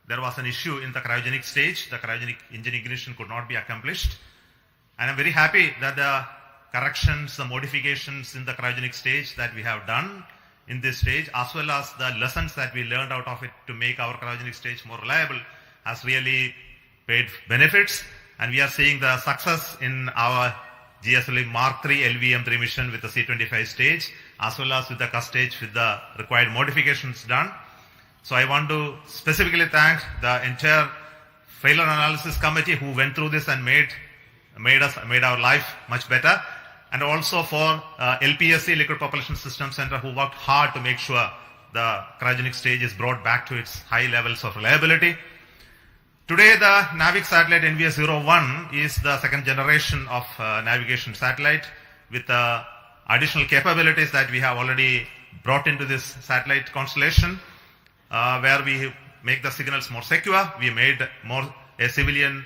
there was an issue in the cryogenic stage. The cryogenic engine ignition could not be accomplished. And I'm very happy that the corrections, the modifications in the cryogenic stage that we have done in this stage, as well as the lessons that we learned out of it to make our cryogenic stage more reliable, has really paid benefits. And we are seeing the success in our GSLV Mark III LVM3 mission with the C25 stage, as well as with the CUS stage with the required modifications done. So I want to specifically thank the entire failure analysis committee who went through this and made our life much better, and also for LPSC, Liquid Propulsion System Center, who worked hard to make sure the cryogenic stage is brought back to its high levels of reliability. Today, the NAVIC satellite NVS-01 is the second generation of navigation satellite with additional capabilities that we have already brought into this satellite constellation, where we make the signals more secure. We made a civilian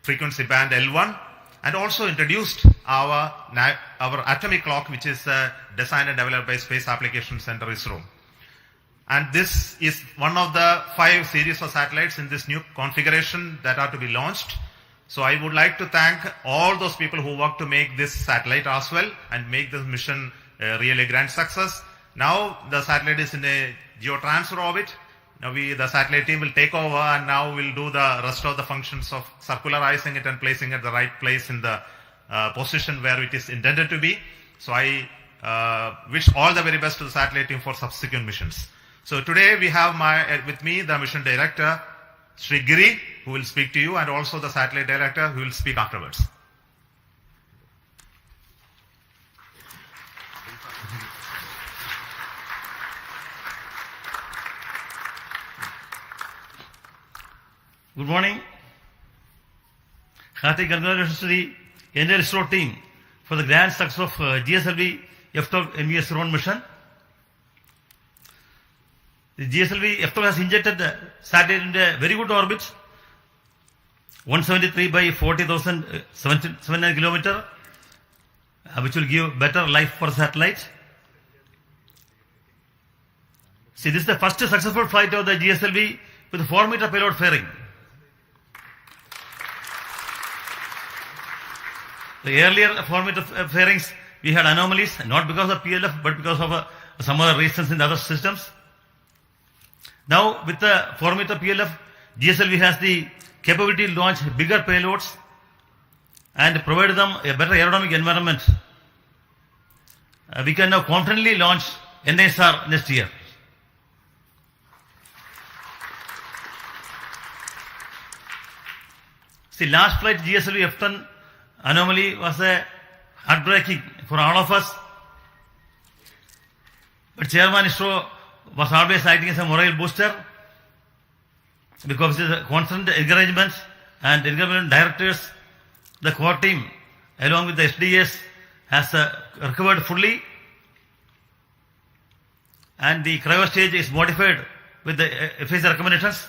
frequency band L1, and also introduced our atomic clock, which is designed and developed by Space Applications Center ISRO. And this is one of the 5 series of satellites in this new configuration that are to be launched. So I would like to thank all those people who worked to make this satellite as well and make this mission a really grand success. Now the satellite is in a geotransfer orbit. Now the satellite team will take over, and now we'll do the rest of the functions of circularizing it and placing it at the right place in the position where it is intended to be. So I wish all the very best to the satellite team for subsequent missions. So today we have with me the mission director, Sri Giri, who will speak to you, and also the satellite director who will speak afterwards. Good morning. Hearty congratulations to the entire ISRO team for the grand success of GSLV F12 NVS-01 mission. The GSLV F12 has injected the satellite into a very good orbit, 173 by 40,709 kilometers, which will give better life for satellite. See, this is the first successful flight of the GSLV with 4-meter payload fairing. The earlier 4-meter fairings, we had anomalies, not because of PLF, but because of some other reasons in the other systems. Now, with the 4-meter PLF, GSLV has the capability to launch bigger payloads and provide them a better aerodynamic environment. We can now confidently launch NISR next year. See, last flight GSLV F10 anomaly was heartbreaking for all of us. But Chairman ISRO was always acting as a morale booster, because of the constant encouragement and encouragement directors. The core team, along with the SDS, has recovered fully, and the cryo stage is modified with the FAC recommendations.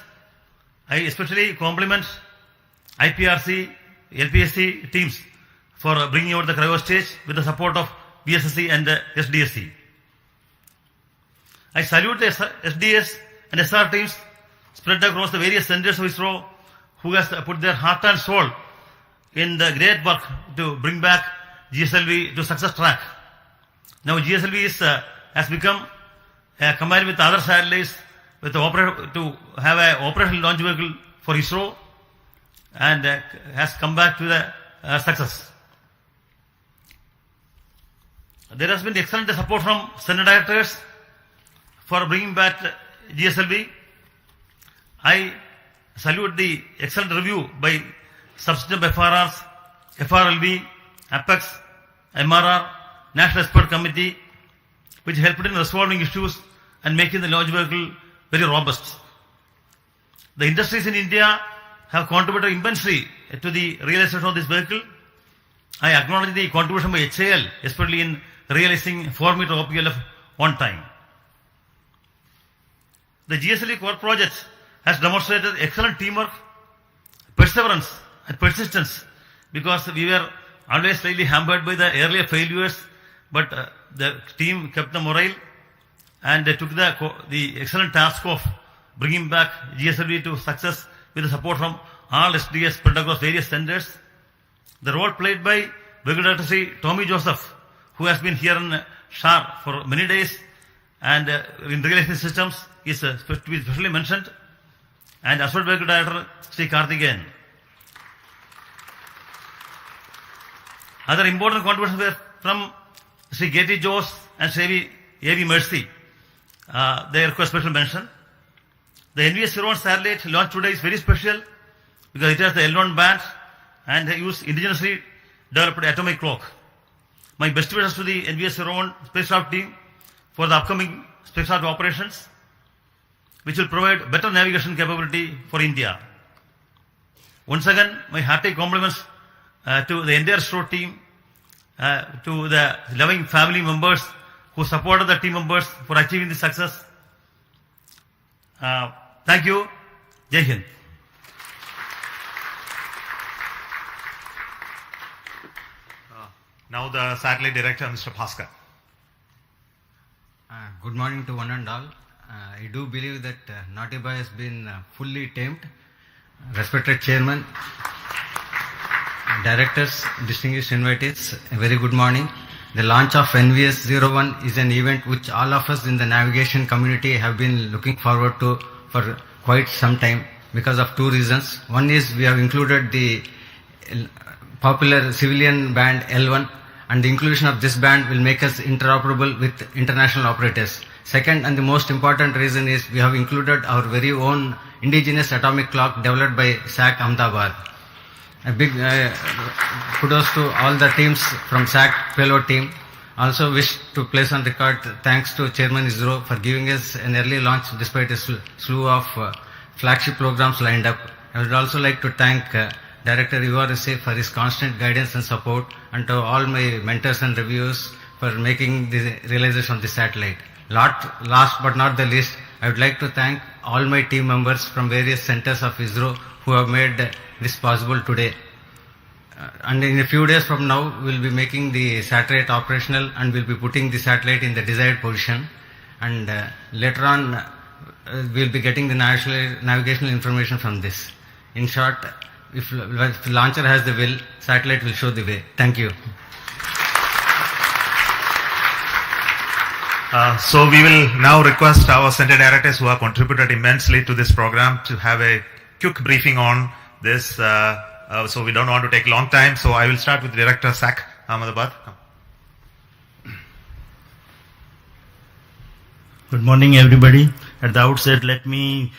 I especially compliment IPRC, LPSC teams for bringing out the cryo stage with the support of BSSC and the SDSC. I salute the SDS and SR teams spread across the various centers of ISRO who has put their heart and soul in the great work to bring back GSLV to success track. Now GSLV has become combined with other satellites with to have an operational launch vehicle for ISRO, and has come back to the success. There has been excellent support from center directors for bringing back GSLV. I salute the excellent review by subsystem FRRs, FRLV, APEX, MRR, National Expert Committee, which helped in resolving issues and making the launch vehicle very robust. The industries in India have contributed immensely to the realization of this vehicle. I acknowledge the contribution by HAL, especially in realizing 4 meter OPLF on time. The GSLV core project has demonstrated excellent teamwork, perseverance and persistence, because we were always slightly hampered by the earlier failures, but the team kept the morale and they took the excellent task of bringing back GSLV to success with the support from all SDS spread across various centers. The role played by Vehicle Director Sri Tommy Joseph, who has been here in SHAR for many days and in realizing systems, is to be specially mentioned, and Associate Vehicle Director Sri Karthikeyan. Other important contributions were from Sri Geti Jose and Sri A.V. Mercy. They require special mention. The NVS-01 satellite launched today is very special because it has the L1 band and they use indigenously developed atomic clock. My best wishes to the NVS-01 spacecraft team for the upcoming spacecraft operations, which will provide better navigation capability for India. Once again, my hearty compliments to the entire ISRO team, to the loving family members who supported the team members for achieving this success. Thank you. Jai Hind. Now the satellite director, Mr. Bhaskar. Good morning to one and all. I do believe that Naughty Boy has been fully tamed. Respected Chairman, Directors, distinguished invitees, a very good morning. The launch of NVS-01 is an event which all of us in the navigation community have been looking forward to for quite some time because of two reasons. One is we have included the popular civilian band L1, and the inclusion of this band will make us interoperable with international operators. Second, and the most important reason is we have included our very own indigenous atomic clock developed by SAC Ahmedabad. A big kudos to all the teams from SAC payload team. Also wish to place on record thanks to Chairman ISRO for giving us an early launch despite a slew of flagship programs lined up. I would also like to thank Director Ivarese for his constant guidance and support, and to all my mentors and reviewers for making the realization of the satellite. Last but not the least, I would like to thank all my team members from various centers of ISRO who have made this possible today. And in a few days from now, we'll be making the satellite operational and we'll be putting the satellite in the desired position. And later on, we'll be getting the navigational information from this. In short, if the launcher has the will, satellite will show the way. Thank you. So we will now request our center directors who have contributed immensely to this program to have a quick briefing on this. So we don't want to take long time. So I will start with Director SAC Ahmedabad. Good morning, everybody. At the outset, let me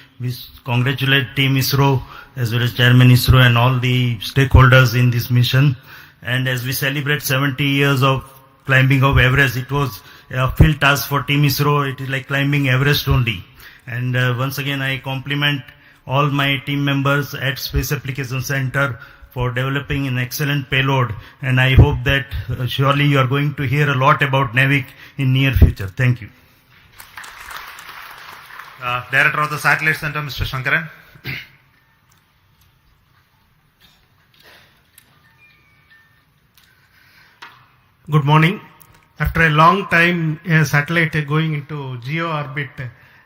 congratulate Team ISRO as well as Chairman ISRO and all the stakeholders in this mission. And as we celebrate 70 years of climbing of Everest, it was a field task for Team ISRO. It is like climbing Everest only. And once again, I compliment all my team members at Space Application Center for developing an excellent payload. And I hope that surely you are going to hear a lot about NAVIC in near future. Thank you. Director of the Satellite Center, Mr. Shankaran. Good morning. After a long time, a satellite going into geo orbit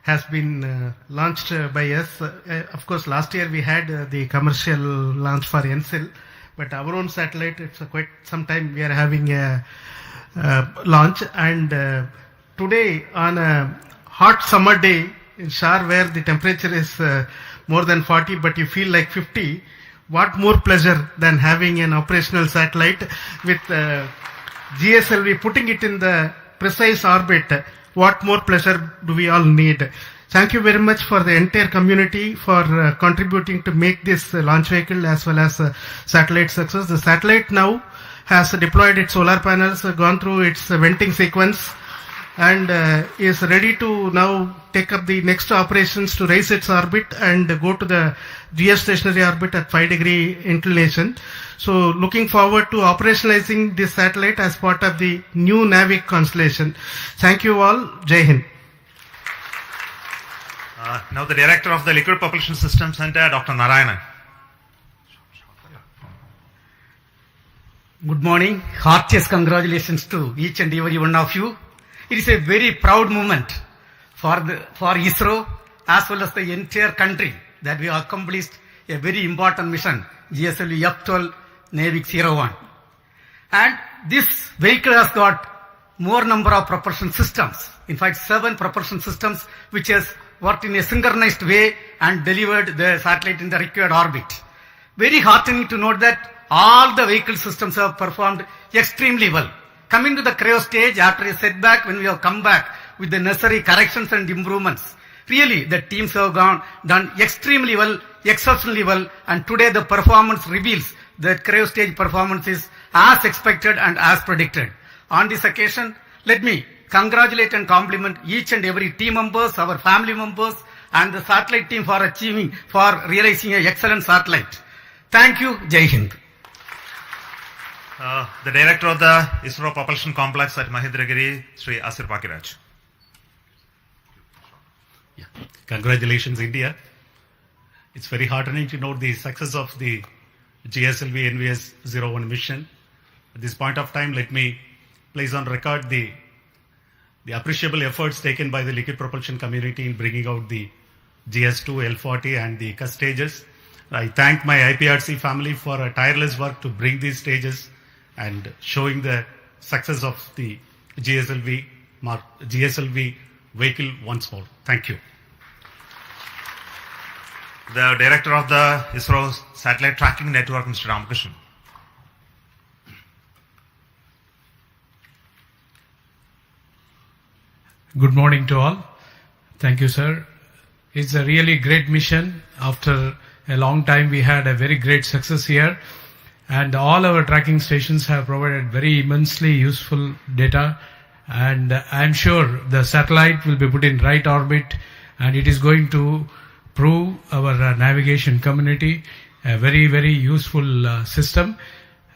has been launched by us. Of course, last year we had the commercial launch for NCEL, but our own satellite, it's quite some time we are having a launch. And today, on a hot summer day in SHAR, where the temperature is more than 40, but you feel like 50, what more pleasure than having an operational satellite with GSLV, putting it in the precise orbit. What more pleasure do we all need? Thank you very much for the entire community for contributing to make this launch vehicle as well as satellite success. The satellite now has deployed its solar panels, gone through its venting sequence, and is ready to now take up the next operations to raise its orbit and go to the geostationary orbit at 5-degree inclination. So looking forward to operationalizing this satellite as part of the new NAVIC constellation. Thank you all. Jai Hind. Now the Director of the Liquid Propulsion System Center, Dr. Chandrayaan. Good morning. Heartiest congratulations to each and every one of you. It is a very proud moment for ISRO as well as the entire country that we have accomplished a very important mission, GSLV F12 NAVIC 01. And this vehicle has got more number of propulsion systems. In fact, 7 propulsion systems which has worked in a synchronized way and delivered the satellite in the required orbit. Very heartening to note that all the vehicle systems have performed extremely well. Coming to the cryo stage, after a setback, when we have come back with the necessary corrections and improvements, really the teams have done extremely well, exceptionally well, and today the performance reveals that cryo stage performance is as expected and as predicted. On this occasion, let me congratulate and compliment each and every team members, our family members, and the satellite team for realizing an excellent satellite. Thank you. Jai Hind. The Director of the ISRO Propulsion Complex at Mahendragiri, Sri Asir Pakiraj. Congratulations, India. It's very heartening to note the success of the GSLV NVS-01 mission. At this point of time, let me place on record the appreciable efforts taken by the liquid propulsion community in bringing out the GS2, L40 and the CUS stages. I thank my IPRC family for a tireless work to bring these stages and showing the success of the GSLV vehicle once more. Thank you. The Director of the ISRO Satellite Tracking Network, Mr. Ramakrishnan. Good morning to all. Thank you, sir. It's a really great mission. After a long time, we had a very great success here. And all our tracking stations have provided very immensely useful data. And I'm sure the satellite will be put in right orbit, and it is going to prove our navigation community a very, very useful system.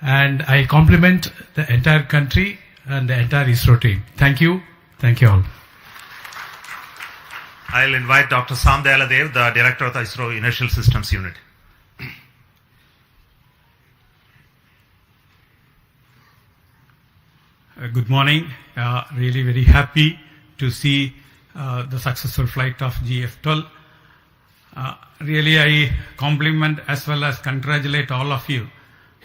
And I compliment the entire country and the entire ISRO team. Thank you. Thank you all. I'll invite Dr. Sam Dayaladev, the Director of the ISRO Inertial Systems Unit. Good morning. Really very happy to see the successful flight of GF12. Really I compliment as well as congratulate all of you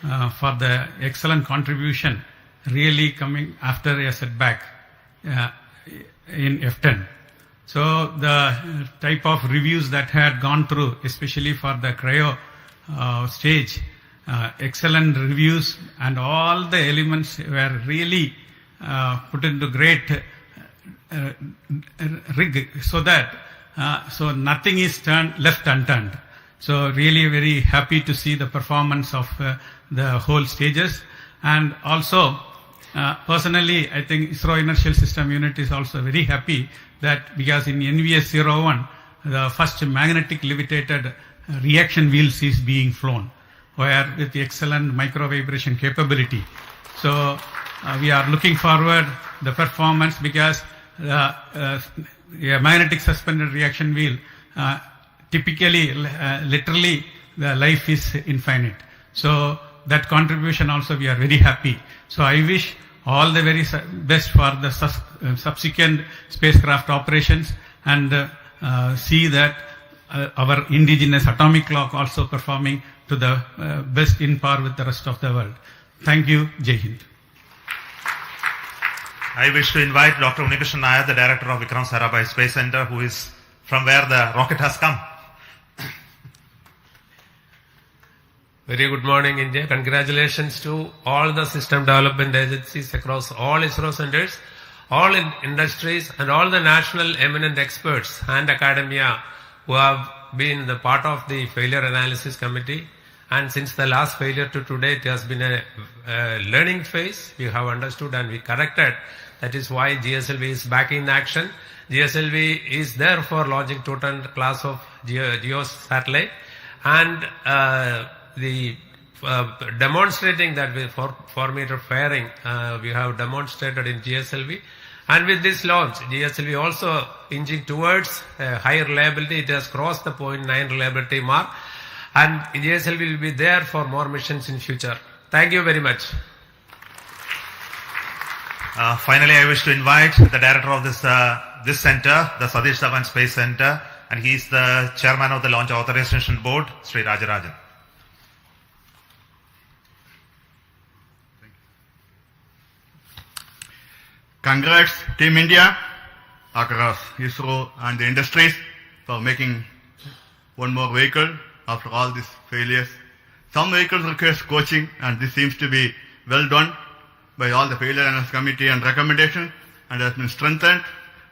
for the excellent contribution really coming after a setback in F10. So the type of reviews that had gone through, especially for the cryo stage, excellent reviews, and all the elements were really put into great rig so that so nothing is left unturned. So really very happy to see the performance of the whole stages. And also personally, I think ISRO Inertial System Unit is also very happy that because in NVS-01 the first magnetic levitated reaction wheels is being flown, where with the excellent micro vibration capability. So we are looking forward the performance, because a magnetic suspended reaction wheel typically literally the life is infinite. So that contribution also we are very happy. So I wish all the very best for the subsequent spacecraft operations, and see that our indigenous atomic clock also performing to the best in par with the rest of the world. Thank you. Jai Hind. I wish to invite Dr. Unikrishnan Nair, the Director of VIKRAM Sarabhai Space Center, who is from where the rocket has come. Very good morning, India. Congratulations to all the system development agencies across all ISRO centers, all industries, and all the national eminent experts and academia who have been the part of the failure analysis committee. And since the last failure to today, it has been a learning phase. We have understood and we corrected That is why GSLV is back in action. GSLV is there for launching 2-ton class of GEO satellite, and demonstrating that with 4-meter fairing, we have demonstrated in GSLV. And with this launch, GSLV also inching towards higher reliability. It has crossed the 0.9 reliability mark, and GSLV will be there for more missions in future. Thank you very much. Finally, I wish to invite the director of this center, the Satish Dhawan Space Center, and he is the chairman of the Launch Authorization Board, Sri Rajarajan. Congrats Team India across ISRO and the industries for making one more vehicle after all these failures. Some vehicles require coaching, and this seems to be well done by all the failure analysis committee and recommendation, and has been strengthened,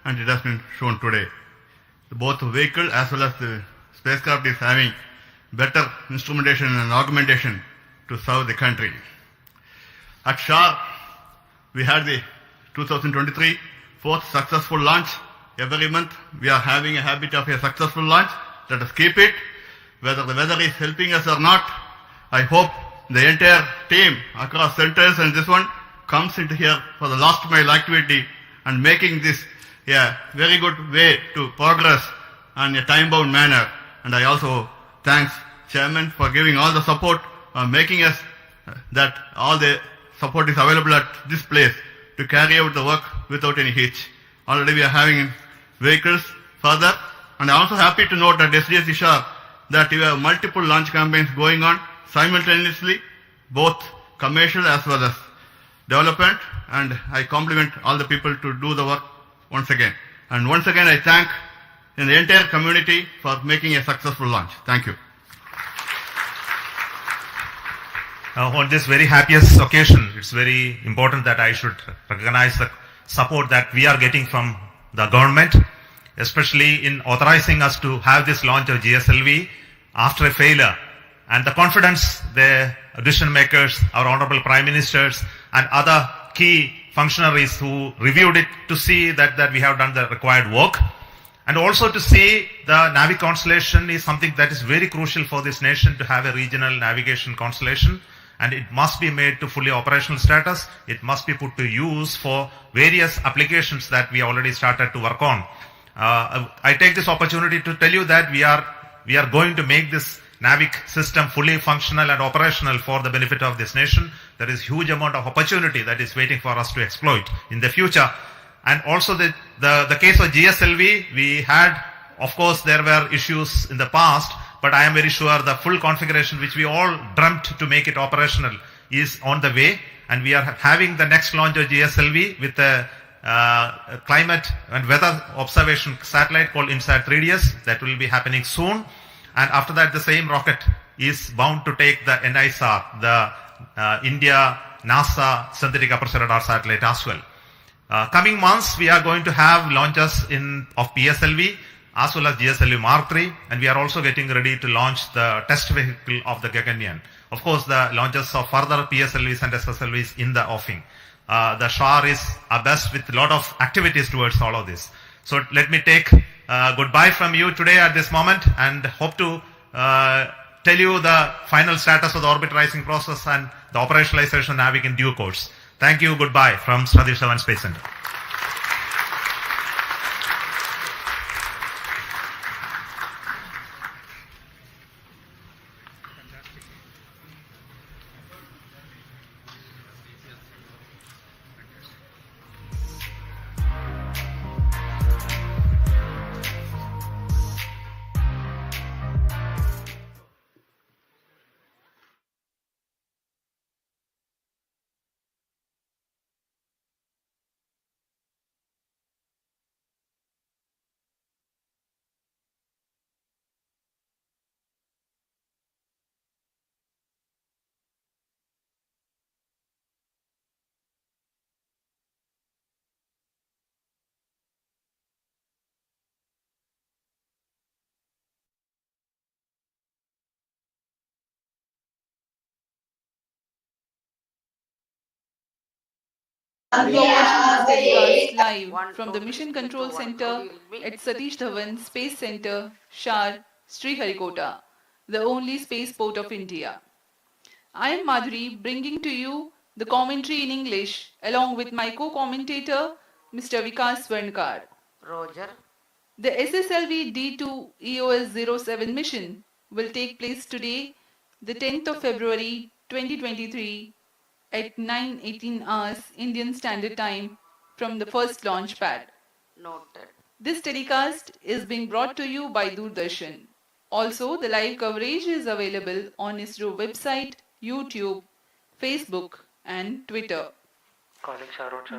and it has been shown today. Both the vehicle as well as the spacecraft is having better instrumentation and augmentation to serve the country. At SHAR, we had the 2023 fourth successful launch. Every month we are having a habit of a successful launch. Let us keep it. Whether the weather is helping us or not, I hope the entire team across centers and this one comes into here for the last mile activity and making this a very good way to progress in a time-bound manner. And I also thanks Chairman for giving all the support, making us that all the support is available at this place to carry out the work without any hitch. Already we are having vehicles further, and I am also happy to note at SDS Ishar that you have multiple launch campaigns going on simultaneously, both commercial as well as development, and I compliment all the people to do the work once again. And once again I thank the entire community for making a successful launch. Thank you. On this very happiest occasion, it's very important that I should recognize the support that we are getting from the government, especially in authorizing us to have this launch of GSLV after a failure, and the confidence the decision makers, our honorable prime ministers and other key functionaries who reviewed it to see that we have done the required work, and also to see the Navi constellation is something that is very crucial for this nation to have a regional navigation constellation, and it must be made to fully operational status. It must be put to use for various applications that we already started to work on. I take this opportunity to tell you that we are going to make this NAVIC system fully functional and operational for the benefit of this nation. There is huge amount of opportunity that is waiting for us to exploit in the future. And also the case of GSLV, we had, of course, there were issues in the past, but I am very sure the full configuration which we all dreamt to make it operational is on the way, and we are having the next launch of GSLV with a climate and weather observation satellite called INSAT 3DS that will be happening soon. And after that, the same rocket is bound to take the NISR, the India NASA synthetic aperture radar satellite as well. Coming months, we are going to have launches of PSLV as well as GSLV Mark III, and we are also getting ready to launch the test vehicle of the Gaganyaan. Of course, the launches of further PSLVs and SSLVs in the offing. The SHAR is abreast with a lot of activities towards all of this. So let me take goodbye from you today at this moment, and hope to tell you the final status of the orbitalizing process and the operationalization of NAVIC in due course. Thank you, goodbye from Satish Dhawan Space Center. You are watching this telecast live from the Mission Control Center at Satish Dhawan Space Center, Shar, Sriharikota, the only spaceport of India. I am Madhuri bringing to you the commentary in English along with my co-commentator Mr. Vikas Swarnkar. Roger. The SSLV D2 EOS-07 mission will take place today, the 10th of February 2023 at 9:18 hours Indian Standard Time from the first launch pad. Noted. This telecast is being brought to you by Doordarshan. Also, the live coverage is available on ISRO website, YouTube, Facebook and Twitter.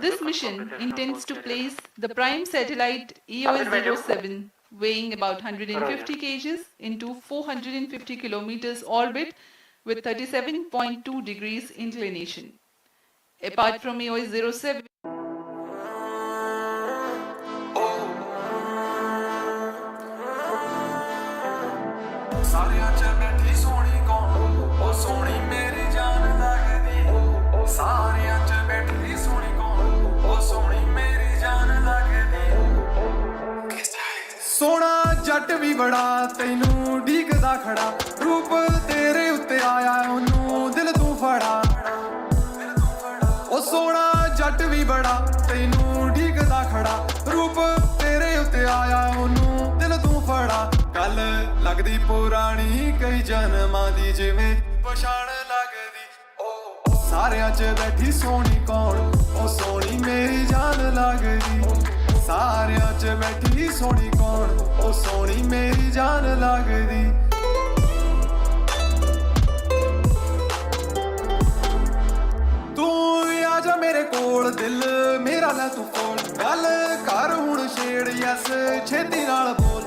This mission intends to place the prime satellite EOS-07 weighing about 150 kg into 450 kilometers orbit with 37.2 degrees inclination. Apart from EOS-07, ਸਾਰਿਆਂ ਚ ਬੈਠੀ ਸੋਹਣੀ ਕੌਣ ਉਹ ਸੋਹਣੀ ਮੇਰੀ ਜਾਨ ਲੱਗਦੀ ਸਾਰਿਆਂ ਚ ਬੈਠੀ ਸੋਹਣੀ ਕੌਣ ਉਹ ਸੋਹਣੀ ਮੇਰੀ ਜਾਨ ਲੱਗਦੀ ਸੋਹਣਾ ਜੱਟ ਵੀ ਬੜਾ ਤੈਨੂੰ ਢੀਕਦਾ ਖੜਾ ਰੂਪ ਤੇਰੇ ਉੱਤੇ ਆਇਆ ਉਹਨੂੰ ਦਿਲ ਤੂੰ ਫੜਾ ਉਹ ਸੋਹਣਾ ਜੱਟ ਵੀ ਬੜਾ ਤੈਨੂੰ ਢੀਕਦਾ ਖੜਾ ਰੂਪ ਤੇਰੇ ਉੱਤੇ ਆਇਆ ਉਹਨੂੰ ਦਿਲ ਤੂੰ ਫੜਾ ਗੱਲ ਲੱਗਦੀ ਪੁਰਾਣੀ ਕਈ ਜਨਮਾਂ ਦੀ ਜਿਵੇਂ ਪਛਾਣ ਲੱਗਦੀ ਉਹ ਸਾਰਿਆਂ 'ਚ ਬੈਠੀ ਸੋਹਣੀ ਕੌਣ ਉਹ ਸੋਹਣੀ ਮੇਰੀ ਜਾਨ ਲੱਗਦੀ ਸਾਰਿਆਂ 'ਚ ਬੈਠੀ ਸੋਹਣੀ ਕੌਣ ਉਹ ਸੋਹਣੀ ਮੇਰੀ ਜਾਨ ਲੱਗਦੀ ਤੂੰ ਆ ਜਾ ਮੇਰੇ ਕੋਲ ਦਿਲ ਮੇਰਾ ਲੈ ਤੂੰ ਕੋਲ ਗੱਲ ਕਰ ਹੁਣ ਛੇੜ ਯਸ ਛੇਤੀ ਨਾਲ ਬੋਲ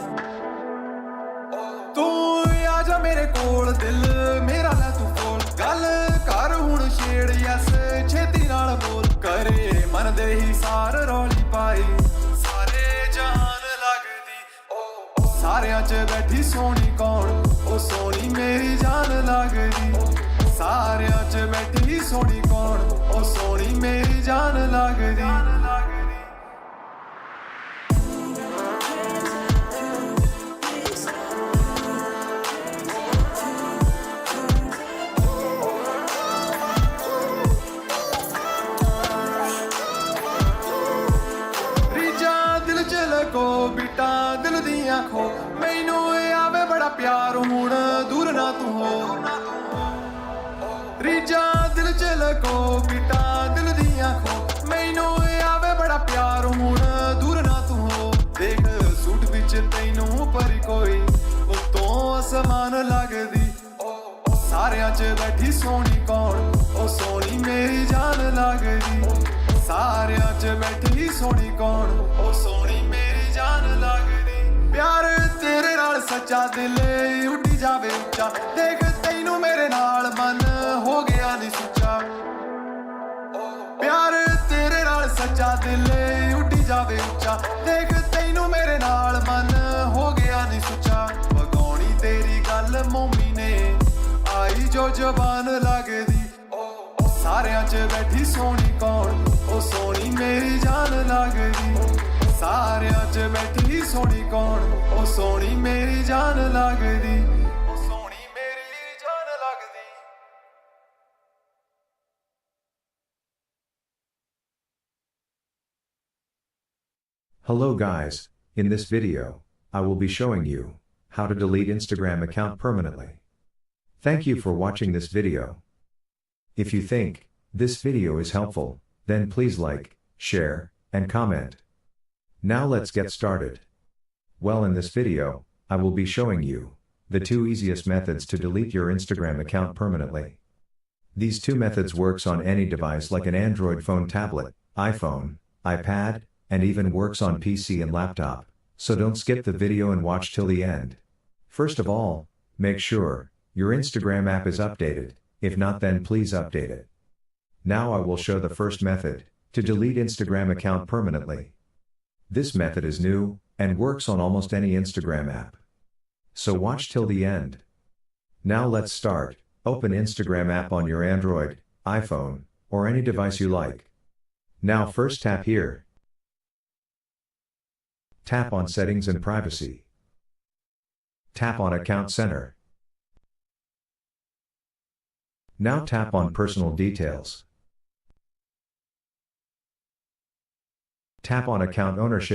ਤੂੰ ਆ ਜਾ ਮੇਰੇ ਕੋਲ ਦਿਲ ਮੇਰਾ ਲੈ ਤੂੰ ਕੋਲ ਗੱਲ ਕਰ ਹੁਣ ਛੇੜ ਯਸ ਛੇਤੀ ਨਾਲ ਬੋਲ ਕਰੇ ਮਨ ਦੇ ਹੀ ਸਾਰ ਰੌਲੀ ਪਾਈ ਸਾਰੇ ਜਹਾਨ ਲੱਗਦੀ ਉਹ ਸਾਰਿਆਂ 'ਚ ਬੈਠੀ ਸੋਹਣੀ ਕੌਣ ਉਹ ਸੋਹਣੀ ਮੇਰੀ ਜਾਨ ਲੱਗਦੀ ਸਾਰਿਆਂ 'ਚ ਬੈਠੀ ਸੋਹਣੀ ਕੌਣ ਉਹ ਸੋਹਣੀ ਮੇਰੀ ਜਾਨ ਲੱਗਦੀ ਕੋ ਬਿਟਾ ਦਿਲ ਦੀਆਂ ਖੋ ਮੈਨੂੰ ਆਵੇ ਬੜਾ ਪਿਆਰ ਹੁਣ ਦੂਰ ਨਾ ਤੂੰ ਹੋ ਰੀਜਾ ਦਿਲ ਚ ਲਕੋ ਬਿਟਾ ਦਿਲ ਦੀਆਂ ਖੋ ਮੈਨੂੰ ਆਵੇ ਬੜਾ ਪਿਆਰ ਹੁਣ ਦੂਰ ਨਾ ਤੂੰ ਹੋ ਦੇਖ ਸੂਟ ਵਿੱਚ ਤੈਨੂੰ ਪਰ ਕੋਈ ਉਤੋਂ ਅਸਮਾਨ ਲੱਗਦੀ ਸਾਰਿਆਂ 'ਚ ਬੈਠੀ ਸੋਹਣੀ ਕੌਣ ਉਹ ਸੋਹਣੀ ਮੇਰੀ ਜਾਨ ਲੱਗਦੀ ਸਾਰਿਆਂ 'ਚ ਬੈਠੀ ਸੋਹਣੀ ਕੌਣ ਉਹ ਸੋਹਣੀ ਮੇਰੀ ਜਾਨ ਲੱਗਦੀ ਪਿਆਰ ਤੇਰੇ ਨਾਲ ਸੱਚਾ ਦਿਲ ਉੱਡੀ ਜਾਵੇ ਉੱਚਾ ਦੇਖ ਤੈਨੂੰ ਮੇਰੇ ਨਾਲ ਮਨ ਹੋ ਗਿਆ ਨੀ ਸੁੱਚਾ ਪਿਆਰ ਤੇਰੇ ਨਾਲ ਸੱਚਾ ਦਿਲ ਉੱਡੀ ਜਾਵੇ ਉੱਚਾ ਦੇਖ ਤੈਨੂੰ ਮੇਰੇ ਨਾਲ ਮਨ ਹੋ ਗਿਆ ਨੀ ਸੁੱਚਾ ਵਗਾਉਣੀ ਤੇਰੀ ਗੱਲ ਮੋਮੀ ਨੇ ਆਈ ਜੋ ਜ਼ਬਾਨ ਲੱਗਦੀ ਸਾਰਿਆਂ 'ਚ ਬੈਠੀ ਸੋਹਣੀ ਕੌਣ ਉਹ ਸੋਹਣੀ ਮੇਰੀ ਜਾਨ ਲੱਗਦੀ ਸਾਰਿਆਂ 'ਚ ਬੈਠੀ ਸੋਹਣੀ ਕੌਣ ਉਹ ਸੋਹਣੀ ਮੇਰੀ ਜਾਨ ਲੱਗਦੀ ਉਹ ਸੋਹਣੀ ਮੇਰੀ ਜਾਨ ਲੱਗਦੀ Hello guys, in this video, I will be showing you how to delete Instagram account permanently. Thank you for watching this video. If you think this video is helpful, then please like, share, and comment. Now let's get started. Well, in this video, I will be showing you the 2 easiest methods to delete your Instagram account permanently. These 2 methods works on any device like an Android phone, tablet, iPhone, iPad, and even works on PC and laptop, so don't skip the video and watch till the end. First of all, make sure your Instagram app is updated. If not, then please update it. Now I will show the first method, to delete Instagram account permanently. This method is new, and works on almost any Instagram app. So watch till the end. Now let's start. Open Instagram app on your Android, iPhone, or any device you like. Now first tap here. Tap on Settings and Privacy. Tap on Account Center. Now tap on Personal Details. Tap on Account Ownership.